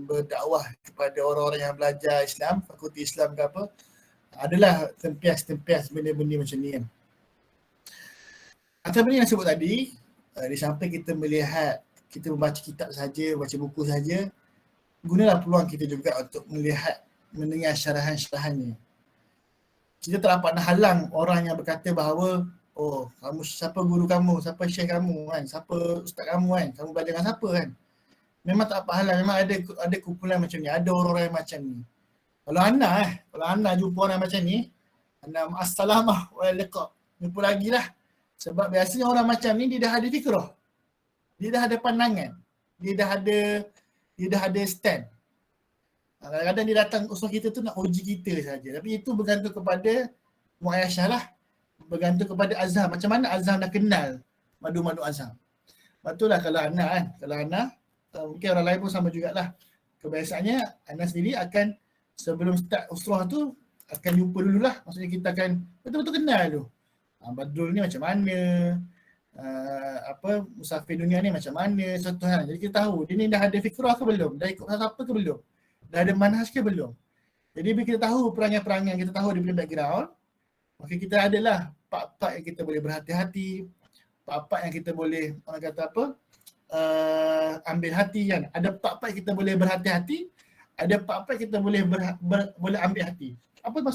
[SPEAKER 1] berdakwah kepada orang-orang yang belajar Islam, fakulti Islam ke apa, adalah tempias benda-benda macam ni kan. Antara benda yang sebut tadi, di samping kita melihat, kita membaca kitab saja, baca buku saja, gunalah peluang kita juga untuk melihat, mendengar syarahan-syarahannya. Kita tak dapat nak halang orang yang berkata bahawa kamu siapa guru kamu, siapa syekh kamu kan, siapa ustaz kamu kan, kamu belajar dengan siapa kan. Memang tak dapat halang, memang ada kumpulan macam ni, ada orang-orang yang macam ni. Kalau anda jumpa orang macam ni, anda assalamah wa liqa, jumpa lagi lah. Sebab biasanya orang macam ni dia dah ada fikrah. Dia dah ada pandangan. Dia dah ada stand. Kadang-kadang dia datang usaha kita tu nak uji kita saja. Tapi itu bergantung kepada Muayyasyah lah. Bergantung kepada Azhar. Macam mana Azhar dah kenal madu-madu Azhar. Lepas tu lah kalau Ana kan. Kalau Ana, mungkin orang lain pun sama jugalah. Kebiasaannya Ana sendiri akan sebelum start usrah tu akan jumpa dululah. Maksudnya kita akan betul-betul kenal tu. Badrul ni macam mana. Musafir dunia ni macam mana. Contohnya. Jadi kita tahu dia ni dah ada fikrah ke belum. Dah ikut apa ke belum. Dah ada manhaj ke belum? Jadi bila kita tahu perangai-perangai, kita tahu dia punya background, maka kita adalah part-part yang kita boleh berhati-hati, part-part yang kita boleh, orang kata apa, ambil hati kan. Ada part-part kita boleh berhati-hati, ada part-part kita boleh boleh ambil hati. Apa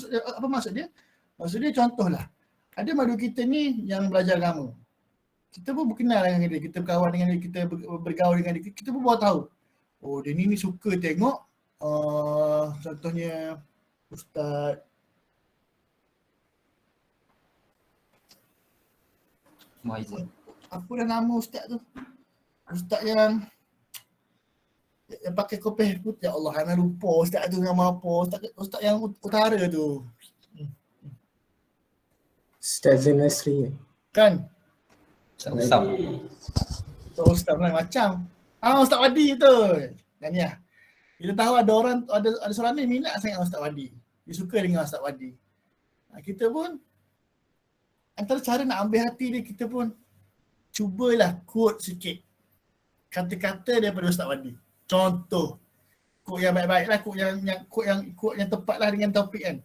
[SPEAKER 1] maksud dia? Maksud dia contohlah, ada madu kita ni yang belajar agama. Kita pun berkenal dengan dia, kita berkawan dengan dia, kita bergaul dengan dia, kita pun baru tahu. Oh dia ni suka tengok contohnya Ustaz
[SPEAKER 6] Muhaizat.
[SPEAKER 1] apa dah nama Ustaz tu? Ustaz yang pakai kopeh putih. Ya Allah, Ana lupa Ustaz tu nama apa. Ustaz yang utara tu.
[SPEAKER 7] Ustaz Nasri.
[SPEAKER 1] Kan?
[SPEAKER 6] Ustaz.
[SPEAKER 1] Ustaz lah macam. Ustaz Wadi tu. Dan ya. Kita tahu ada seorang ni minat sangat Ustaz Wadi. Dia suka dengan Ustaz Wadi. Kita pun antara cara nak ambil hati dia, kita pun cubalah quote sikit kata-kata daripada Ustaz Wadi. Contoh, quote yang baik-baik lah, quote yang tepat lah dengan topik kan.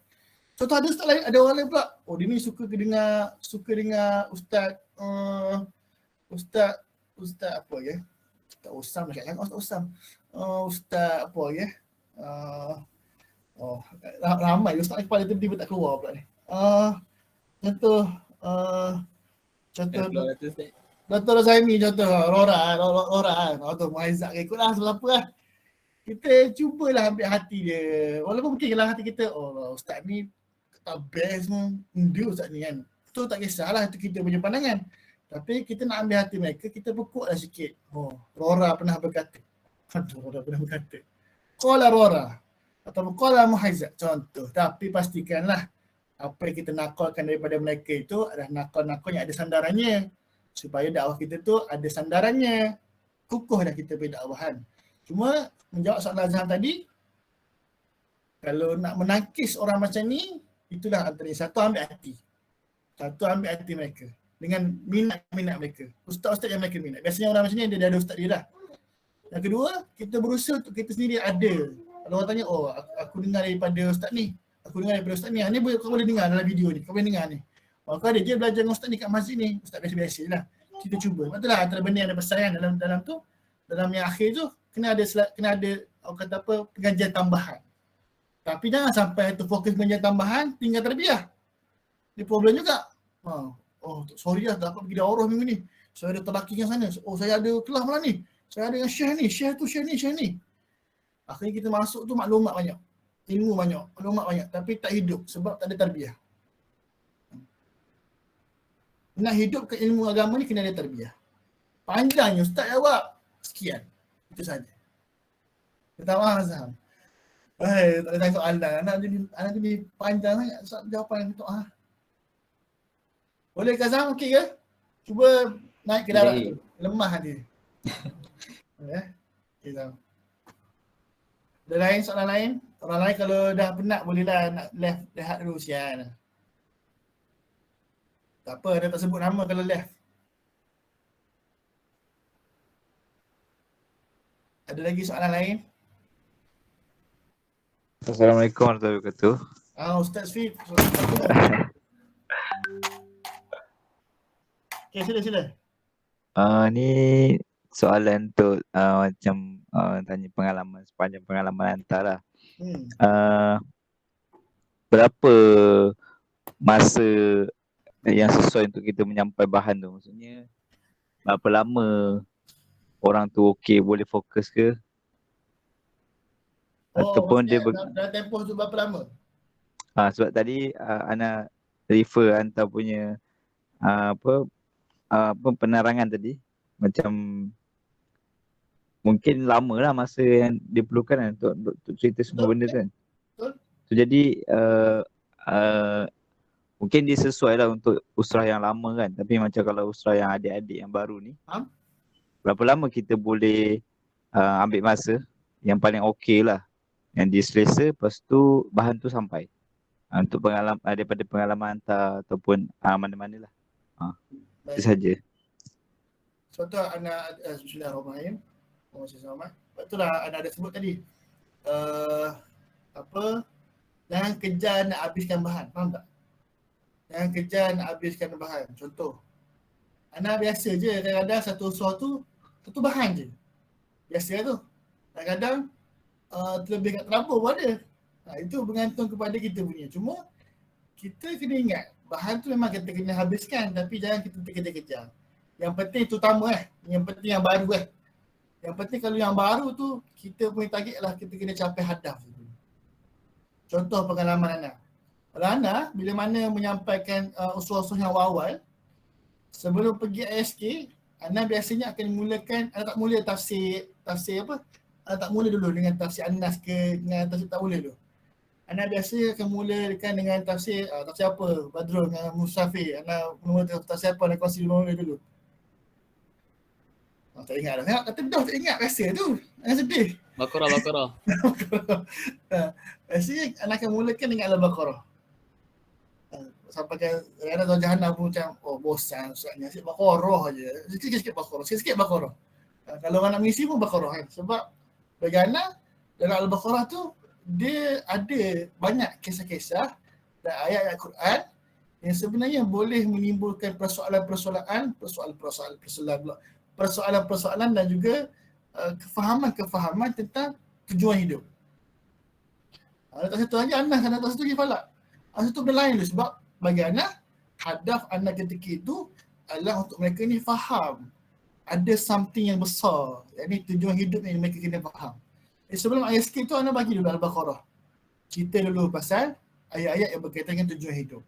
[SPEAKER 1] Contoh ada Ustaz lain, ada orang lain pula. Oh dia ni suka dengar Ustaz Ustaz apa ya? Ustaz Osam dekat kan? Ustaz Osam. Ustaz apa ya? Ramai Ustaz kepala tiba-tiba tak keluar pula ni. Contoh Dr. Zaimi contoh, Rora tu Muhaizat ke ikutlah sebab apa lah. Kita cubalah ambil hati dia. Walaupun mungkin kalau hati kita, Ustaz ni tak best pun. Dia Ustaz ni kan. Tu tak kisahlah, itu kita punya pandangan. Tapi kita nak ambil hati mereka, kita pekuk lah sikit. Rora pernah berkata. Qala Rora. Atau Qala Muhaizat contoh. Tapi pastikanlah apa yang kita nakalkan daripada mereka itu adalah nakal-nakal yang ada sandarannya. Supaya dakwah kita tu ada sandarannya. Kukuh dah kita punya dakwahan. Cuma menjawab soalan Azhar tadi, kalau nak menangkis orang macam ni, itulah antara satu ambil hati. Satu ambil hati mereka. Dengan minat mereka. Ustaz-ustaz yang mereka minat. Biasanya orang macam ni dia dah ada ustaz dia dah. Yang kedua, kita berusaha untuk kita sendiri ada. Kalau orang tanya, aku dengar daripada ustaz ni. Aku dengar daripada ustaz ni. Ni kau boleh dengar dalam video ni. Kau boleh dengar ni. Maka ada dia belajar dengan ustaz ni kat masjid ni. Ustaz biasa-biasa lah. Kita cuba. Betul lah antara benda yang ada pesan dalam tu. Dalam yang akhir tu, kena ada orang kata apa, pengajian tambahan. Tapi jangan sampai terfokus pengajian tambahan, tinggal terbiah. Dia problem juga. Sorry lah, tak dapat pergi daurah minggu ni. Saya ada terlaki yang sana. Saya ada kelas malam ni. Saya ada dengan syekh ni, syekh ni. Akhirnya kita masuk tu maklumat banyak. Ilmu banyak, maklumat banyak. Tapi tak hidup sebab tak ada tarbiyah. Nak hidup ke ilmu agama ni kena ada tarbiyah. Panjangnya Ustaz jawab. Sekian. Itu saja. Minta maaf Azhar. Tak ada tanya soalan. Anak jadi panjang sangat jawapan yang minta maaf. Boleh ke Azhar okey ke? Cuba naik ke darat tu. Lemah dia. Okay, Azhar. Ada lain soalan lain? Orang lain kalau dah penat bolehlah nak left dulu sian. Tak apa, dia tak sebut nama kalau left. Ada lagi soalan lain?
[SPEAKER 2] Assalamualaikum warahmatullahi wabarakatuh.
[SPEAKER 1] Ustaz Fit. Okay, sila.
[SPEAKER 2] Ni soalan untuk macam tanya pengalaman sepanjang pengalaman hantar lah. Berapa masa yang sesuai untuk kita menyampai bahan tu? Maksudnya berapa lama orang tu okey boleh fokus ke? Ataupun dia
[SPEAKER 1] dah tempoh tu berapa lama?
[SPEAKER 2] Sebab tadi Ana refer hantar punya apa penerangan tadi macam mungkin lama lah masa yang diperlukan kan untuk cerita semua benda tu kan.
[SPEAKER 1] Betul.
[SPEAKER 2] So jadi mungkin dia sesuai lah untuk usrah yang lama kan. Tapi macam kalau usrah yang adik-adik yang baru ni, berapa lama kita boleh ambil masa yang paling okey lah, yang diselesa, lepas tu bahan tu sampai untuk pengalaman, daripada pengalaman hantar ataupun mana-mana lah. Itu saja.
[SPEAKER 1] Sebab tu anak Bismillahirrahmanirrahim. Betul lah anak ada sebut tadi. Jangan kejar nak habiskan bahan, faham tak? Jangan kejar nak habiskan bahan. Contoh, anak biasa je kadang-kadang satu usrah tu satu bahan je. Biasa tu. Kadang-kadang terlebih kat terlampau pun ada. Itu bergantung kepada kita punya. Cuma kita kena ingat bahan tu memang kita kena habiskan, tapi jangan kita terkejar-kejar. Yang penting tu utama yang penting yang baru Yang penting kalau yang baru tu kita punya target lah kita kena capai hadaf tu. Contoh pengalaman Ana. Kalau Ana bila mana menyampaikan usul-usul yang awal, sebelum pergi ISK, Ana biasanya akan mulakan, Ana tak mula tafsir apa? Ana tak mula dulu dengan tafsir An-Nas ke dengan tafsir tak mula dulu. Ana biasa akan mulakan dengan tafsir apa? Badrul dengan Musafir. Ana mula tafsir apa nak kongsi dulu. Tak ingat dah. Kata dah tak ingat rasa tu. Ana sedih.
[SPEAKER 4] Baqarah.
[SPEAKER 1] Biasanya Ana akan mulakan dengan Al-Baqarah. Sampai kan kadang-kadang Jahanam pun macam bosan soalnya sikit Baqarah je. Sikit-sikit Baqarah. Sikit-sikit Baqarah. Kalau orang nak mengisi pun Baqarah kan. Sebab bagi Ana dalam Al-Baqarah tu dia ada banyak kisah-kisah dan ayat-ayat Quran yang sebenarnya boleh menimbulkan persoalan dan juga kefahaman tentang tujuan hidup. Tak satu lagi Anas, tak satu lagi Falak. Satu benda lain tu sebab bagi Anas, hadaf Anas ketika itu adalah untuk mereka ni faham ada something yang besar. Yang tujuan hidup yang mereka kena faham. Sebelum ISK tu Anas bagi dulu Al-Baqarah. Cerita dulu pasal ayat-ayat yang berkaitan dengan tujuan hidup.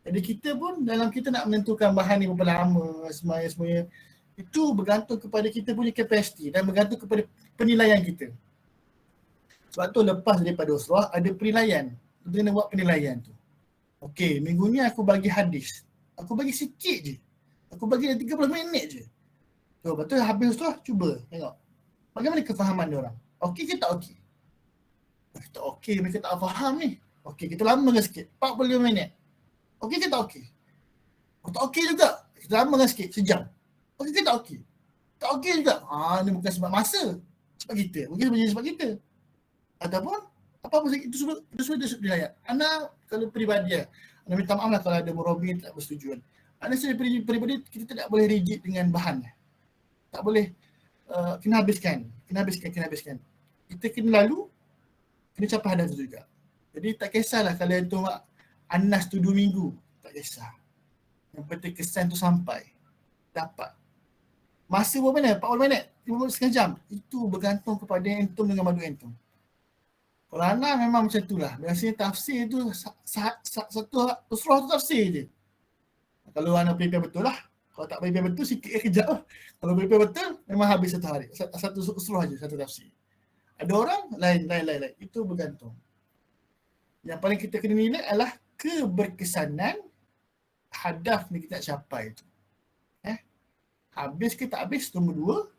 [SPEAKER 1] Jadi kita pun dalam kita nak menentukan bahan ni berapa lama semuanya itu bergantung kepada kita punya kapasiti dan bergantung kepada penilaian kita. Sebab tu lepas daripada usrah ada penilaian. Kita kena buat penilaian tu. Okey, minggu ni aku bagi hadis. Aku bagi sikit je. Aku bagi 30 minit je. So, lepas tu habis usrah cuba tengok. Bagaimana kefahaman dia orang? Okey ke tak okey? Tak okey, mereka tak faham ni. Okey, kita lambangkan sikit. 45 minit. Okey ke tak okey? Tak okey juga. Kita lambangkan sikit, sejam. Okey ke tak okey? Tak okey juga. Ni bukan sebab masa. Sebab kita. Mungkin sebab kita. Ataupun apa-apa itu semua penilaian. Ana kalau peribadi Ana minta maaf lah kalau ada murabi tak bersetujuan. Ana sebagai peribadi kita tidak boleh rigid dengan bahan. Tak boleh kena habiskan. Kita kena lalu kena capai hadaf tu juga. Jadi tak kisahlah kalau itu Anas tu 2 minggu, tak kisah. Yang penting kesan tu sampai. Dapat. Masa berapa minit? 40 minit? 5 minit, setengah jam? Itu bergantung kepada entum dengan madu entum. Kalau Ana memang macam itulah. Biasanya tafsir tu satu usrah tu tafsir je. Kalau Ana prepare betul lah. Kalau tak prepare betul sikit kejap lah. Kalau prepare betul memang habis satu hari. Satu usrah je, satu tafsir. Ada orang lain. Itu bergantung. Yang paling kita kena nilai adalah keberkesanan hadaf ni kita nak capai tu. Habis ke tak habis, nombor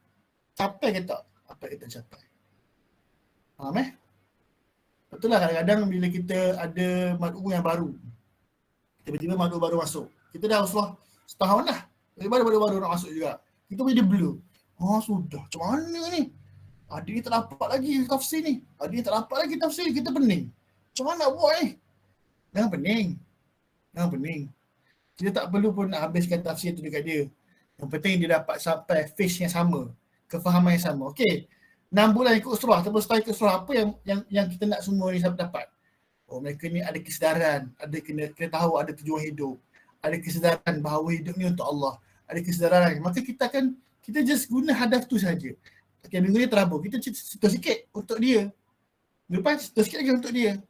[SPEAKER 1] 2. Capai ke tak apa kita capai. Faham Betul lah kadang-kadang bila kita ada mad'u yang baru. Tiba-tiba mad'u baru masuk. Kita dah usrah setahun dah. Baru nak masuk juga. Kita boleh dia blur. Sudah. Macam mana ni? Adik ni tak dapat lagi tafsir ni. Kita pening. Macam mana nak buat ni? Jangan pening. Kita tak perlu pun nak habiskan tafsir tu dekat dia. Yang penting dia dapat sampai phase yang sama. Kefahaman yang sama. Okey. 6 bulan ikut usrah ataupun setahun ikut usrah, apa yang kita nak semua ni dapat? Mereka ni ada kesedaran, ada kena tahu ada tujuan hidup. Ada kesedaran bahawa hidup ni untuk Allah. Ada kesedaran. Maka kita just guna hadaf tu saja. Okey, minggu ni terabur. Kita cerita sikit untuk dia. Lepas cerita sikit lagi untuk dia.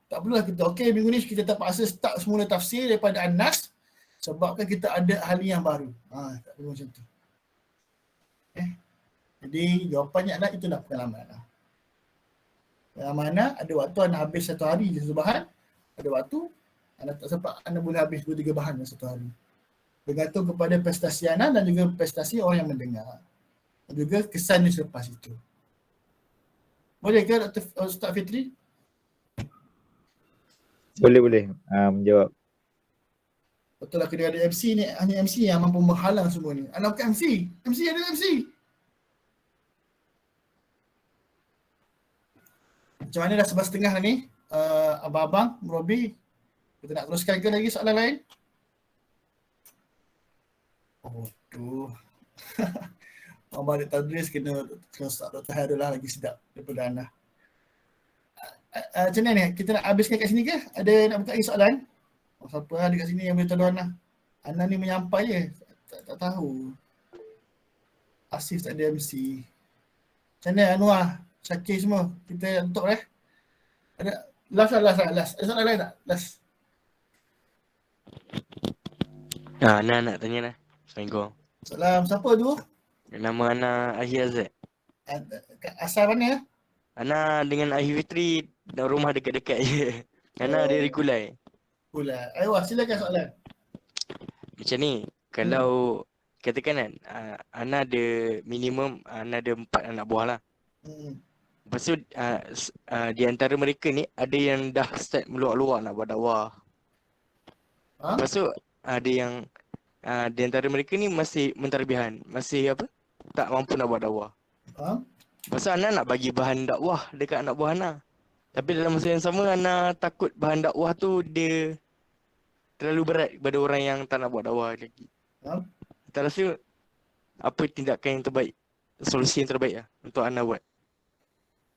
[SPEAKER 1] Tak perlulah kita, okey minggu ni kita terpaksa start semula tafsir daripada An-Nas sebabkan kita ada ahli yang baru. Tak perlu macam tu. Jadi jawapannya adalah itulah pengalaman anak. Pengalaman anak, ada waktu anak habis 1 hari je satu bahan, ada waktu anak tak sempat, anak boleh habis 2-3 bahan dalam 1 hari. Bergantung kepada prestasi anak dan juga prestasi orang yang mendengar. Dan juga kesan dia selepas itu. Boleh ke Dr. Ustaz Fitri?
[SPEAKER 2] Boleh menjawab.
[SPEAKER 1] Betul lah, kena ada MC ni, hanya MC yang mampu menghalang semua ni. Anak bukan MC, MC ada MC. Macam mana dah 11.30 dah ni? Abang-abang, Robi, kita nak teruskan ke lagi soalan lain? Oh tu. Abang Dr. Tadris kena Ustaz Dr. Hairul lah, lagi sedap daripada anda. Macam mana ni? Kita nak habiskan kat sini ke? Ada nak buka lagi soalan? Siapa ada kat sini yang boleh tolong Ana? Ana ni menyampai je. Tak tahu. Asif tak ada MC. Macam mana Anwar? Syakir semua? Kita tutup Ada last. Ada soalan lain tak? Last.
[SPEAKER 3] Ana nak tanya lah. Assalamualaikum.
[SPEAKER 1] Salam. Siapa tu?
[SPEAKER 3] Nama Ana Ahir Azad.
[SPEAKER 1] Asal mana?
[SPEAKER 3] Ana dengan Ahir Fitri rumah dekat-dekat je. Ana dari Kulai.
[SPEAKER 1] Pula. Ayuh, silakan soalan.
[SPEAKER 3] Macam ni, kalau katakan kan, Ana ada minimum, Ana ada 4 anak buah lah. Lepas tu, di antara mereka ni, ada yang dah start meluak-luak nak buat dakwah. Lepas tu, ada yang di antara mereka ni masih mentarbihan, masih apa, tak mampu nak buat dakwah. Lepas tu, Ana nak bagi bahan dakwah dekat anak buah Ana. Tapi dalam masa yang sama, Ana takut bahan dakwah tu dia terlalu berat kepada orang yang tak nak buat dakwah lagi. Tak rasa apa tindakan yang terbaik, solusi yang terbaik lah untuk Ana buat?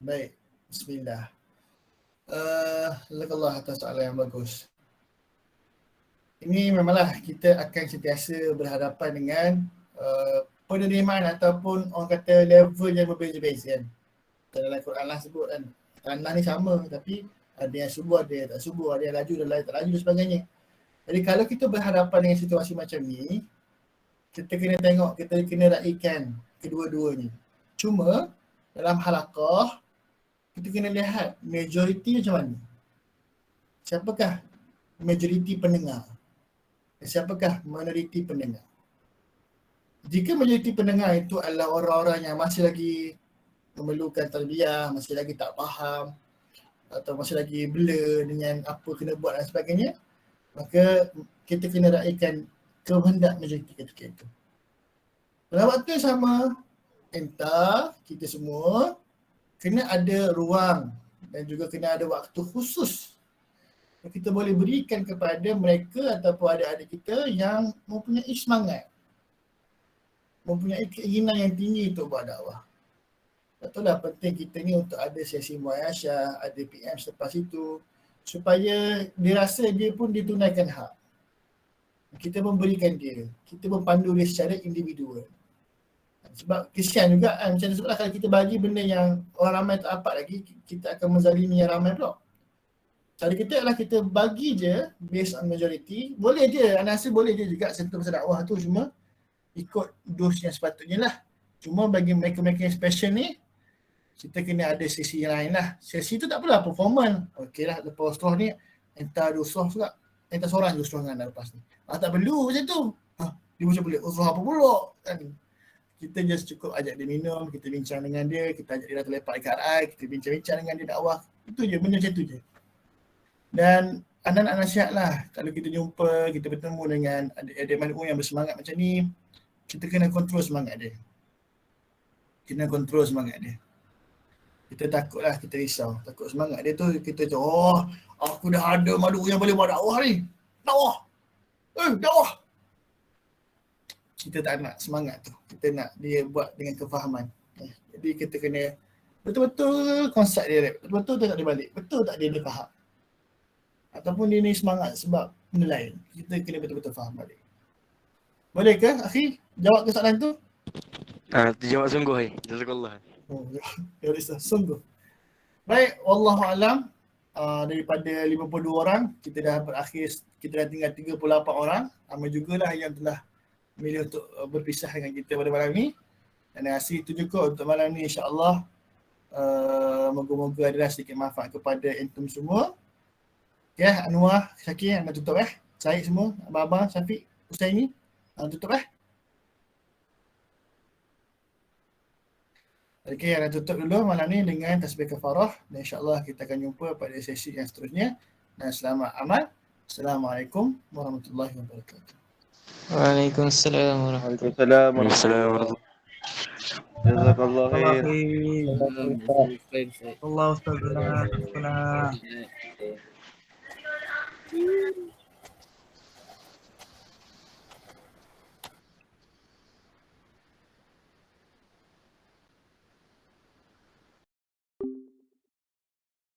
[SPEAKER 1] Baik, bismillah. Jazakallah atas soalan yang bagus. Ini memanglah kita akan sentiasa berhadapan dengan penerimaan ataupun orang kata level yang berbeza-beza kan. Dalam Al-Quran lah sebut kan, tanah ni sama tapi ada yang subur, ada yang tak subur, ada yang laju dan lain tak laju dan sebagainya. Jadi kalau kita berhadapan dengan situasi macam ni, kita kena tengok, kita kena raikan kedua-duanya. Cuma dalam halaqah, kita kena lihat majoriti macam mana. Siapakah majoriti pendengar? Dan siapakah minoriti pendengar? Jika majoriti pendengar itu adalah orang-orang yang masih lagi memerlukan tarbiyah, masih lagi tak faham atau masih lagi blur dengan apa kena buat dan sebagainya, maka kita kena raikan kehendak majoriti ketika itu. Dalam waktu yang sama, entah kita semua kena ada ruang dan juga kena ada waktu khusus yang kita boleh berikan kepada mereka ataupun adik-adik kita yang mempunyai semangat, mempunyai keinginan yang tinggi untuk buat dakwah. Itulah penting kita ni untuk ada sesi muayasyah, ada PM selepas itu supaya dia rasa dia pun ditunaikan hak. Kita memberikan dia, kita mempandu dia secara individual. Sebab kesian juga kan, macam mana sebablah kalau kita bagi benda yang orang ramai tak dapat lagi, kita akan menzalimi yang ramai pula. Cara kita adalah kita bagi je based on majority. Boleh je, Ana rasa boleh je juga sentuh pasal dakwah tu, cuma ikut dos yang sepatutnya lah. Cuma bagi mereka-mereka yang special ni, kita kena ada sesi yang lain lah. Sesi tu tak apalah, performance. Okey lah, lepas usrah ni, entah ada usrah juga. Entah seorang je usrah dengan anda lepas ni. Tak perlu macam tu. Dia macam boleh usrah apa pula kan. Kita just cukup ajak dia minum, kita bincang dengan dia, kita ajak dia datang lepak dekat RI, kita bincang-bincang dengan dia dakwah. Itu je, benda macam tu je. Dan anda nak nasihat lah, kalau kita jumpa, kita bertemu dengan adik-adik makhluk yang bersemangat macam ni, kita kena kontrol semangat dia. Kena kontrol semangat dia. Kita takut lah, kita risau. Takut semangat dia tu, kita cakap, oh aku dah ada makhluk yang boleh buat dakwah ni. Dakwah! Dakwah! Kita tak nak semangat tu. Kita nak dia buat dengan kefahaman. Jadi kita kena betul-betul konsep dia, betul-betul tengok dia balik. Betul tak dia faham? Ataupun dia ni semangat sebab benda lain. Kita kena betul-betul faham balik. Boleh ke akhi jawab ke soalan tu?
[SPEAKER 3] Terjawab sungguh Jazakallah.
[SPEAKER 1] Ya Ustaz, sungguh. Baik, wallahualam, daripada 52 orang, kita dah berakhir, kita dah tinggal 38 orang. Ramai jugalah yang telah memilih untuk berpisah dengan kita pada malam ni. Dan rasa itu juga untuk malam ni, insyaAllah. Moga-moga adalah sedikit manfaat kepada antum semua. Okay, Anwar, Syakir, anda tutup Syed semua, abang-abang, Syafiq, Ustaz ni, anda tutup Okay, anda tutup dulu malam ni dengan tasbih kafarah. Dan insyaAllah kita akan jumpa pada sesi yang seterusnya. Dan selamat amal. Assalamualaikum warahmatullahi wabarakatuh.
[SPEAKER 4] Waalaikumsalam
[SPEAKER 5] Waalaikumsalam warahmatullahi wabarakatuh. Jazakallah khair.
[SPEAKER 4] warahmatullahi wabarakatuh.
[SPEAKER 8] Allah Ustaz.